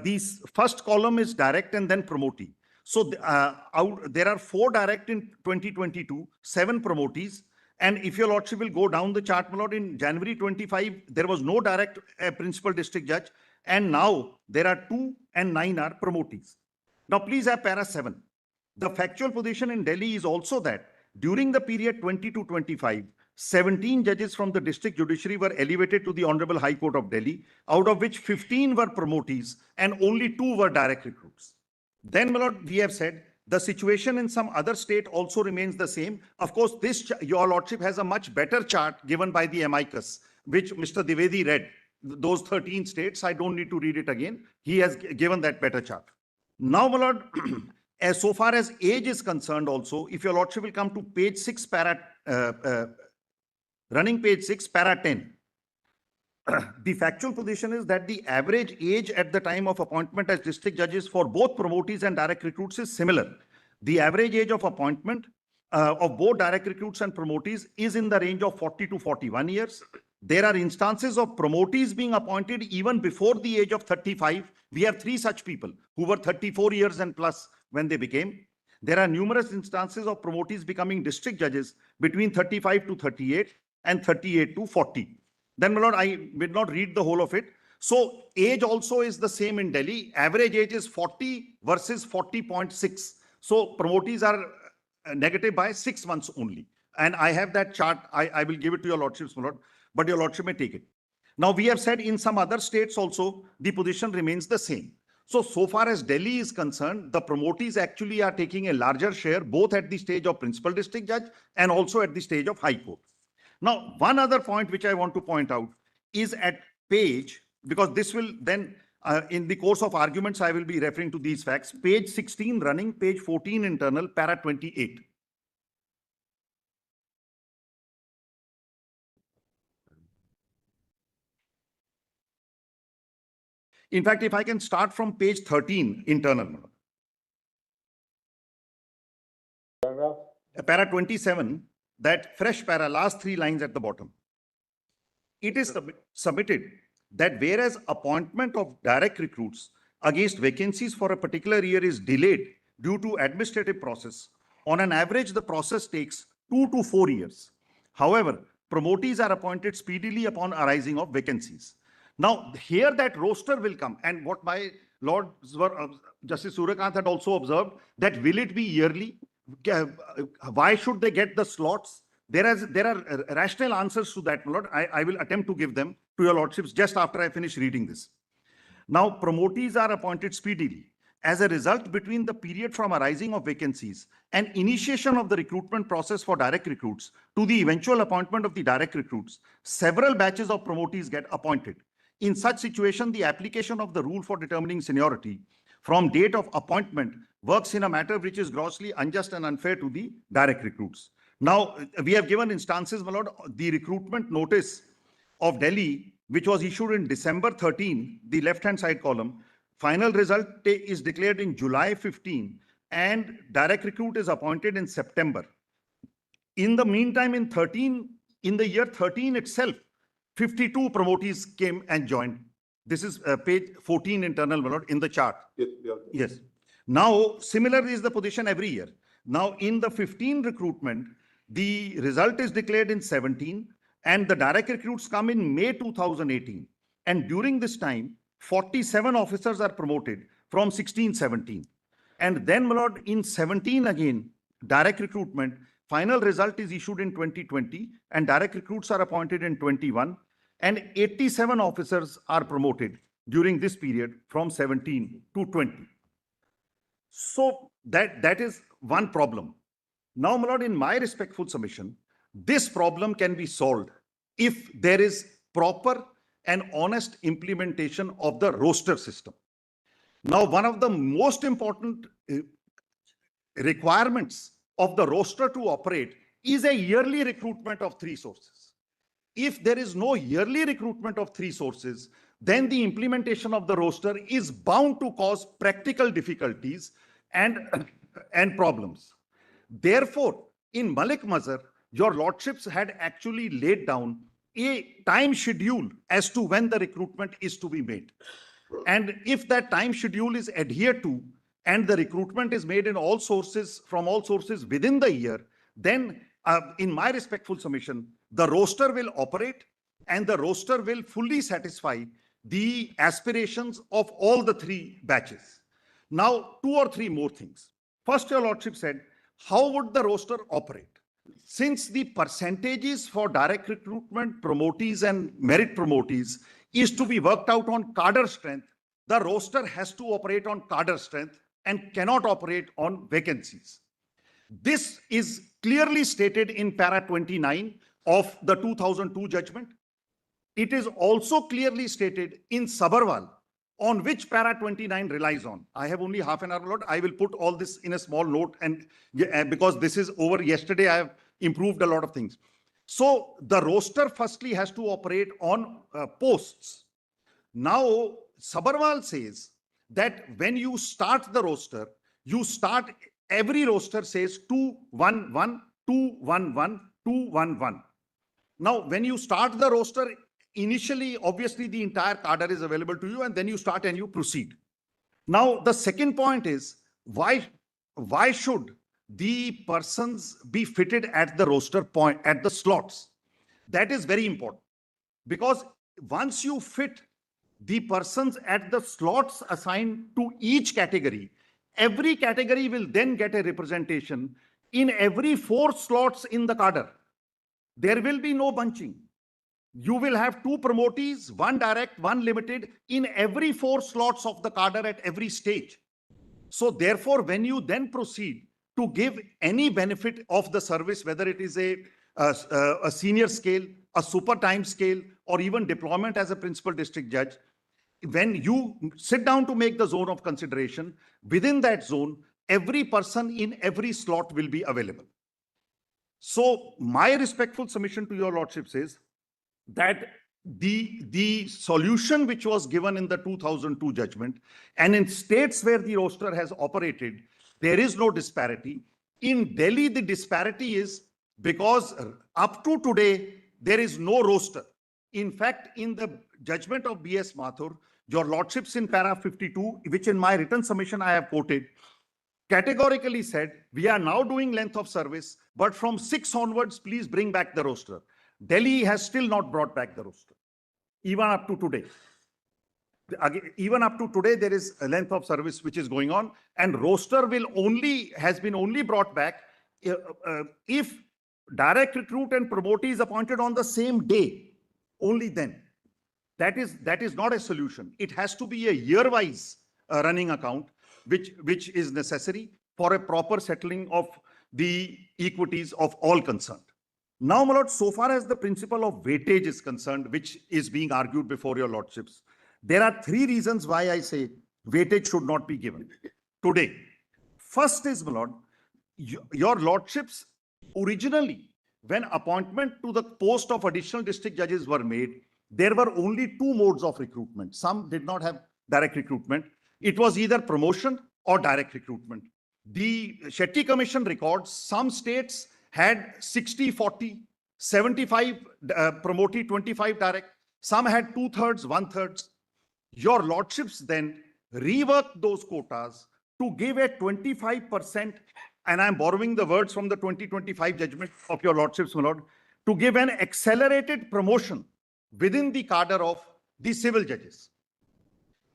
These first column is direct and then promotee. So there are 4 direct in 2022, 7 promotees. And if your lordship will go down the chart, my lord, in January 25, there was no direct principal district judge. And now there are 2 and 9 are promotees. Now please have para 7. The factual position in Delhi is also that during the period 20 to 25, 17 judges from the district judiciary were elevated to the Honorable High Court of Delhi, out of which 15 were promotees and only 2 were direct recruits. Then, my lord, we have said the situation in some other state also remains the same. Of course, your lordship has a much better chart given by the amicus, which Mr. Dwivedi read. Those 13 states, I don't need to read it again. He has given that better chart. Now, my lord, as so far as age is concerned also, if your lordship will come to page 6, running page 6, para 10. The factual position is that the average age at the time of appointment as district judges for both promotees and direct recruits is similar. The average age of appointment of both direct recruits and promotees is in the range of 40 to 41 years. There are instances of promotees being appointed even before the age of 35. We have 3 such people who were 34 years and plus when they became. There are numerous instances of promotees becoming district judges between 35 to 38 and 38 to 40. Then, my lord, I will not read the whole of it. So age also is the same in Delhi. Average age is 40 versus 40.6. So promotees are negative by 6 months only. And I have that chart. I will give it to your lordships, my lord, but your lordship may take it. Now, we have said in some other states also, the position remains the same. So far as Delhi is concerned, the promotees actually are taking a larger share, both at the stage of principal district judge and also at the stage of high court. Now, one other point which I want to point out is at page, because this will then, in the course of arguments, I will be referring to these facts, page 16 running, page 14 internal, para 28. In fact, if I can start from page 13 internal. Para 27, that fresh para, last 3 lines at the bottom. It is submitted that whereas appointment of direct recruits against vacancies for a particular year is delayed due to administrative process, on an average, the process takes 2 to 4 years. However, promotees are appointed speedily upon arising of vacancies. Now, here that roster will come, and what my lords were, Justice Suryakant had also observed, that will it be yearly? Why should they get the slots? There are rational answers to that, my lord. I will attempt to give them to your lordships just after I finish reading this. Now, promotees are appointed speedily. As a result, between the period from arising of vacancies and initiation of the recruitment process for direct recruits to the eventual appointment of the direct recruits, several batches of promotees get appointed. In such situation, the application of the rule for determining seniority from date of appointment works in a matter which is grossly unjust and unfair to the direct recruits. Now, we have given instances, my lord, the recruitment notice of Delhi, which was issued in December 13, the left-hand side column, final result is declared in July 15, and direct recruit is appointed in September. In the meantime, in the year 13 itself, 52 promotees came and joined. This is page 14 internal, my lord, in the chart. Yes. Now, similar is the position every year. Now, in the 15 recruitment, the result is declared in 17, and the direct recruits come in May 2018. And during this time, 47 officers are promoted from 16-17. And then, my lord, in 17 again, direct recruitment, final result is issued in 2020, and direct recruits are appointed in 21, and 87 officers are promoted during this period from 17 to 20. So that is one problem. Now, my lord, in my respectful submission, this problem can be solved if there is proper and honest implementation of the roster system. Now, one of the most important requirements of the roster to operate is a yearly recruitment of 3 sources. If there is no yearly recruitment of 3 sources, then the implementation of the roster is bound to cause practical difficulties and problems. Therefore, in Malik Mazhar, your lordships had actually laid down a time schedule as to when the recruitment is to be made. And if that time schedule is adhered to and the recruitment is made in all sources, from all sources within the year, then in my respectful submission, the roster will operate and the roster will fully satisfy the aspirations of all the three batches. Now, two or three more things. First, your lordship said, how would the roster operate? Since the percentages for direct recruitment, promotees and merit promotees is to be worked out on cadre strength, the roster has to operate on cadre strength and cannot operate on vacancies. This is clearly stated in para 29 of the 2002 judgment. It is also clearly stated in Sabharwal, on which para 29 relies on. I have only half an hour, Lord. I will put all this in a small note, and because this is over yesterday, I have improved a lot of things. So the roster firstly has to operate on posts. Now, Sabharwal says that when you start the roster, you start, every roster says 211, 211, 211. Now, when you start the roster, initially, obviously, the entire cadre is available to you, and then you start and you proceed. Now, the second point is, why should the persons be fitted at the roster point, at the slots? That is very important, because once you fit the persons at the slots assigned to each category, every category will then get a representation in every 4 slots in the cadre. There will be no bunching. You will have 2 promotees, 1 direct, 1 limited in every 4 slots of the cadre at every stage. So therefore, when you then proceed to give any benefit of the service, whether it is a senior scale, a super time scale, or even deployment as a principal district judge, when you sit down to make the zone of consideration, within that zone, every person in every slot will be available. So my respectful submission to your lordship is that the solution which was given in the 2002 judgment, and in states where the roster has operated, there is no disparity. In Delhi, the disparity is because up to today, there is no roster. In fact, in the judgment of B.S. Mathur, your lordships in para 52, which in my written submission I have quoted, categorically said, we are now doing length of service, but from 6 onwards, please bring back the roster. Delhi has still not brought back the roster, even up to today. Even up to today, there is a length of service which is going on, and roster has been only brought back if direct recruit and promotee is appointed on the same day, only then. That is not a solution. It has to be a year-wise running account, which is necessary for a proper settling of the equities of all concerned. Now, my lord, so far as the principle of weightage is concerned, which is being argued before your lordships, there are 3 reasons why I say weightage should not be given today. First is, my lord, your lordships originally, when appointment to the post of additional district judges were made, there were only 2 modes of recruitment. Some did not have direct recruitment. It was either promotion or direct recruitment. The Shetty Commission records some states had 60-40, 75 promotee, 25 direct. Some had 2/3, 1/3. Your lordships then reworked those quotas to give a 25%, and I'm borrowing the words from the 2025 judgment of your lordships, my lord, to give an accelerated promotion within the cadre of the civil judges.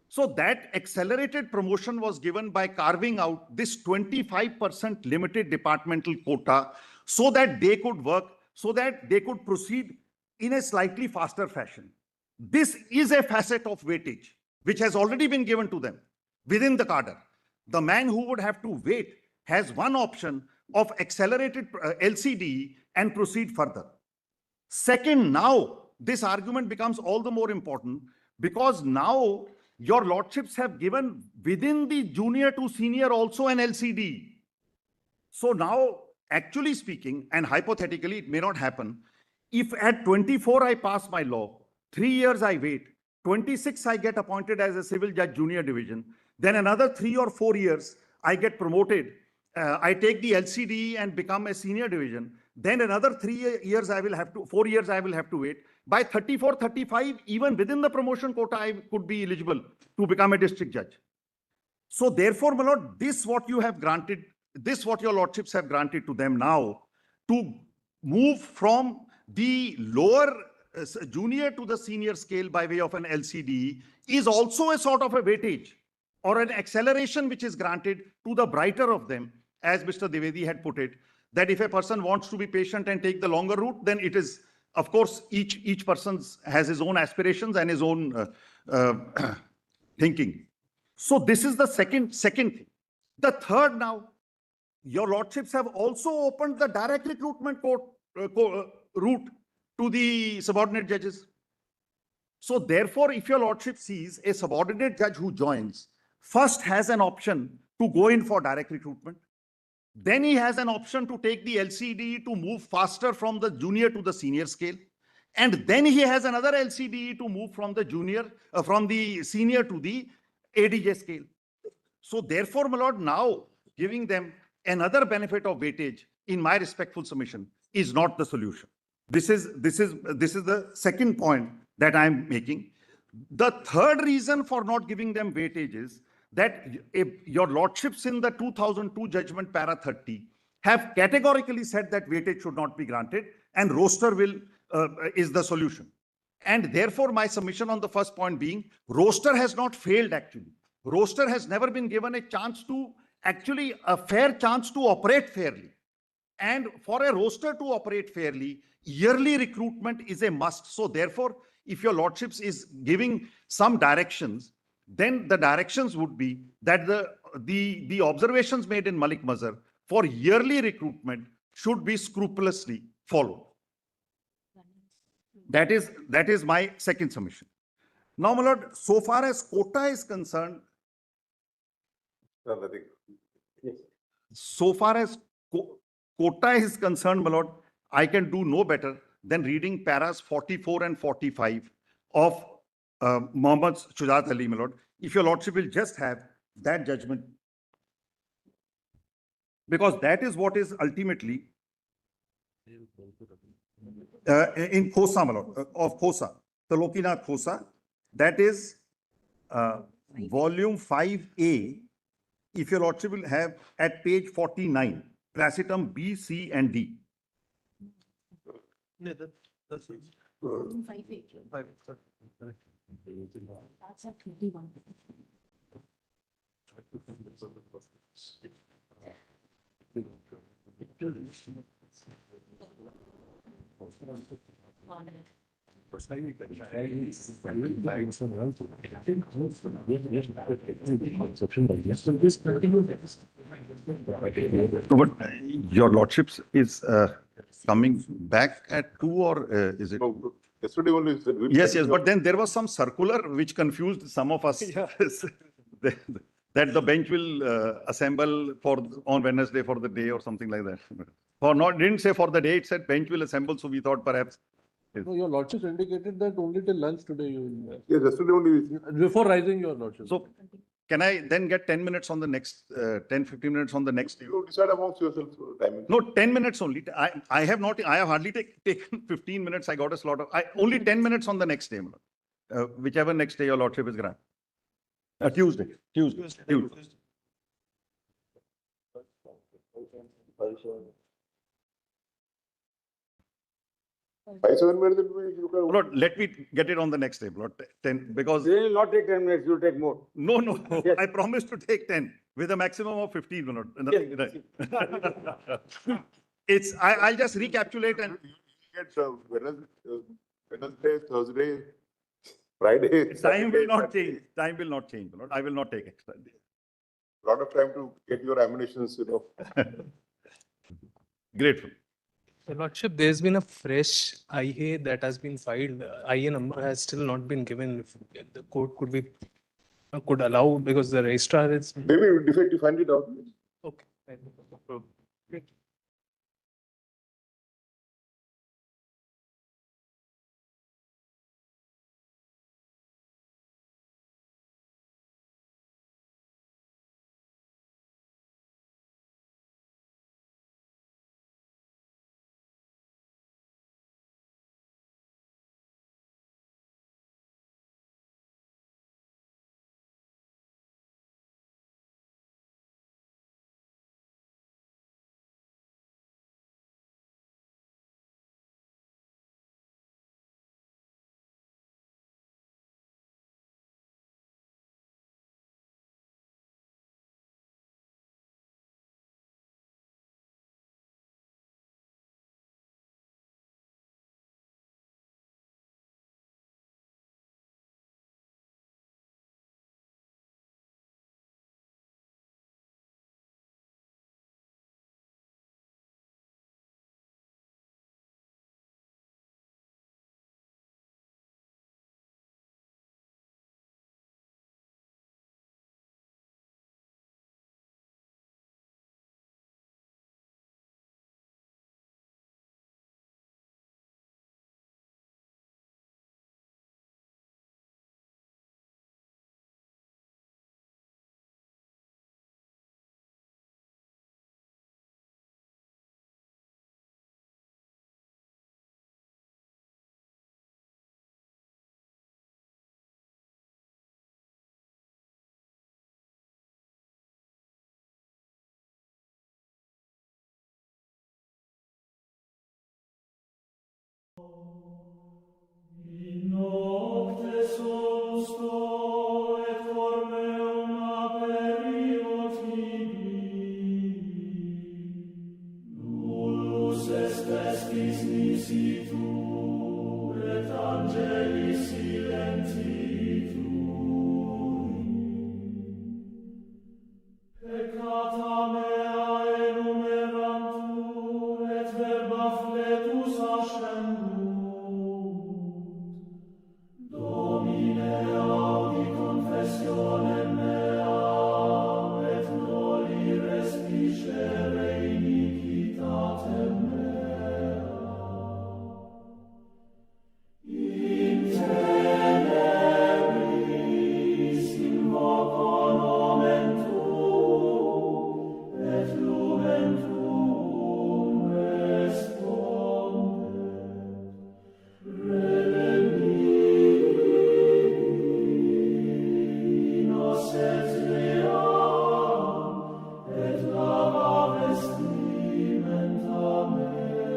So that accelerated promotion was given by carving out this 25% limited departmental quota so that they could work, so that they could proceed in a slightly faster fashion. This is a facet of weightage which has already been given to them within the cadre. The man who would have to wait has one option of accelerated LCD and proceed further. Second, now this argument becomes all the more important because now your lordships have given within the junior to senior also an LCD. So now, actually speaking, and hypothetically, it may not happen, if at 24 I pass my law, 3 years I wait, 26 I get appointed as a civil judge junior division, then another 3 or 4 years I get promoted I take the LCD and become a senior division, then another 3 years I will have to, 4 years I will have to wait. By 34, 35, even within the promotion quota, I could be eligible to become a district judge. So therefore, my lord, this what you have granted, this what your lordships have granted to them now, to move from the lower junior to the senior scale by way of an LCD is also a sort of a weightage or an acceleration which is granted to the brighter of them, as Mr. Dwivedi had put it, that if a person wants to be patient and take the longer route, then it is, of course, each person has his own aspirations and his own thinking. So this is the second thing. The third now, your lordships have also opened the direct recruitment route to the subordinate judges. So therefore, if your lordship sees a subordinate judge who joins, first has an option to go in for direct recruitment. Then he has an option to take the LCD to move faster from the junior to the senior scale. And then he has another LCD to move from the from the senior to the ADJ scale. So therefore, my lord, now giving them another benefit of weightage, in my respectful submission, is not the solution. This is the second point that I'm making. The third reason for not giving them weightage is that your lordships in the 2002 judgment para 30 have categorically said that weightage should not be granted, and roster is the solution. And therefore, my submission on the first point being, roster has not failed actually. Roster has never been given a chance to, actually a fair chance to operate fairly. And for a roster to operate fairly, yearly recruitment is a must. So therefore, if your lordships is giving some directions, then the directions would be that the observations made in Malik Mazhar for yearly recruitment should be scrupulously followed. That is my second submission. Now, my lord, so far as quota is concerned, so far as quota is concerned, my lord, I can do no better than reading paras 44 and 45 of Muhammad Shujat Ali, my lord. If your lordship will just have that judgment, because that is what is ultimately in Khosa, my lord, of Khosa, Talokinath Khosa, that is volume 5A, if your lordship will have at page 49, Placitum B, C, and D. Yeah, that's it. 5A. That's at 21. But your lordships is coming back at 2, or is it? No, yesterday only. Yes, but then there was some circular which confused some of us. That the bench will assemble on Wednesday for the day or something like that. Didn't say for the day, it said bench will assemble, so we thought perhaps. No, your lordship indicated that only till lunch today you will. Yes, yesterday only. Before rising, your lordship. So can I then get 10 minutes on the next, 10, 15 minutes on the next day? You decide amongst yourself timing. No, 10 minutes only. I have hardly taken 15 minutes. I got a slot of, only 10 minutes on the next day. Whichever next day your lordship is granted. Tuesday. 5-7 minutes, you can. Lord, let me get it on the next day, Lord, 10, because. They will not take 10 minutes, you'll take more. No, Yes. I promise to take 10 with a maximum of 15, Lord. Yes. I'll just recapitulate and. Get Wednesday, Thursday, Friday. Time will not change. Time will not change, Lord. I will not take extra day. Lot of time to get your ammunitions, Grateful. Your Lordship, there's been a fresh IA that has been filed. IA number has still not been given. If the court could allow, because the registrar is. Maybe defect, you find it out. Okay. Est nisi tu, et angeli